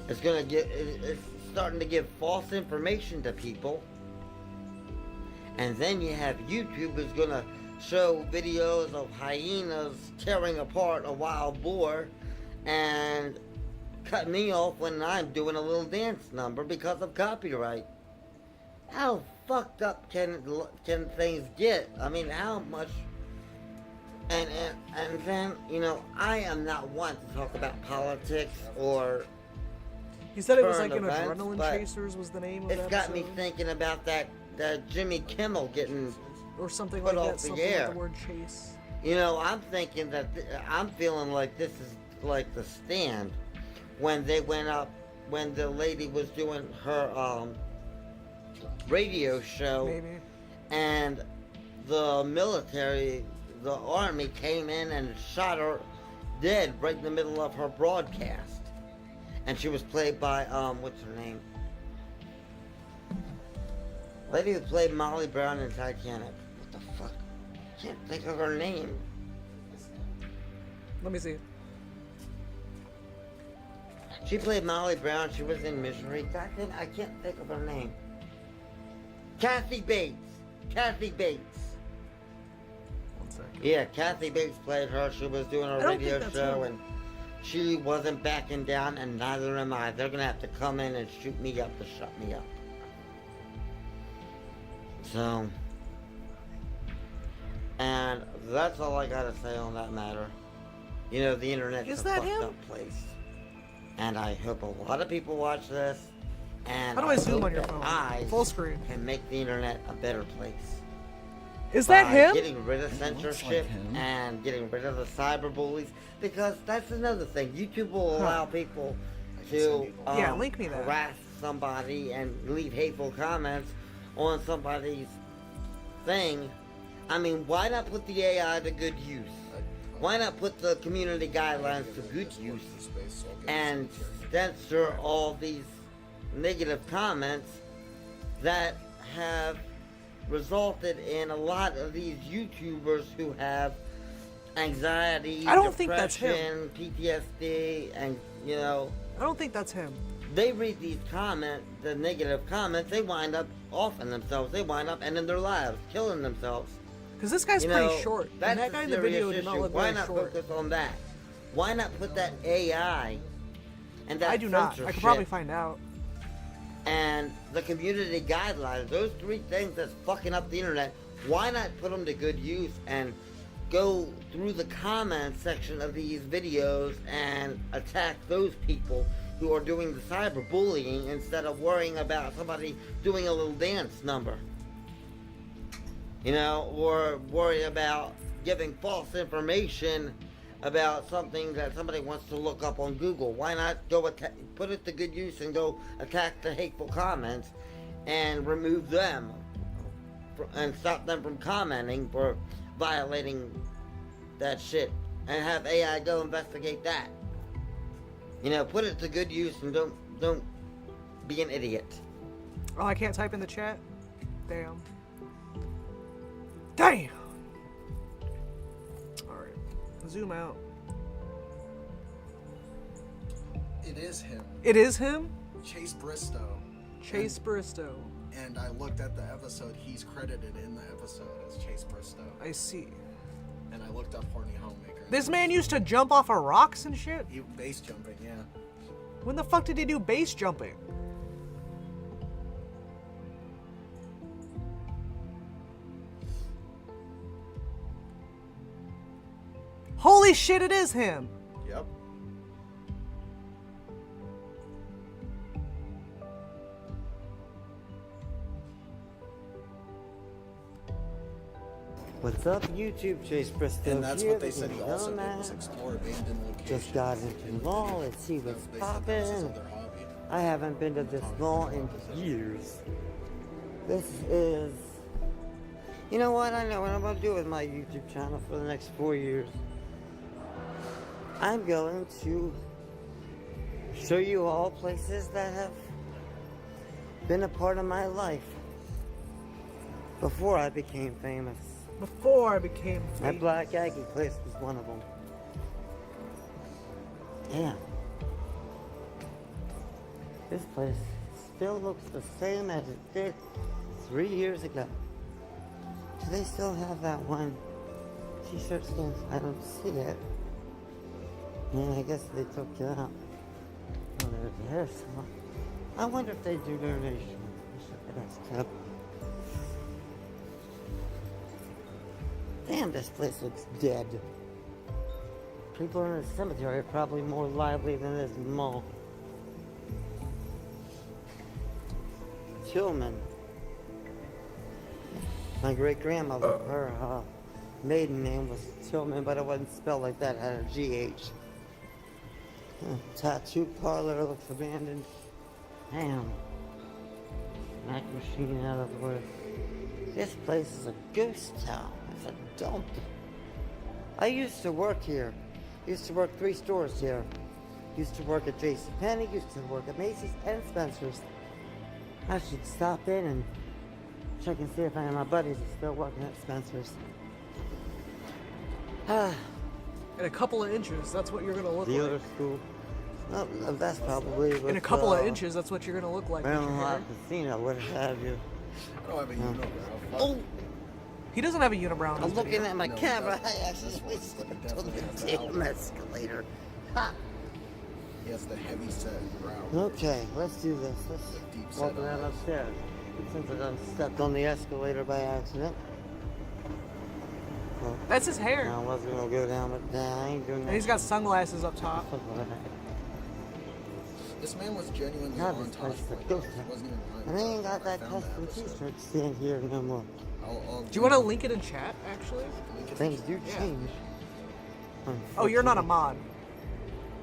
it's starting to give false information to people. And then you have YouTube is gonna show videos of hyenas tearing apart a wild boar and cut me off when I'm doing a little dance number because of copyright. How fucked up can things get? I mean, how much? And then, you know, I am not one to talk about politics or. He said it was current like an events, Adrenaline but Chasers was the name of It's that got me episode. thinking about that Jimmy Kimmel getting Or something put like off that, the something air. with the word chase. You know, I'm thinking that I'm feeling like this is like The Stand, when they went up, when the lady was doing her radio show, Maybe. and the military, the army came in and shot her dead right in the middle of her broadcast, and she was played by what's her name? Lady who played Molly Brown in Titanic. What the fuck? Can't think of her name. Let me see. She played Molly Brown. She was in Misery. God damn, I can't think of her name. Kathy Bates. Kathy Bates. One second. Yeah, Kathy Bates played her. She was doing a I don't radio think that's show, her. and she wasn't backing down, and neither am I. They're gonna have to come in and shoot me up to shut me up. So, And that's all I gotta say on that matter. You know, the internet's Is a that fucked him? up place. And I hope a lot of people watch this. And How do I zoom hope on your that phone? I Full screen. can make the internet a better place. Is that By him? Getting rid of It looks like censorship him. and getting rid of the cyberbullies, because that's another thing. YouTube will allow people to Yeah, link me that. harass somebody and leave hateful comments on somebody's thing. I mean, why not put the AI to good use? Why not put the community guidelines to good use and censor all these negative comments that have resulted in a lot of these YouTubers who have anxiety, I don't think that's depression, PTSD, and you know, I don't think that's him. they read these comments, the negative comments, they wind up offing themselves. They wind up ending their lives, killing themselves. Because this guy's You pretty know, short. That's And that guy a in the video serious did not issue. look Why very not short. focus on that? Why not put that AI and that I do not. I censorship could probably find out. and the community guidelines, those three things that's fucking up the internet, why not put them to good use and go through the comment section of these videos and attack those people who are doing the cyberbullying instead of worrying about somebody doing a little dance number? You know, or worry about giving false information about something that somebody wants to look up on Google. Why not go put it to good use and go attack the hateful comments and remove them and stop them from commenting for violating that shit and have AI go investigate that. You know, put it to good use and don't be an idiot. Oh, I can't type in the chat? Damn. Damn! Alright. Zoom out. It is him. It is him? Chase Bristow. Chase Bristow. And I looked at the episode. He's credited in the episode as Chase Bristow. I see. And I looked up Horny Homemaker. This man used to jump off of rocks and shit? He base jumping, yeah. When the fuck did he do base jumping? Holy shit, it is him! Yep. What's up, YouTube? Chase Bristow And that's here. what they said he also did, Know was that. explore abandoned locations. Just got into law. Let's see what's They said that was his poppin'. other hobby. I haven't been to this law in years. This is... You know what? I know what I'm going to do with my YouTube channel for the next 4 years. I'm going to show you all places that have been a part of my life before I became famous. Before I became My famous. Black Aggie place was one of them. Damn. This place still looks the same as it did 3 years ago. Do they still have that one t-shirt stand? I don't see it. Yeah, I guess they took it out. Oh, there's the hair salon. I wonder if they do donation. That's tough. Damn, this place looks dead. People in the cemetery are probably more lively than this mall. Tillman. My great-grandmother, her maiden name was Tillman, but it wasn't spelled like that, it had a G-H. Tattoo parlor looks abandoned. Damn. Mac machine out of work. This place is a ghost town. It's a dump. I used to work here. Used to work 3 stores here. Used to work at JCPenney, used to work at Macy's and Spencer's. I should stop in and check and see if any of my buddies are still working at Spencer's. In a couple of inches, that's what you're gonna look Dealer like. school. Oh, that's probably what, In a couple of inches, that's what you're gonna look like. with your Well, hair. Casino would have you. I don't have a unibrow. Oh! He doesn't have a unibrow. in I'm his looking video. at my No, camera. that- I accidentally slipped on the damn escalator. He has the heavy set brow. Okay, let's do this. Let's walk around upstairs. Since I done stepped on the escalator by accident. That's his hair. I was gonna go down, but I ain't doing that. And he's got sunglasses up top. This man was genuinely God, on this top. place is ghost town. And they ain't got that custom t-shirt stand here no more. Do you want to link it in chat, actually? Things do change. Oh, you're not a mod.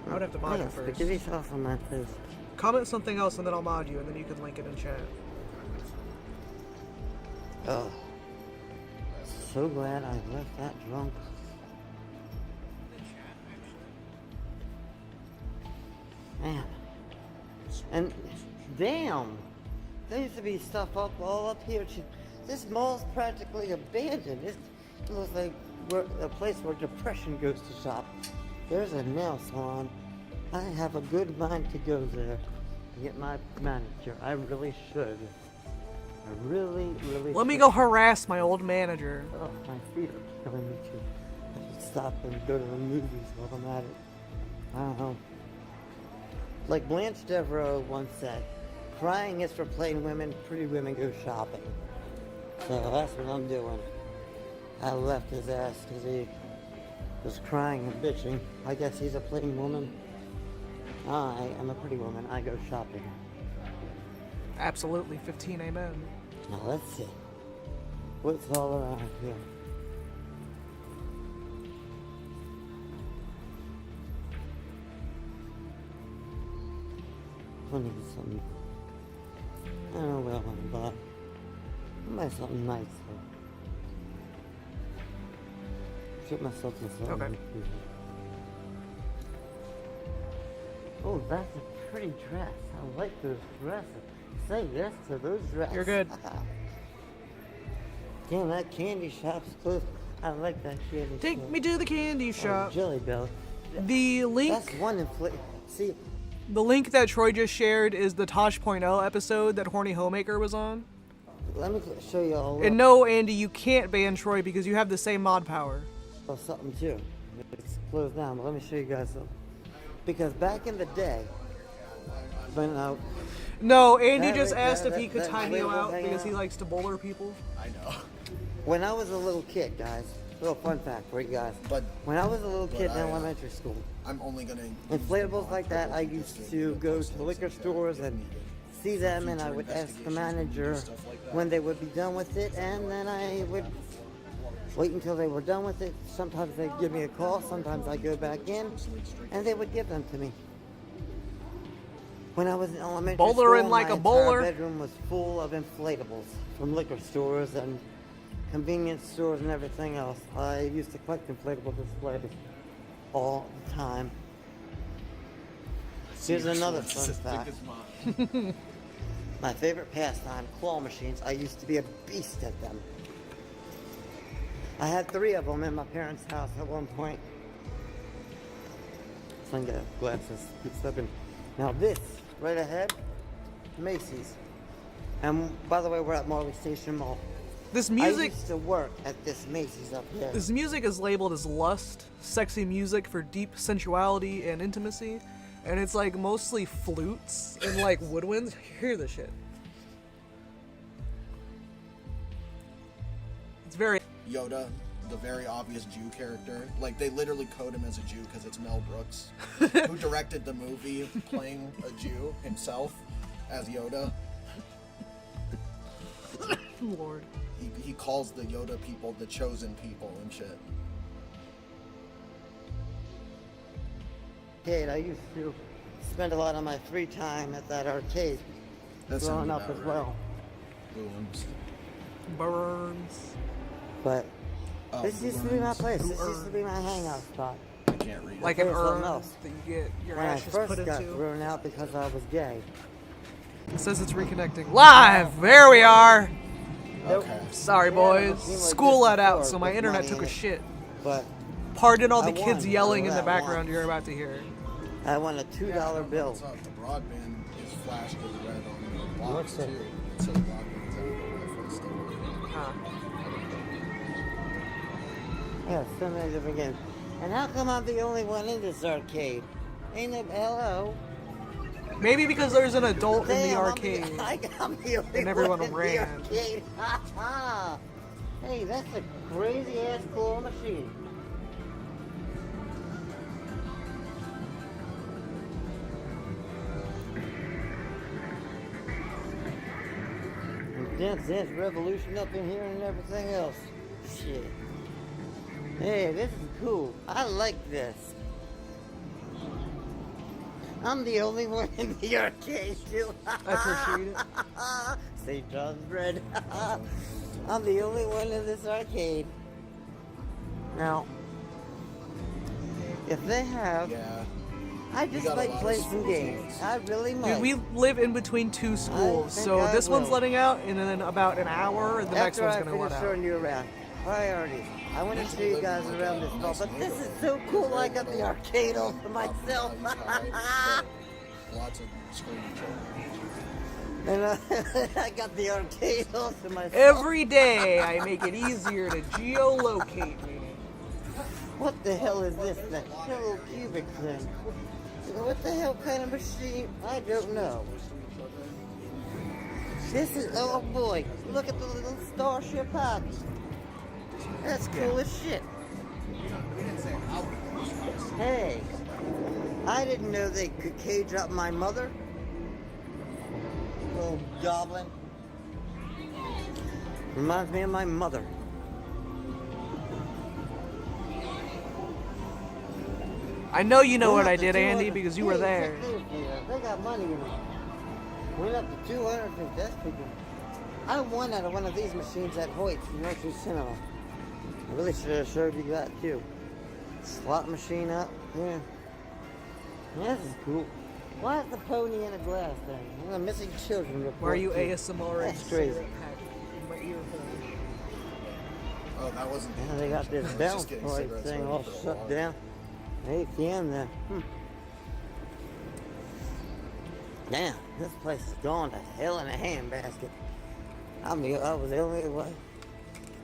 I would have to mod you Yes, but first. get yourself on my face. Comment something else and then I'll mod you, and then you can link it in chat. Oh. So glad I left that drunk. Man. And damn, there used to be stuff all up here too. This mall's practically abandoned. It looks like a place where depression goes to shop. There's a nail salon. I have a good mind to go there and get my manicure. I really should. I really Let me should. go harass my old manager. Oh, my feet are killing me too. I should stop and go to the movies while I'm at it. I don't know. Like Blanche Devereaux once said, crying is for plain women, pretty women go shopping. So that's what I'm doing. I left his ass because he was crying and bitching. I guess he's a plain woman. I am a pretty woman. I go shopping. Absolutely, 15 amen. Now let's see. What's all around here? I need something. I don't know what I want to buy. I'll buy something nice though. Treat myself to something. Okay. Oh, that's a pretty dress. I like those dresses. Say yes to those dresses. You're good. Damn, that candy shop's closed. I like that candy Take shop. me to the candy Oh, shop. Jelly Belly. The link. That's one inflate. See, The link that Troy just shared is the Tosh.0 episode that Horny Homemaker was on. let me show you all. And no, Andy, you can't ban Troy because you have the same mod power. Oh, something too. It's closed down, but let me show you guys something. Because back in the day, when No, Andy That just right- asked that- if he could that tie me label out hanging because he out. likes to bowler people. I know. when I was a little kid, guys, little fun fact for you guys. But when I was a little kid in I, elementary school, I'm only gonna inflatables like that, I used to go to liquor stores and see them, and I would ask the manager when they would be done with it, and then I would wait until they were done with it. Sometimes they'd give me a call, sometimes I'd go back in, and they would give them to me. When I was in elementary Bowlering school, like my a bowler. entire bedroom was full of inflatables from liquor stores and convenience stores and everything else. I used to collect inflatable displays all the time. Here's another fun fact. My favorite pastime, claw machines. I used to be a beast at them. I had 3 of them in my parents' house at one point. Sunglasses, keep stepping. Now this, right ahead, Macy's. And by the way, we're at Marley Station Mall. This I music, used to work at this Macy's up here. this music is labeled as lust, sexy music for deep sensuality and intimacy, and it's like mostly flutes and like woodwinds. Hear this shit. It's very Yoda, the very obvious Jew character. Like, they literally code him as a Jew because it's Mel Brooks, who directed the movie playing a Jew himself as Yoda. Lord. He calls the Yoda people the chosen people and shit. Arcade. I used to spend a lot of my free time at that arcade That growing sounds up about as right. well. Burns. But Oh, this used to be my place. This used to be my hangout spot. I can't read it. Like an There was urn something else. that you get your When I ashes first put got into. thrown out because I was gay. It says it's reconnecting. Live! There we are! Okay. Sorry, Yeah, boys. it seemed like School this let out, before so my with internet money took in a it. shit. But Pardon all I the kids won. yelling I in the won. background you're about to hear. I won a $2 bill. What's up? The broadband is flashed as red on the box What's too. that? It says broadband's out, but Wi-Fi's still working. Huh. Yeah, so many different games. And how come I'm the only one in this arcade? Ain't no hello. Maybe because there's an adult in the Damn, arcade. I'm the only And everyone one in ran. the arcade. Hey, that's a crazy ass claw machine. And Dance Revolution up in here and everything else. Shit. Hey, this is cool. I like this. I'm the only one in the arcade too. I appreciate it. St. John's bread. I'm the only one in this arcade. Now, if they have, I just like playing some games. I really might. Dude, we live in between two schools, so this one's letting out, and then about an hour, the next one's gonna let out. Showing you around. Priorities. I want to show you guys around this ball, but this is so cool. I got the arcade all for myself. Lots of screen And I got the arcade all to myself. Every day, I make it easier to geolocate me. What the hell is this? That little cubic thing? What the hell kind of machine? I don't know. This is, oh boy, look at the little Starship Hut. That's cool as shit. Hey, I didn't know they could cage up my mother. Little goblin. Reminds me of my mother. I know you know what I did, Andy, because you were there. They got money in it. Went up to 250. That's pretty good. I won out of one of these machines at Hoyt's Nursery Cinema. I really should have showed you that too. Slot machine up. Yeah. This is cool. Why is the pony in a glass thing? I'm missing children report. Why are you too. ASMR? That's crazy. In my ear hole. Oh, that wasn't. Yeah, they got this balance point thing all shut down. 8 p.m. then. Damn, this place is gone to hell in a handbasket. I was the only one.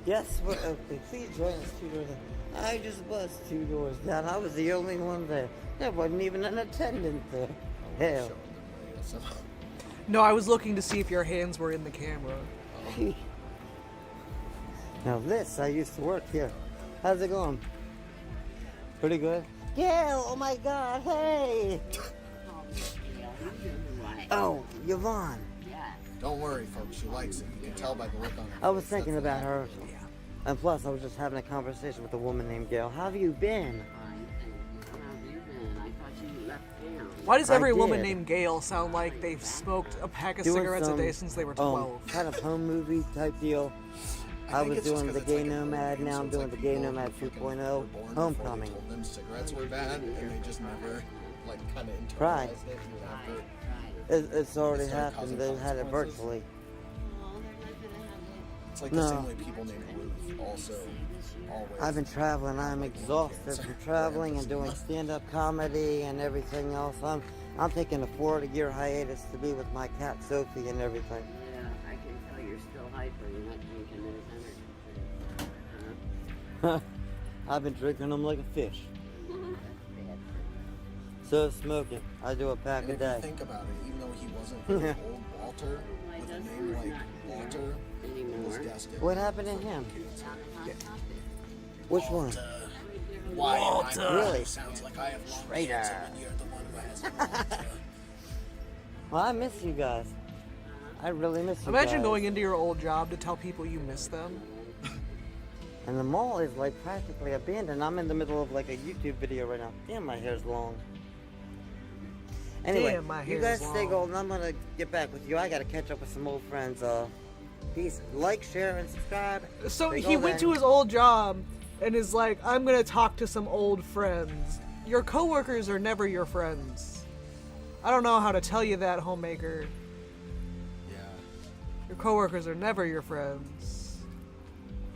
Yes, well, okay, please join us 2 doors down. I just buzzed 2 doors down. I was the only one there. There wasn't even an attendant there. Hell. No, I was looking to see if your hands were in the camera. Now this, I used to work here. How's it going? Pretty good? Gail, oh my god, hey! Oh, Yvonne. Don't worry, folks. She likes it. You can tell by the look on her. I was thinking about her. And plus, I was just having a conversation with a woman named Gail. How have you been? Why does every I woman did. named Gail sound like they've smoked a pack of cigarettes a day since they were 12? Kind of home movie type deal. I was doing the Gay Nomad, now I'm doing the Gay Nomad 2.0, Homecoming. Told them cigarettes were bad, and they just never, like, kind of internalized Right. it. And after It's already it started happened. causing They had it consequences. virtually. It's like the same way people named Ruth also always. I've been traveling. I'm exhausted from traveling and doing stand-up comedy and everything else. I'm taking a 4-year hiatus to be with my cat Sophie and everything. Yeah, I can tell you're still hyper. You're not drinking those energy drinks. I've been drinking them like a fish. So smoking. I do a pack And a if day. you think about it, even though he wasn't really old Walter, with a name like Walter, he was destined. What happened to him? Which one? Why Walter. Really? Sounds like I have long Traitor. nails and you're the one who has a Walter. Well, I miss you guys. I really miss you Imagine guys. going into your old job to tell people you miss them. And the mall is like practically abandoned. I'm in the middle of like a YouTube video right now. Damn, my hair's long. Anyway, Damn, my you hair's guys stay long. golden. I'm gonna get back with you. I gotta catch up with some old friends. Peace. Like, share, and subscribe. So Stay he went to golden. his old job and is like, I'm gonna talk to some old friends. Your coworkers are never your friends. I don't know how to tell you that, homemaker. Yeah. Your coworkers are never your friends.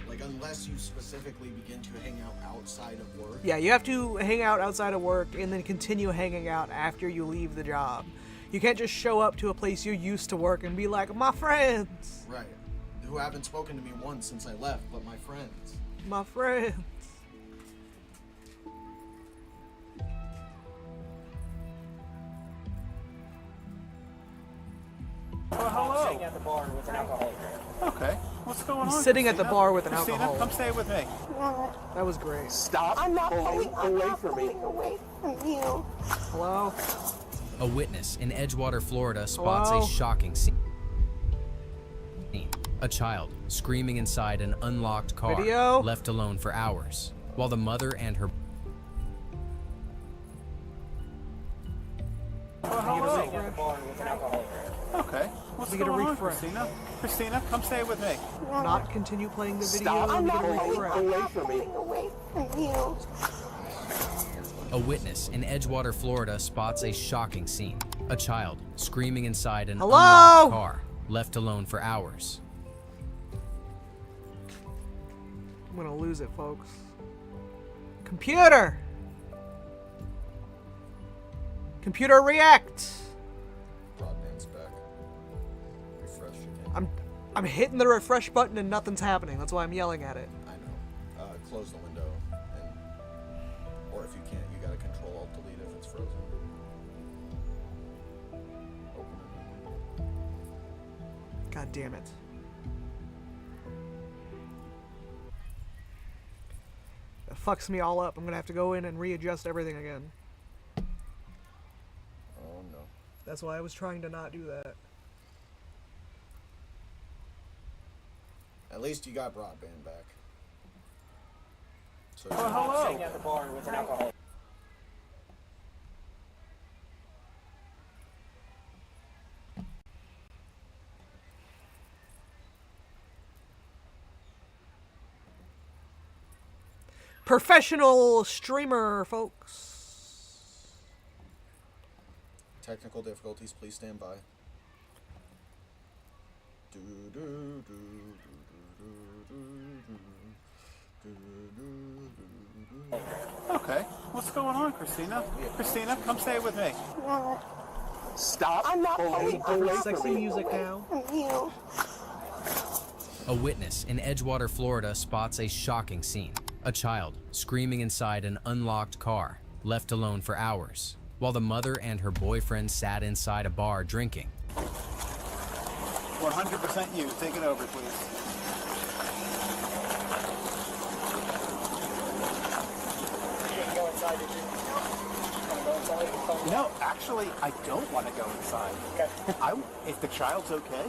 Like, unless you specifically begin to hang out outside of work. Yeah, you have to hang out outside of work and then continue hanging out after you leave the job. You can't just show up to a place you used to work and be like, my friends. Right. Who haven't spoken to me once since I left, but my friends. My friends. Well, hello. Sitting at the bar with an alcoholic. Okay. What's going He's on? sitting at the Christina? bar with an Christina, alcohol. come stay with me. That was great. Stop. I'm not pulling away from me. away from you. Hello? A witness in Edgewater, Florida spots Hello? a shocking scene. A child screaming inside an unlocked car, Video? left alone for hours, while the mother and her Okay. What's We get a going on, refresh. Christina? Christina, come stay with me. Not continue playing the video. Stop. and I'm get a not refresh. away from me. Away from you. A witness in Edgewater, Florida spots a shocking scene. A child screaming inside an Hello? unlocked car, left alone for hours. I'm gonna lose it, folks. Computer! Computer react! Broadband's back. Refresh again. I'm hitting the refresh button and nothing's happening. That's why I'm yelling at it. I know. Close the window, or if you can't, you gotta Control Alt Delete if it's frozen. Open it. God damn it. That fucks me all up. I'm gonna have to go in and readjust everything again. Oh no. That's why I was trying to not do that. At least you got broadband back. So hello. Sitting at the bar with an alcohol. Professional streamer, folks. Technical difficulties, please stand by. Okay. What's going on, Christina? Christina, come stay with me. Stop. I'm not pulling away from Sexy me. music now. from you. A witness in Edgewater, Florida spots a shocking scene. A child screaming inside an unlocked car, left alone for hours, while the mother and her boyfriend sat inside a bar drinking. 100% you. Take it over, please. You didn't go inside, did you? Want to go inside? No, actually, I don't want to go inside. Okay. If the child's okay,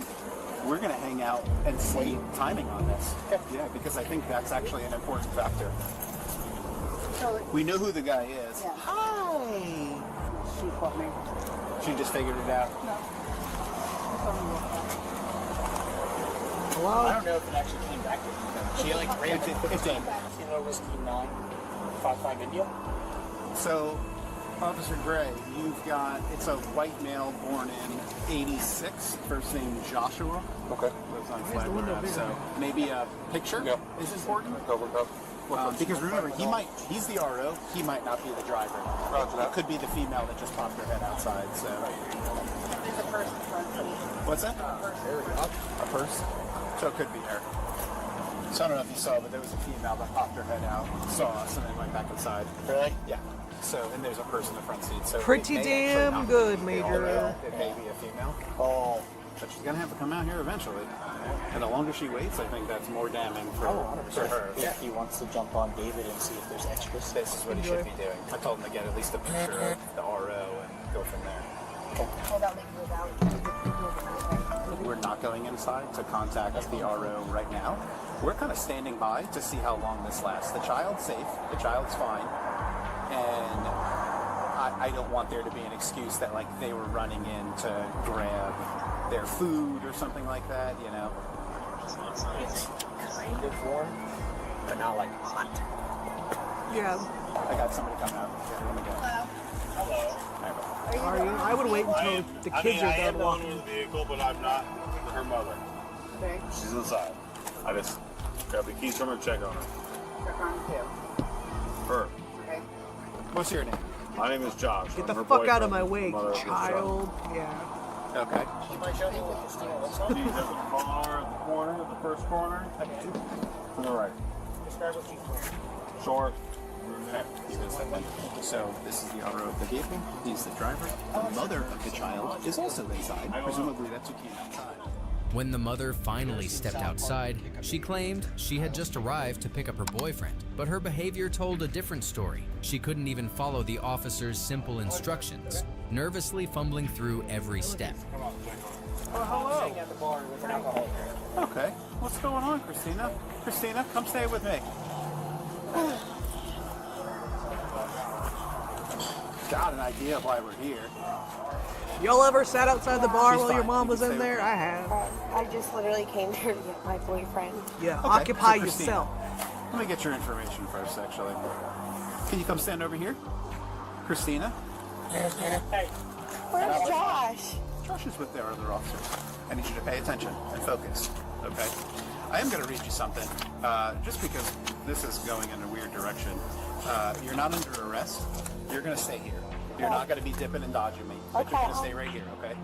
we're going to hang out and see timing on this. Okay. Yeah, because I think that's actually an important factor. We know who the guy is. Yeah. Hi! She caught me. She just figured it out. No. Hello? I don't know if it actually came back to me. She like ran It did. Kilo Whiskey 955 India. So, Officer Gray, you've got, it's a white male born in 86, first name Joshua. Okay. Lives on the window Flagler Ave. bigger? So maybe a picture Yep. is important. Cover up. Because remember, he's the RO, he might not be the driver. Roger that. It could be the female that just popped her head outside, so. There's a person front seat. What's that? A purse? So it could be her. So I don't know if you saw, but there was a female that popped her head out, saw us, and then went back inside. Really? Yeah. So, and there's a person in the front seat. So Pretty it may actually damn not good, be Major. It may be a female. Oh. But she's going to have to come out here eventually. And the longer she waits, I think that's more damning for, for her. If he wants to jump on David and see if there's extras. This is what he should be doing. I told him to get at least a picture of the RO and go from there. We're not going inside to contact the RO right now. We're kind of standing by to see how long this lasts. The child's safe. The child's fine. And I don't want there to be an excuse that like they were running in to grab their food or something like that, you know. It's kind of warm, but not like hot. Yeah. I got somebody coming out. Yeah, let me go. Hello. Are you? I would wait until the kids are done walking. in the vehicle, but I'm not her mother. Okay. She's inside. I just grab the keys from her and check on her. Check on you. Her. Okay. What's your name? My name is Josh. Get I'm the her fuck out of boyfriend, my way, mother of this child. Yeah. Okay. She might show you what Christina looks child. She's like. at the bar at the corner, the first corner. Okay. To the right. Describe what she's wearing. Short. Brunette. So this is the RO of the vehicle. He's the driver. The mother of the child is also inside. Presumably that's who came outside. When the mother finally stepped outside, she claimed she had just arrived to pick up her boyfriend, but her behavior told a different story. She couldn't even follow the officer's simple instructions, nervously fumbling through every step. Oh, hello. Okay. What's going on, Christina? Christina, come stay with me. Got an idea of why we're here. Y'all ever sat outside the bar She's while your fine. mom You was can in stay there? with I have. I just literally came here to get my boyfriend. Yeah, Okay, occupy so Christina, yourself. Let me get your information first, actually. Can you come stand over here? Christina? Hey. Where's Josh? Josh is with their other officers. I need you to pay attention and focus, okay? I am going to read you something, just because this is going in a weird direction. You're not under arrest. You're going to stay here. You're not going to be dipping and dodging me, but you're going to stay right here, okay?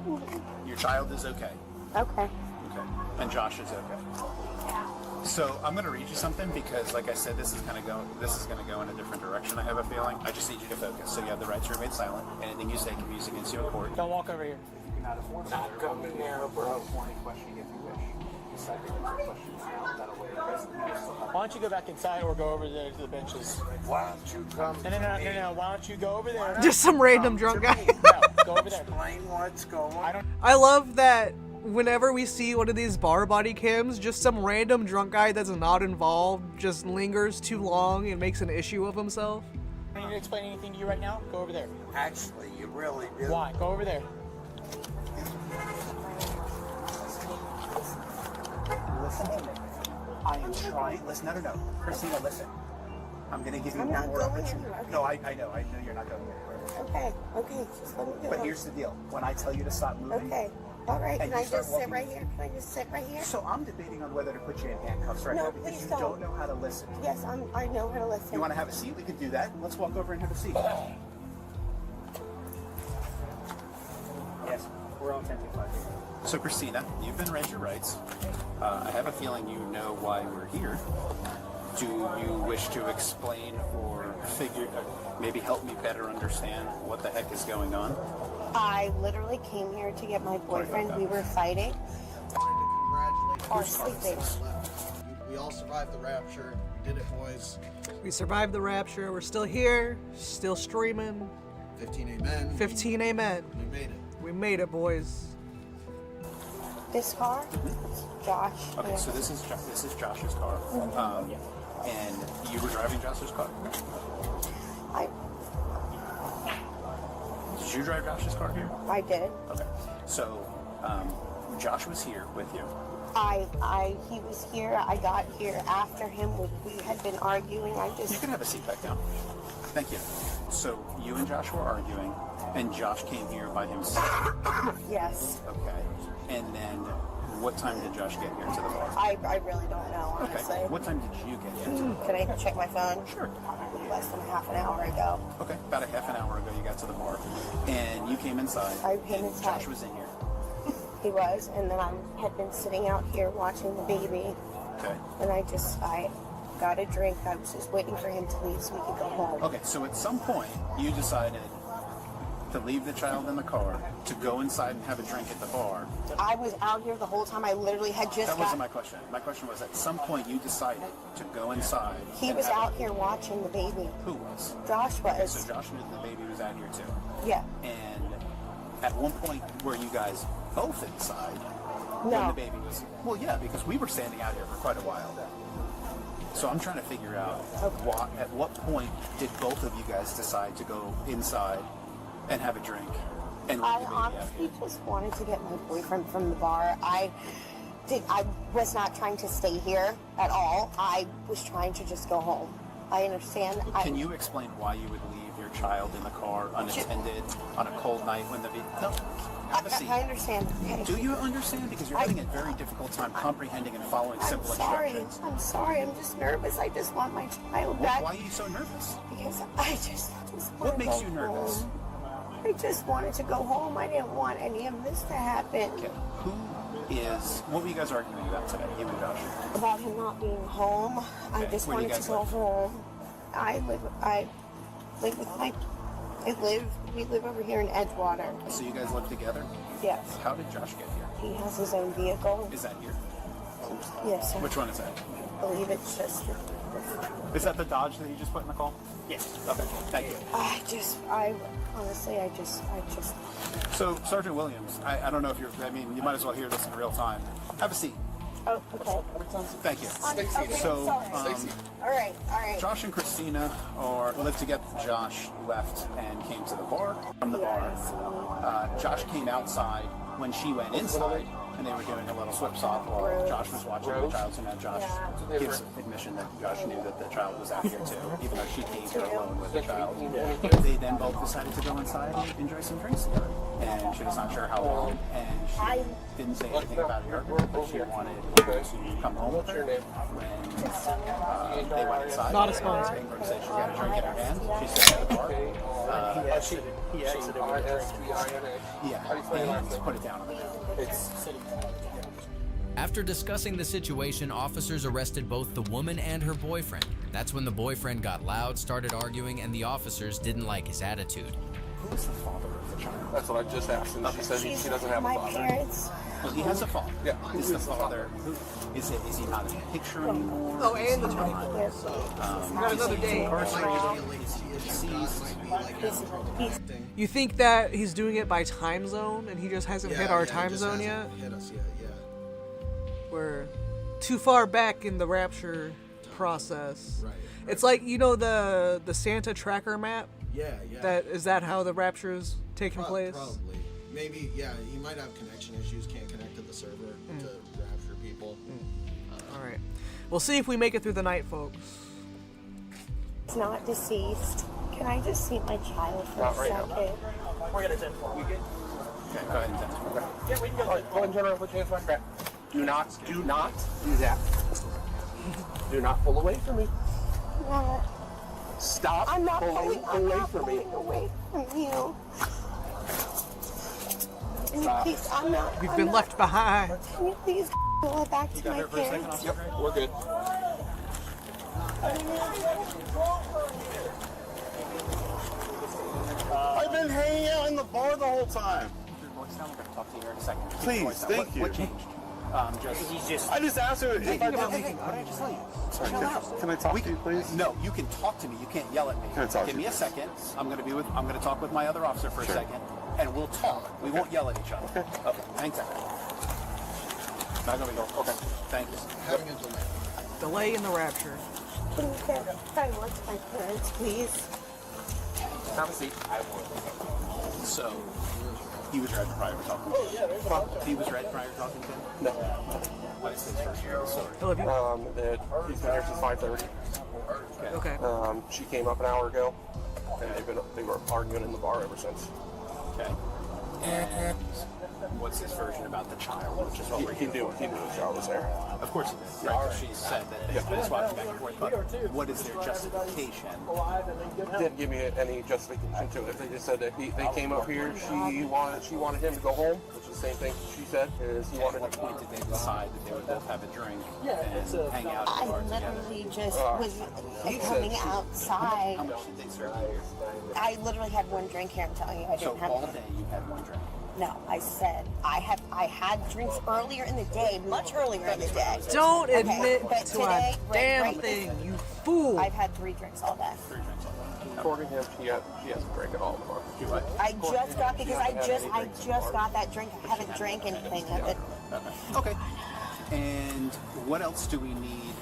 Your child is okay. Okay. Okay. And Josh is okay. So I'm going to read you something because, like I said, this is going to go in a different direction. I have a feeling. I just need you to focus. So you have the right to remain silent. Anything you say can be used against you in court. Don't walk over here. Not coming there, bro. Question if you wish. Decide to answer questions now. That'll wait. Why don't you go back inside or go over there to the benches? Why don't you come? No. Why don't you go over there? Just some random drunk guy. No, go over there. Explain what's going on. I love that whenever we see one of these bar body cams, just some random drunk guy that's not involved just lingers too long and makes an issue of himself. I need to explain anything to you right now? Go over there. Actually, you really do. Why? Go over there. Listen to me. I am trying. Listen, no. Christina, listen. I'm going to give you I'm one not more going opportunity. anywhere. No, I know you're not going anywhere. Okay, just let me go. But here's the deal. When I tell you to stop moving. Okay, all right, and can I you start just sit walking- right here? Can I just sit right here? So I'm debating on whether to put you in handcuffs right No, now because please you don't. don't know how to listen. Yes, I know how to listen. You want to have a seat? We could do that. Let's walk over and have a seat. Yes, we're on 10-5 here. So Christina, you've been read your rights. I have a feeling you know why we're here. Do you wish to explain or maybe help me better understand what the heck is going on? I literally came here to get my boyfriend. We were fighting. Or sleeping. We all survived the rapture. We did it, boys. We survived the rapture. We're still here, still streaming. 15 amen. 15 amen. We made it. We made it, boys. This car? Josh. Okay, so this is Josh's car. And you were driving Josh's car? Did you drive Josh's car here? I did. Okay. So, Josh was here with you. He was here. I got here after him. We had been arguing. You can have a seat back down. Thank you. So, you and Josh were arguing, and Josh came here by himself. Yes. Okay. And then, what time did Josh get here to the bar? I really don't know, honestly. Okay. What time did you get here? Can I check my phone? Sure. Less than half an hour ago. Okay. About a half an hour ago, you got to the bar, and you came inside. I came inside. Josh was in here. He was, and then I had been sitting out here watching the baby. Okay. And I got a drink. I was just waiting for him to leave so we could go home. Okay, so at some point, you decided to leave the child in the car, to go inside and have a drink at the bar. I was out here the whole time. I literally had just That wasn't my question. My question was, at some point, you decided to go inside. He was out here watching the baby. Who was? Josh Okay, was. so Josh knew the baby was out here too. Yeah. And at one point, were you guys both inside? When No. the baby was. Well, yeah, because we were standing out here for quite a while. So I'm trying to figure out at what point did both of you guys decide to go inside and have a drink and leave I the baby out honestly here? just wanted to get my boyfriend from the bar. I was not trying to stay here at all. I was trying to just go home. I understand. Can you explain why you would leave your child in the car unattended on a cold night when the baby... No, have a seat. I understand. Okay. Do you understand? Because you're having a very difficult time comprehending and following simple instructions. I'm sorry. I'm just nervous. I just want my child back. Why are you so nervous? Because I just What wanna makes go you nervous? home. I just wanted to go home. I didn't want any of this to happen. What were you guys arguing about today, you and Josh? About him not being home. I Okay, just where do you wanted to guys go live? home. We live over here in Edgewater. So you guys live together? Yes. How did Josh get here? He has his own vehicle. Is that here? Yes, sir. Which one is that? I believe it's just. Is that the Dodge that you just put in the call? Yes. Okay, thank you. I honestly, I just. So, Sergeant Williams, I don't know if you might as well hear this in real time. Have a seat. Oh, okay. Thank you. Okay, So, sorry. All right. Josh and Christina lived together. Josh left and came to the bar. From the bar, Josh came outside when she went inside, and they were doing a little swip-swap while Josh was watching the child. So now Josh gives admission that Josh knew that the child was out here too, even though she came here alone with the child. They then both decided to go inside and enjoy some drinks together. And she was not sure how long, and she didn't say anything about her, but she wanted to come home with her. When they went inside, Not a sponsor. She said she got a drink in her hand. She sat at the bar. He exited with a drink. Yeah, and put it down on the ground. After discussing the situation, officers arrested both the woman and her boyfriend. That's when the boyfriend got loud, started arguing, and the officers didn't like his attitude. Who is the father of the child? That's what I just asked, and she said she doesn't have a father. Parents. Well, he has a father. Yeah. Is the father? Is he not in the picture anymore? Oh, and the child. Got another day. You think that he's doing it by time zone, and he just hasn't hit our time zone yet? Hit us yet, yeah. We're too far back in the Rapture process. Right. It's like, you know, the Santa tracker map? Yeah, yeah. Is that how the Rapture is taking place? Probably. Maybe, yeah, he might have connection issues, can't connect to the server to Rapture people. Alright. We'll see if we make it through the night, folks. He's not deceased. Can I just see my child for Not a right now. second? We're gonna send for you. Okay, go ahead and Okay. Yeah, we can go. All right, go ahead and turn around, put your hands behind your back. Do not do that. Do not pull away from me. No. Stop I'm not pulling away from me. away from you. Can you Stop. please, I'm not. We've I'm been not- left behind. Can you please go back to my parents? Yep, we're good. I've been hanging out in the bar the whole time. We're going to talk to you here in a second. Please, thank you. What changed? I just asked her if I What did I just tell you? Sorry, Chill out. can I talk to you, please? No, you can talk to me. You can't yell at me. Can I talk Give to me you? a second. I'm going to talk with my other officer for a second, and we'll talk. We won't yell at each other. Okay. Hang tight. Not going to go. Okay. Thank you. Having a delay. Delay in the Rapture. Can you get my work to my parents, please? Have a seat. So, he was right prior to talking to him? He was right prior to talking to him? No. What is his first year of the story? He's been here since 5:30. Okay. She came up an hour ago, and they were arguing in the bar ever since. Okay. And what's his version about the child? Which is what we're He here knew the child was there. Of course he did. Right, 'cause she said that they've been swapping back and forth. But what is their justification? Didn't give me any justification to it. They just said that they came up here. She wanted him to go home, which is the same thing she said. Is he wanted At what to. point did they decide that they would both have a drink and hang out at I the bar together? literally just was coming outside. How much did they serve you? I literally had one drink here. I'm telling you, I So didn't have. all day you had one drink. No, I said I had drinks earlier in the day, much earlier in the day. Don't Okay, admit but to today, a damn this- thing, you fool. I've had 3 drinks all day. According to him, she hasn't drank at all in the bar. You what? I just got because I just got that drink. I haven't drank anything with it. Okay. And what else do we need?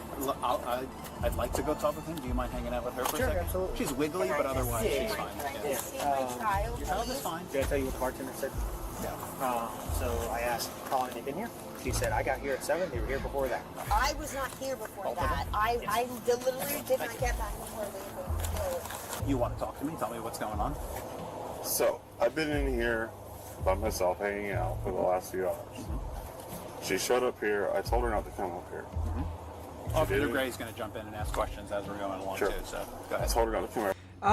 I'd like to go talk with him. Do you mind hanging out with her for a second? Absolutely. She's wiggly, but otherwise she's fine. Child, Child is fine. Did I tell you what the bartender said? Yeah. So I asked how long they've been here. She said, I got here at 7. They were here before that. I was not here before that. I literally did not get back before they. You want to talk to me? Tell me what's going on. So, I've been in here by myself hanging out for the last few hours. She showed up here. I told her not to come up here. Officer Gray's going to jump in and ask questions as we're going along Sure. too. So go I ahead. told her not to come here.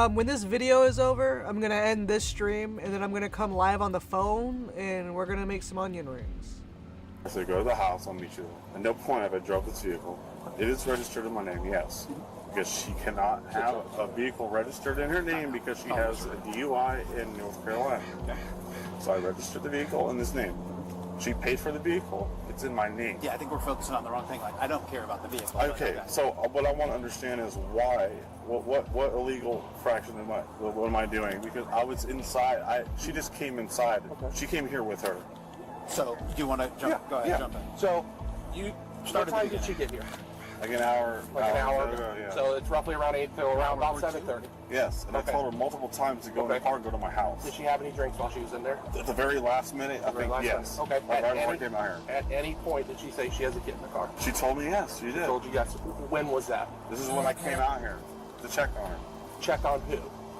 When this video is over, I'm gonna end this stream, and then I'm gonna come live on the phone, and we're gonna make some onion rings. I said, go to the house, I'll meet you there. At no point have I drove this vehicle. It is registered in my name, yes. Because she cannot have a vehicle registered in her name because she has a DUI in North Carolina. So I registered the vehicle in this name. She paid for the vehicle. It's in my name. Yeah, I think we're focusing on the wrong thing. Like, I don't care about the vehicle. Okay, so what I want to understand is why. What illegal fraction am I? What am I doing? Because I was inside. She just came inside. Okay. She came here with her. So you want to jump? Yeah, go ahead, yeah. jump in. So you Started what time the did she get here? Like an hour. Like an hour. Yeah. So it's roughly around 8 to around about 7:30. Yes, and Okay. I told her multiple times to go in the car and go to my house. Did she have any drinks while she was in there? At the very last minute, I think yes. Okay. Right before I came out here. At any point did she say she has a kid in the car? She told me yes. She did. Told you yes. When was that? This is when I came out here to check on her. Check on who?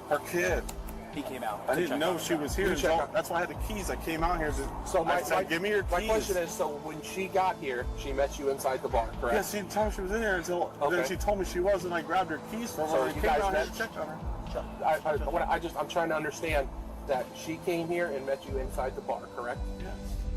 Her kid. He came out. I didn't know she was here. You check Until, on- that's why I had the keys. I came out here to. So I said, give me your keys. My question is, so when she got here, she met you inside the bar, correct? Yes, she didn't tell me she was in here until then she told me she was, and I grabbed her keys from her. So and you came guys out here met? and checked on her. I'm trying to understand that she came here and met you inside the bar, correct? Yes.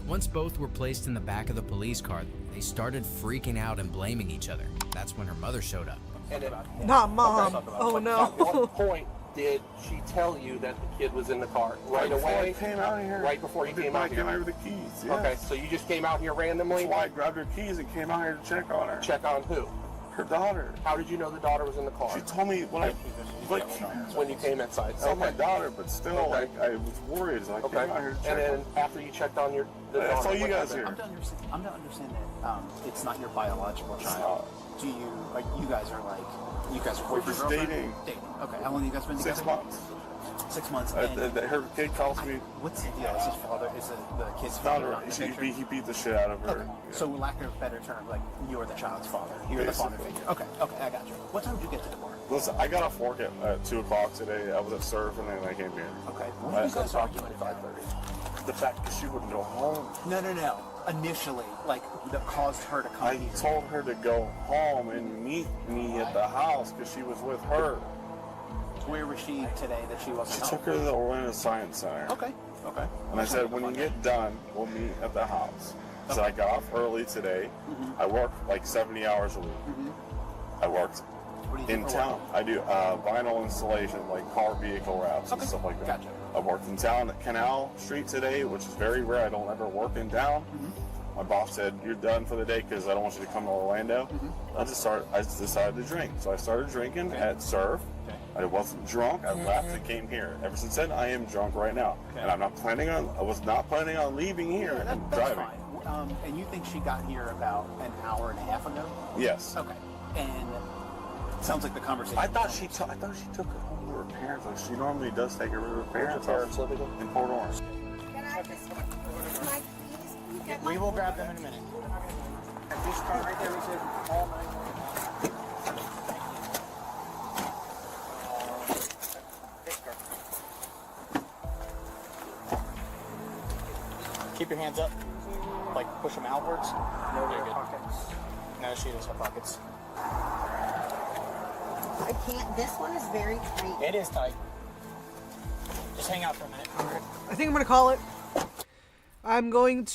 Once both were placed in the back of the police car, they started freaking out and blaming each other. That's when her mother showed up. And then, Not mom. Oh no. At what point did she tell you that the kid was in the car? Right before away? I came out here. Right before you came out here? I came out here with the keys. Yes. Okay, so you just came out here randomly? That's why I grabbed her keys and came out here to check on her. Check on who? Her daughter. How did you know the daughter was in the car? She told me when when you came inside. It's not my daughter, but still, Okay. I was worried. So I came out here to check And then on her. after you checked on the That's daughter, all you what guys happened? hear. I'm to understand that it's not your biological child. Do you like? You guys are We're just boyfriend, dating. Dating. Okay. How long have you guys been together? 6 months. 6 months. Her kid calls me. What's the deal? Is his father? Is the kid's Not father her. not in the picture? He beat the shit out of her. Okay. So, lack of a better term, like you're the child's father. You're the father Basically. figure. Okay, I got you. What time did you get to the bar? Listen, I got off work at 2 o'clock today. I was at Surf and then I came here. Okay. What did you guys argue at 5:30? The fact that she wouldn't go home. No. Initially, like that caused her to come. I told her to go home and meet me at the house because she was with her. Where was she today that she wasn't She home? took her to the Orlando Science Center. Okay. And I said, when you get done, we'll meet at the house. So I got off early today. I work like 70 hours a week. I worked What do you do in for town. work? I do vinyl installation, like car vehicle wraps and stuff like that. Gotcha. I worked in town at Canal Street today, which is very rare. I don't ever work in town. My boss said, you're done for the day because I don't want you to come to Orlando. I just decided to drink. So I started drinking at Surf. I wasn't drunk. I left and came here. Ever since then, I am drunk right now. And I was not planning on leaving here and That's driving. fine. And you think she got here about an hour and a half ago? Yes. Okay. And it sounds like the conversation. I thought she took her home to her parents. Like she normally does take her to her parents' house in Port Orange. Can I just get my keys? You got We will grab them in a minute. This car right there says all night. Keep your hands up. Like push them outwards. No your pockets. No, she doesn't have pockets. I can't. This one is very tight. It is tight. Just hang out for a minute. I think I'm gonna call it. I'm going